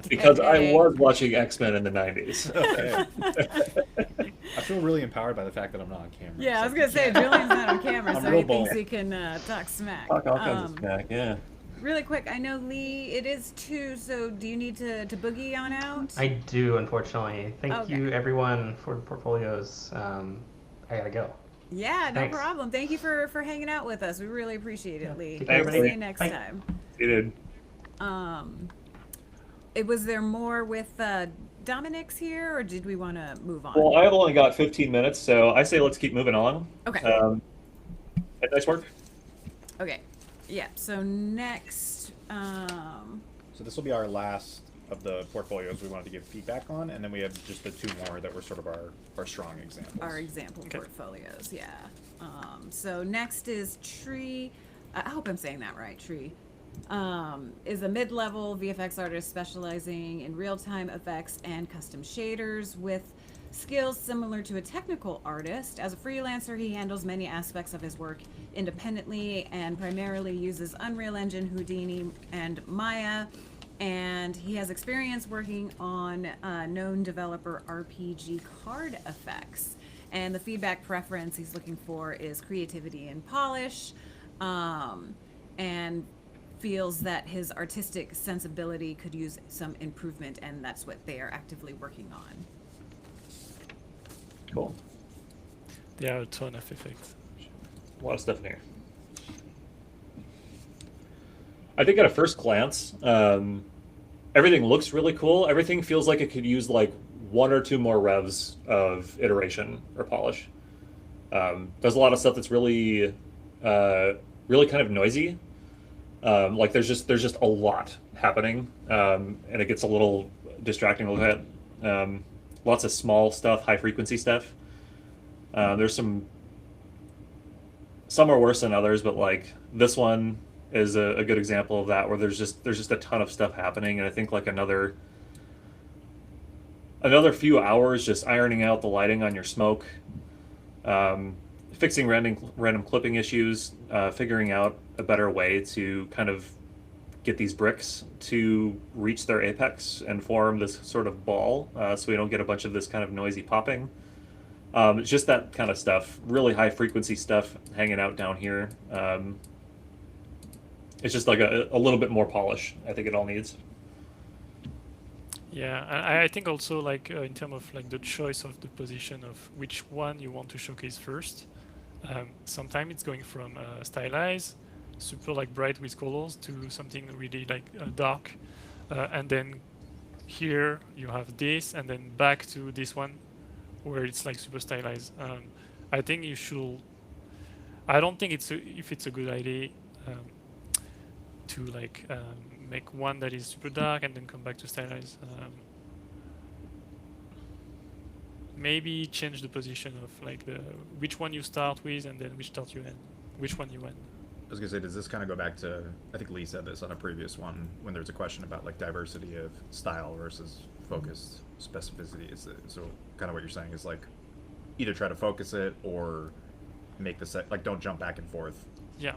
because I was watching X-Men in the 90s. Okay. I feel really empowered by the fact that I'm not on camera. Yeah, I was So- gonna say Julian's not on camera, I'm so real he thinks bold. he can talk smack. Talk all kinds of smack, yeah. Really quick, I know Lee, it is 2, so do you need to boogie on out? I do, unfortunately. Thank Okay. you, everyone, for the portfolios. I gotta go. Yeah, no Thanks. problem. Thank you for hanging out with us. We really appreciate it, Lee. Take care, We'll see everybody. you next Bye. time. You did. Was there more with Dominic's here, or did we want to move on? Well, I've only got 15 minutes, so I say let's keep moving on. Okay. Nice work. Okay. Yeah. So next, So this will be our last of the portfolios we wanted to give feedback on, and then we have just the 2 more that were sort of our strong examples. our example Okay. portfolios. Yeah. So next is Tree. I hope I'm saying that right. Tree is a mid-level VFX artist specializing in real-time effects and custom shaders with skills similar to a technical artist. As a freelancer, he handles many aspects of his work independently and primarily uses Unreal Engine, Houdini, and Maya. And he has experience working on known developer RPG card effects. And the feedback preference he's looking for is creativity and polish, and feels that his artistic sensibility could use some improvement, and that's what they are actively working on. Cool. There are a ton of effects. A lot of stuff in here. I think at a first glance, everything looks really cool. Everything feels like it could use like 1 or 2 more revs of iteration or polish. There's a lot of stuff that's really, really kind of noisy. Like there's just a lot happening, and it gets a little distracting a little bit. Lots of small stuff, high frequency stuff. There's some are worse than others, but like this one is a good example of that, where there's just a ton of stuff happening, and I think like another few hours just ironing out the lighting on your smoke, fixing random clipping issues, figuring out a better way to kind of get these bricks to reach their apex and form this sort of ball, so we don't get a bunch of this kind of noisy popping. It's just that kind of stuff, really high frequency stuff hanging out down here. It's just like a little bit more polish. I think it all needs. Yeah, I think also like in terms of like the choice of the position of which one you want to showcase first. Sometimes it's going from stylized, super like bright with colors, to something really like dark, and then here you have this, and then back to this one where it's like super stylized. I think you should. I don't think if it's a good idea to like make one that is super dark and then come back to stylize. Maybe change the position of like which one you start with and then which one you end. I was gonna say, does this kind of go back to, I think Lee said this on a previous one when there was a question about like diversity of style versus focused specificity. So kind of what you're saying is like either try to focus it or make the set, like don't jump back and forth. Yeah.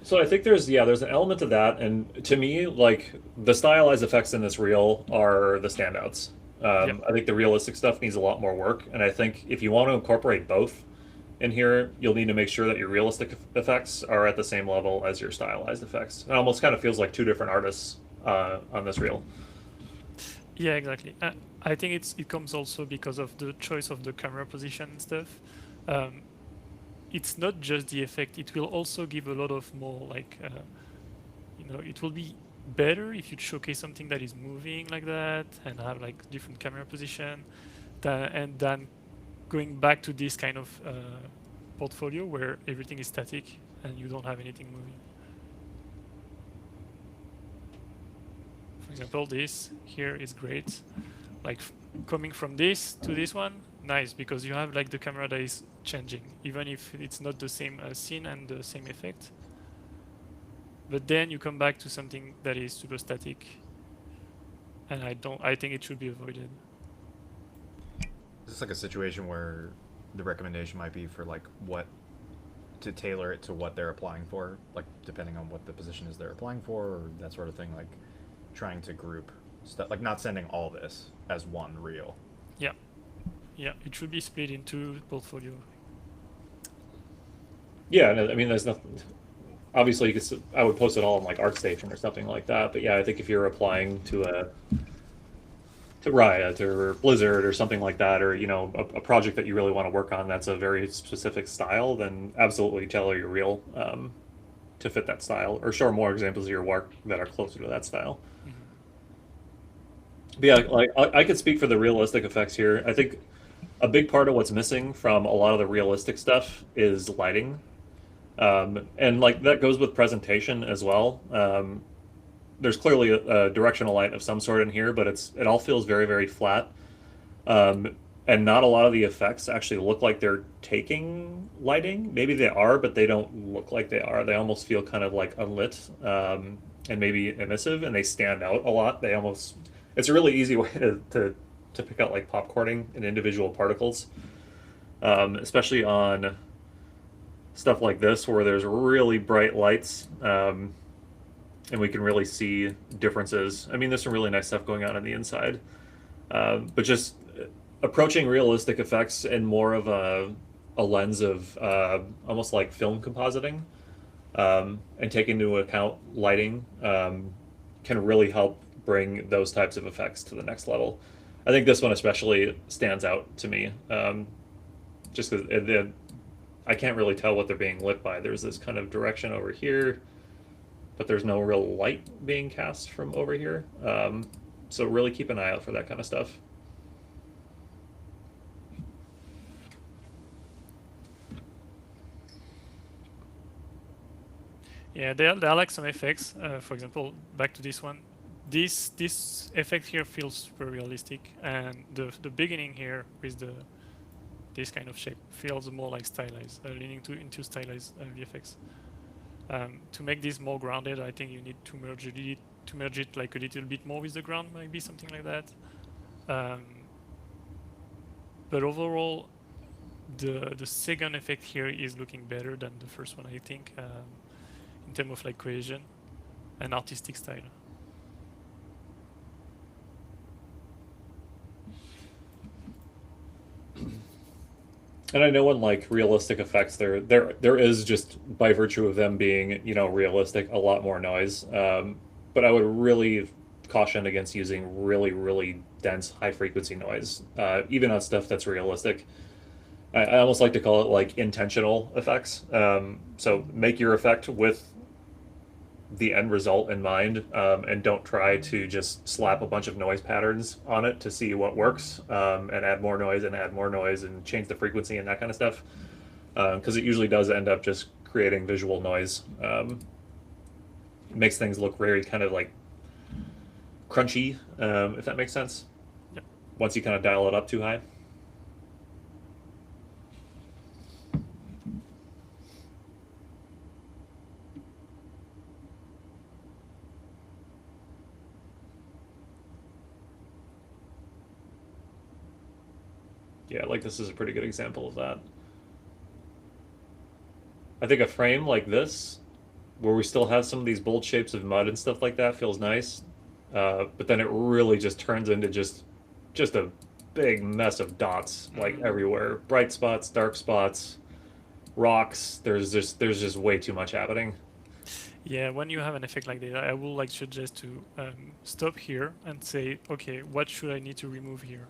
So I think there's an element of that, and to me, like the stylized effects in this reel are the standouts. Yep. I think the realistic stuff needs a lot more work, and I think if you want to incorporate both in here, you'll need to make sure that your realistic effects are at the same level as your stylized effects. It almost kind of feels like 2 different artists on this reel. Yeah, exactly. I think it comes also because of the choice of the camera position and stuff. It's not just the effect, it will also give a lot of more like it will be better if you showcase something that is moving like that and have like different camera position, and then going back to this kind of portfolio where everything is static and you don't have anything moving. For example, this here is great, like coming from this to this one, nice, because you have like the camera that is changing, even if it's not the same scene and the same effect. But then you come back to something that is super static, and I think it should be avoided. Is this like a situation where the recommendation might be for like to tailor it to what they're applying for, like depending on what the position is they're applying for, or that sort of thing, like trying to group stuff, like not sending all this as one reel? Yeah, it should be split into portfolio. Yeah, no, I mean, there's nothing. Obviously, I would post it all on like ArtStation or something like that. But yeah, I think if you're applying to Riot or Blizzard or something like that, or a project that you really want to work on that's a very specific style, then absolutely tailor your reel to fit that style, or show more examples of your work that are closer to that style. Mm-hmm. But yeah, like I could speak for the realistic effects here. I think a big part of what's missing from a lot of the realistic stuff is lighting. And like that goes with presentation as well. There's clearly a directional light of some sort in here, but it all feels very, very flat. And not a lot of the effects actually look like they're taking lighting. Maybe they are, but they don't look like they are. They almost feel kind of like unlit, and maybe emissive, and they stand out a lot. It's a really easy way to to pick out like popcorning and individual particles, especially on stuff like this where there's really bright lights, and we can really see differences. I mean, there's some really nice stuff going on the inside, but just approaching realistic effects in more of a lens of almost like film compositing, and taking into account lighting, can really help bring those types of effects to the next level. I think this one especially stands out to me, just because I can't really tell what they're being lit by. There's this kind of direction over here, but there's no real light being cast from over here. So really keep an eye out for that kind of stuff. Yeah, there are like some effects. For example, back to this one. This effect here feels super realistic, and the beginning here with this kind of shape feels more like stylized, leaning into stylized VFX. To make this more grounded, I think you need to merge it like a little bit more with the ground, maybe something like that. But overall, the second effect here is looking better than the first one, I think, in terms of like cohesion and artistic style. And I know in like realistic effects, there is just by virtue of them being, you know, realistic, a lot more noise. But I would really caution against using really dense high frequency noise, even on stuff that's realistic. I almost like to call it like intentional effects. So make your effect with the end result in mind, and don't try to just slap a bunch of noise patterns on it to see what works, and add more noise and change the frequency and that kind of stuff, because it usually does end up just creating visual noise. It makes things look very kind of like crunchy, if that makes sense. Yep. Once you kind of dial it up too high. Yeah, like this is a pretty good example of that. I think a frame like this, where we still have some of these bold shapes of mud and stuff like that, feels nice. But then it really just turns into just a big mess of dots, like everywhere. Bright spots, dark spots, rocks. There's just way too much happening. Yeah, when you have an effect like that, I would like suggest to stop here and say, okay, what should I need to remove here?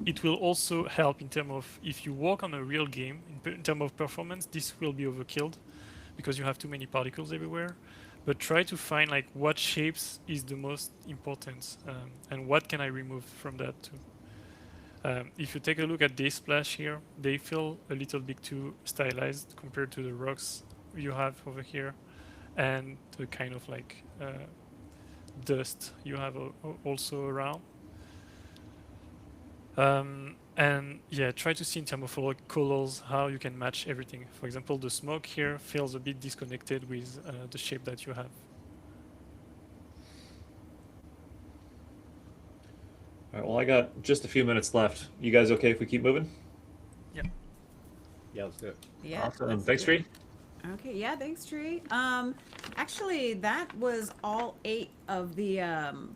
It will also help in terms of if you work on a real game, in terms of performance, this will be overkilled because you have too many particles everywhere. But try to find like what shapes is the most important, and what can I remove from that too. If you take a look at this splash here, they feel a little bit too stylized compared to the rocks you have over here, and the kind of like dust you have also around. And yeah, try to see in terms of colors how you can match everything. For example, the smoke here feels a bit disconnected with the shape that you have. All right, well, I got just a few minutes left. You guys okay if we keep moving? Yeah. Yeah, let's do it. Yeah. Awesome. let's Thanks, do it. Tree. Okay, yeah, thanks, Tree. Actually, that was all 8 of the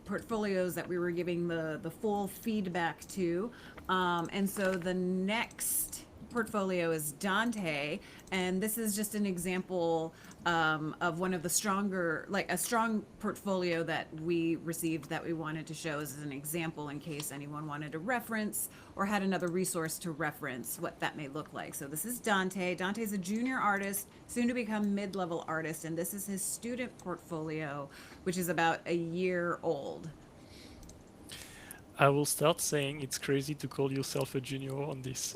portfolios that we were giving the full feedback to. And so the next portfolio is Dante, and this is just an example of one of the stronger, like a strong portfolio that we received that we wanted to show as an example in case anyone wanted to reference or had another resource to reference what that may look like. So this is Dante. Dante's a junior artist, soon to become mid-level artist, and this is his student portfolio, which is about a year old. I will start saying it's crazy to call yourself a junior on this.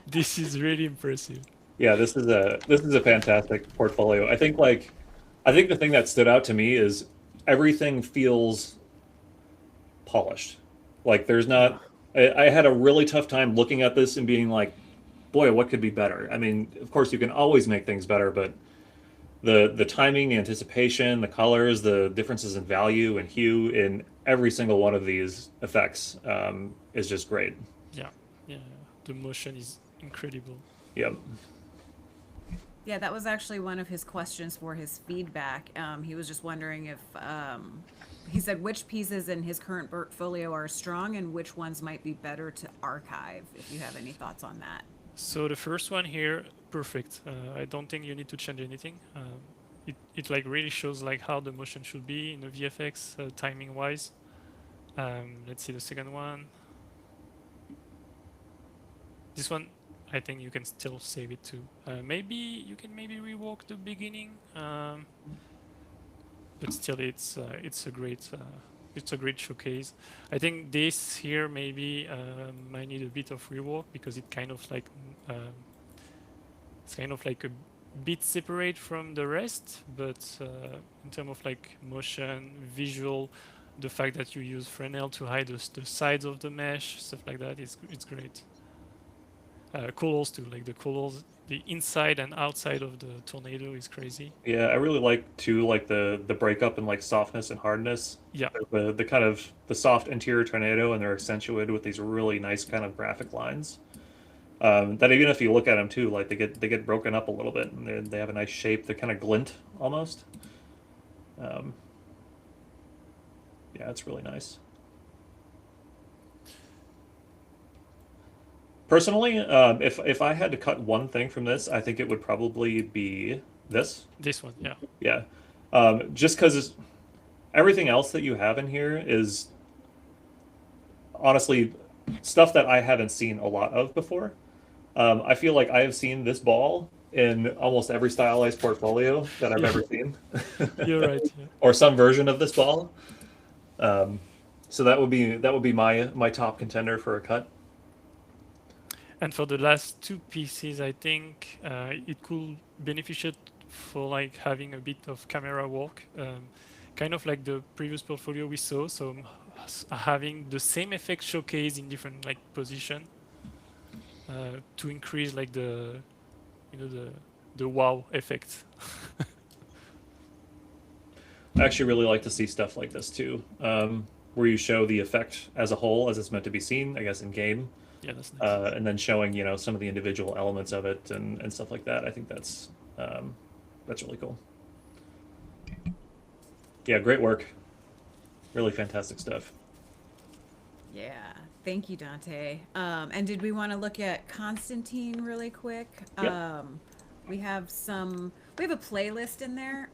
This is really impressive. Yeah, this is a fantastic portfolio. I think the thing that stood out to me is everything feels polished. Like there's not. I had a really tough time looking at this and being like, boy, what could be better? I mean, of course you can always make things better, but the timing, the anticipation, the colors, the differences in value and hue in every single one of these effects is just great. Yeah, yeah. The motion is incredible. Yep. Yeah, that was actually one of his questions for his feedback. He was just wondering if he said which pieces in his current portfolio are strong and which ones might be better to archive. If you have any thoughts on that. So the first one here, perfect. I don't think you need to change anything. It like really shows like how the motion should be in the VFX timing wise. Let's see the second one. This one, I think you can still save it too. Maybe you can rework the beginning, but still it's a great showcase. I think this here maybe might need a bit of rework because it kind of like it's kind of like a bit separate from the rest, but in terms of like motion, visual, the fact that you use Fresnel to hide the sides of the mesh, stuff like that, it's great. Colors too, like the colors, the inside and outside of the tornado is crazy. Yeah, I really like too, like the breakup and like softness and hardness. Yeah. The kind of the soft interior tornado, and they're accentuated with these really nice kind of graphic lines. That even if you look at them too, like they get broken up a little bit, and they have a nice shape. They kind of glint almost. Yeah, it's really nice. Personally, if I had to cut one thing from this, I think it would probably be this. This one, yeah. Yeah, just because everything else that you have in here is honestly stuff that I haven't seen a lot of before. I feel like I have seen this ball in almost every stylized portfolio that I've ever seen. You're right. Yeah. Or some version of this ball. So that would be my top contender for a cut. And for the last two pieces, I think it could beneficial for like having a bit of camera work, kind of like the previous portfolio we saw. So having the same effect showcase in different like position to increase like the wow effect. I actually really like to see stuff like this too, where you show the effect as a whole as it's meant to be seen, I guess, in game. Yeah, that's nice. And then showing some of the individual elements of it and stuff like that. I think that's really cool. Yeah, great work. Really fantastic stuff. Yeah, thank you, Dante. And did we want to look at Constantine really quick? Yep. We have a playlist in there,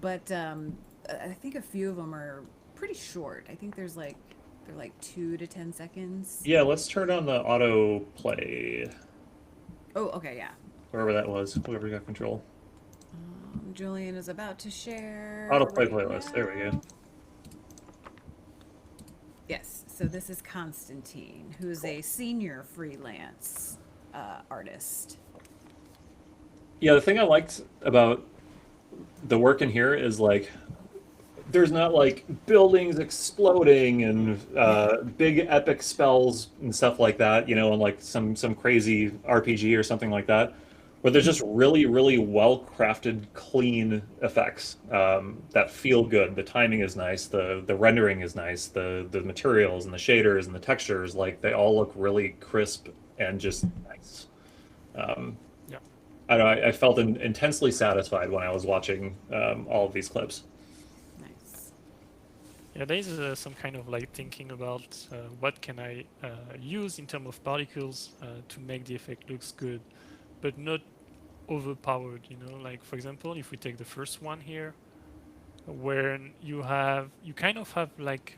but I think a few of them are pretty short. I think they're like 2 to 10 seconds. Yeah, let's turn on the auto play. Oh, okay, yeah. Wherever that was, whoever got control. Julian is about to share. Auto play right playlist. There we go. now. Yes, so this is Constantine, who's a senior freelance artist. Yeah, the thing I liked about the work in here is like there's not like buildings exploding and big epic spells and stuff like that, and like some crazy RPG or something like that. But there's just really, really well crafted, clean effects that feel good. The timing is nice, the rendering is nice, the materials and the shaders and the textures, like they all look really crisp and just nice. Yeah. I don't know, I felt intensely satisfied when I was watching all of these clips. Nice. Yeah, there is some kind of like thinking about what can I use in terms of particles to make the effect looks good, but not overpowered. Like for example, if we take the first one here, where you kind of have like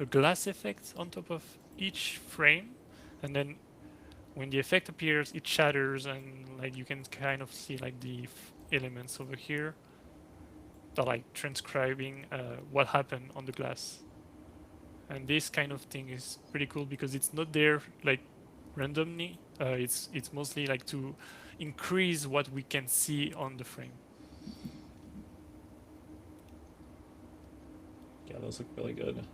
a glass effect on top of each frame, and then when the effect appears, it shatters, and like you can kind of see like the elements over here that are like transcribing what happened on the glass. And this kind of thing is pretty cool because it's not there like randomly. It's mostly like to increase what we can see on the frame. Yeah, those look really good.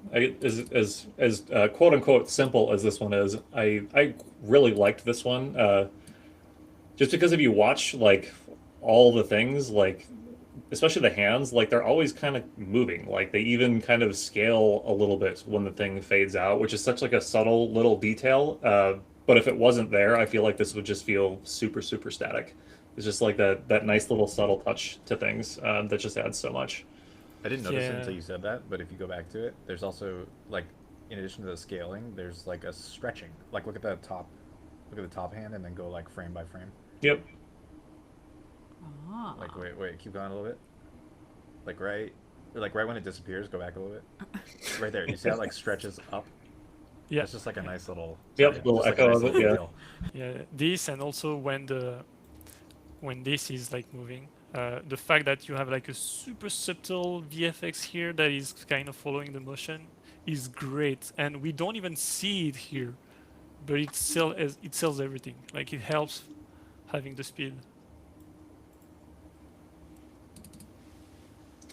As quote unquote simple as this one is, I really liked this one. Just because if you watch like all the things, like especially the hands, like they're always kind of moving. Like they even kind of scale a little bit when the thing fades out, which is such like a subtle little detail. But if it wasn't there, I feel like this would just feel super, super static. It's just like that nice little subtle touch to things that just adds so much. I didn't notice it Yeah. until you said that, but if you go back to it, there's also like, in addition to the scaling, there's like a stretching. Like look at the top hand, and then go like frame by frame. Yep. Ah. Like wait, keep going a little bit. Like right when it disappears, go back a little bit. Right there, you see how it like stretches up? Yeah. It's just like a nice little. Yep, little just like a echo nice of it, little yeah. detail. Yeah, this, and also when this is like moving, the fact that you have like a super subtle VFX here that is kind of following the motion is great, and we don't even see it here, but it sells everything. Like it helps having the speed.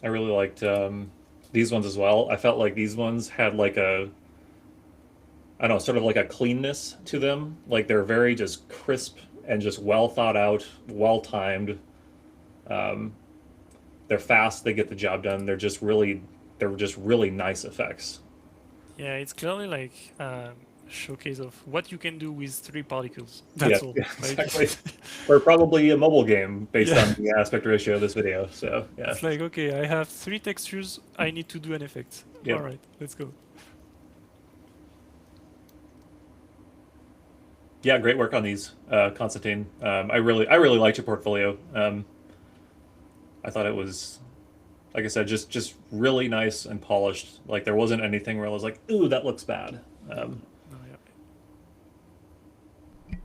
I really liked these ones as well. I felt like these ones had like I don't know, sort of like a cleanness to them. Like they're very just crisp and just well thought out, well timed. They're fast. They get the job done. They're just really nice effects. Yeah, it's clearly like a showcase of what you can do with 3 particles. That's all. Yeah, Like, exactly. Or probably a mobile game based Yeah. on the aspect ratio of this video. So yeah. It's like, okay, I have 3 textures. I need to do an effect. Yep. All right, let's go. Yeah, great work on these, Constantine. I really liked your portfolio. I thought it was, like I said, just really nice and polished. Like there wasn't anything where I was like, "Ooh, that looks bad." No, yeah.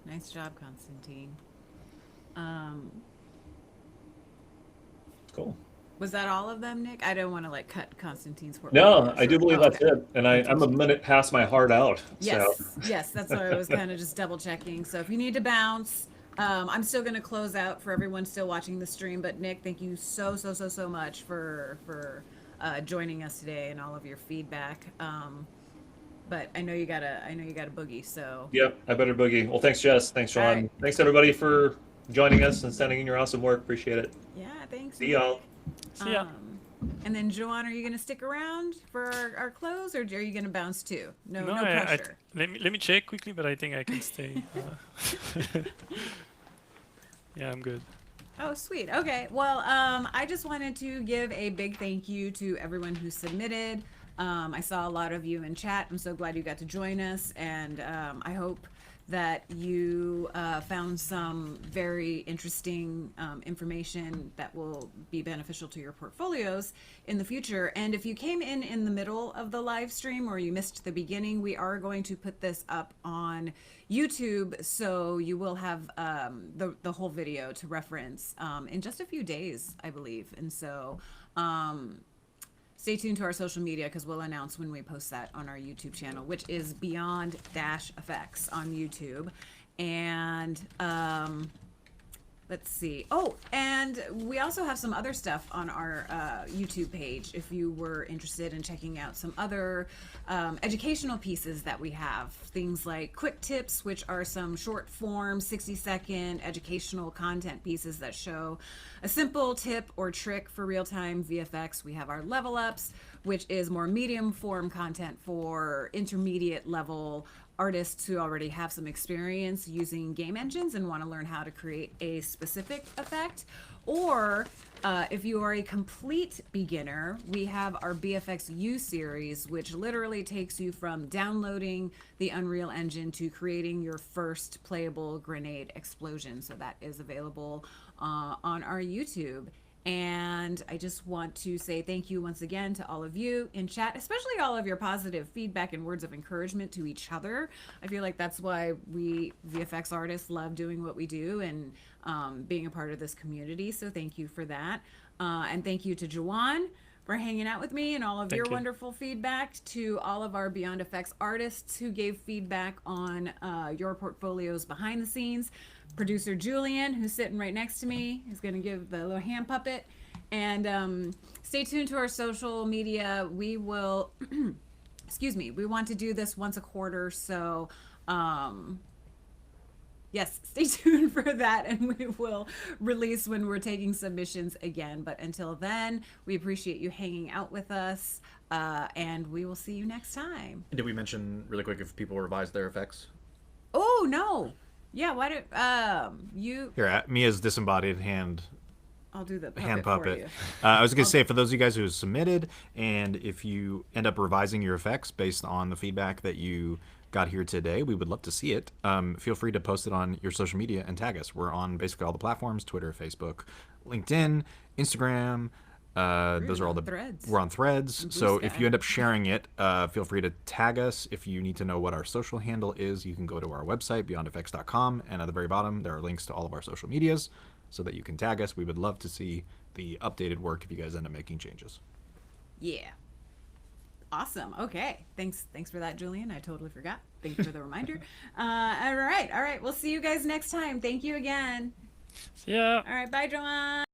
Nice job, Constantine. Cool. Was that all of them, Nick? I don't want to like cut Constantine's portfolio. No, I do short. believe Oh, that's okay. it. And I'm a minute past my heart out. Yes, So yes, that's what I was kind of just double checking. So if you need to bounce, I'm still going to close out for everyone still watching the stream. But Nick, thank you so much for joining us today and all of your feedback. But I know you got a boogie. So yep, I better boogie. Well, thanks, Jess. Thanks, Sean. All right. Thanks everybody for joining us and sending in your awesome work. Appreciate it. yeah, thanks. See y'all. See ya. And then Joan, are you going to stick around for our close, or are you going to bounce too? No I, pressure. let me check quickly, but I think I can stay. Yeah, I'm good. Oh, sweet. Okay. Well, I just wanted to give a big thank you to everyone who submitted. I saw a lot of you in chat. I'm so glad you got to join us, and I hope that you found some very interesting information that will be beneficial to your portfolios in the future. And if you came in the middle of the live stream or you missed the beginning, we are going to put this up on YouTube, so you will have the whole video to reference in just a few days, I believe. And so stay tuned to our social media, because we'll announce when we post that on our YouTube channel, which is Beyond-FX on YouTube. And let's see. Oh, and we also have some other stuff on our YouTube page if you were interested in checking out some other educational pieces that we have. Things like quick tips, which are some short form, 60-second educational content pieces that show a simple tip or trick for real-time VFX. We have our level ups, which is more medium form content for intermediate level artists who already have some experience using game engines and want to learn how to create a specific effect. Or if you are a complete beginner, we have our BFX U series, which literally takes you from downloading the Unreal Engine to creating your first playable grenade explosion. So that is available on our YouTube. And I just want to say thank you once again to all of you in chat, especially all of your positive feedback and words of encouragement to each other. I feel like that's why we VFX artists love doing what we do and being a part of this community. So thank you for that. And thank you to Joan for hanging out with me and all of your wonderful feedback, to all of our Beyond FX artists who gave feedback on your portfolios behind the scenes. Producer Julian, who's sitting right next to me, is going to give the little hand puppet. And stay tuned to our social media. We will, excuse me, we want to do this once a quarter. So, yes, stay tuned for that, and we will release when we're taking submissions again. But until then, we appreciate you hanging out with us, and we will see you next time. Did we mention really quick if people revise their effects? Oh no, yeah. Why do you? Here, Mia's disembodied hand I'll do the hand for puppet. you. I was going to say, for those of you guys who submitted, and if you end up revising your effects based on the feedback that you got here today, we would love to see it. Feel free to post it on your social media and tag us. We're on basically all the platforms: Twitter, Facebook, LinkedIn, Instagram. Those are all the Threads. We're on Threads. And So Blue if Sky. you end up sharing it, feel free to tag us. If you need to know what our social handle is, you can go to our website, beyondfx.com, and at the very bottom there are links to all of our social medias so that you can tag us. We would love to see the updated work if you guys end up making changes. Yeah. Awesome. Okay. Thanks for that, Julian. I totally forgot. Thank you for the reminder. All right. We'll see you guys next time. Thank you again. Yeah. All right. Bye, Joanne.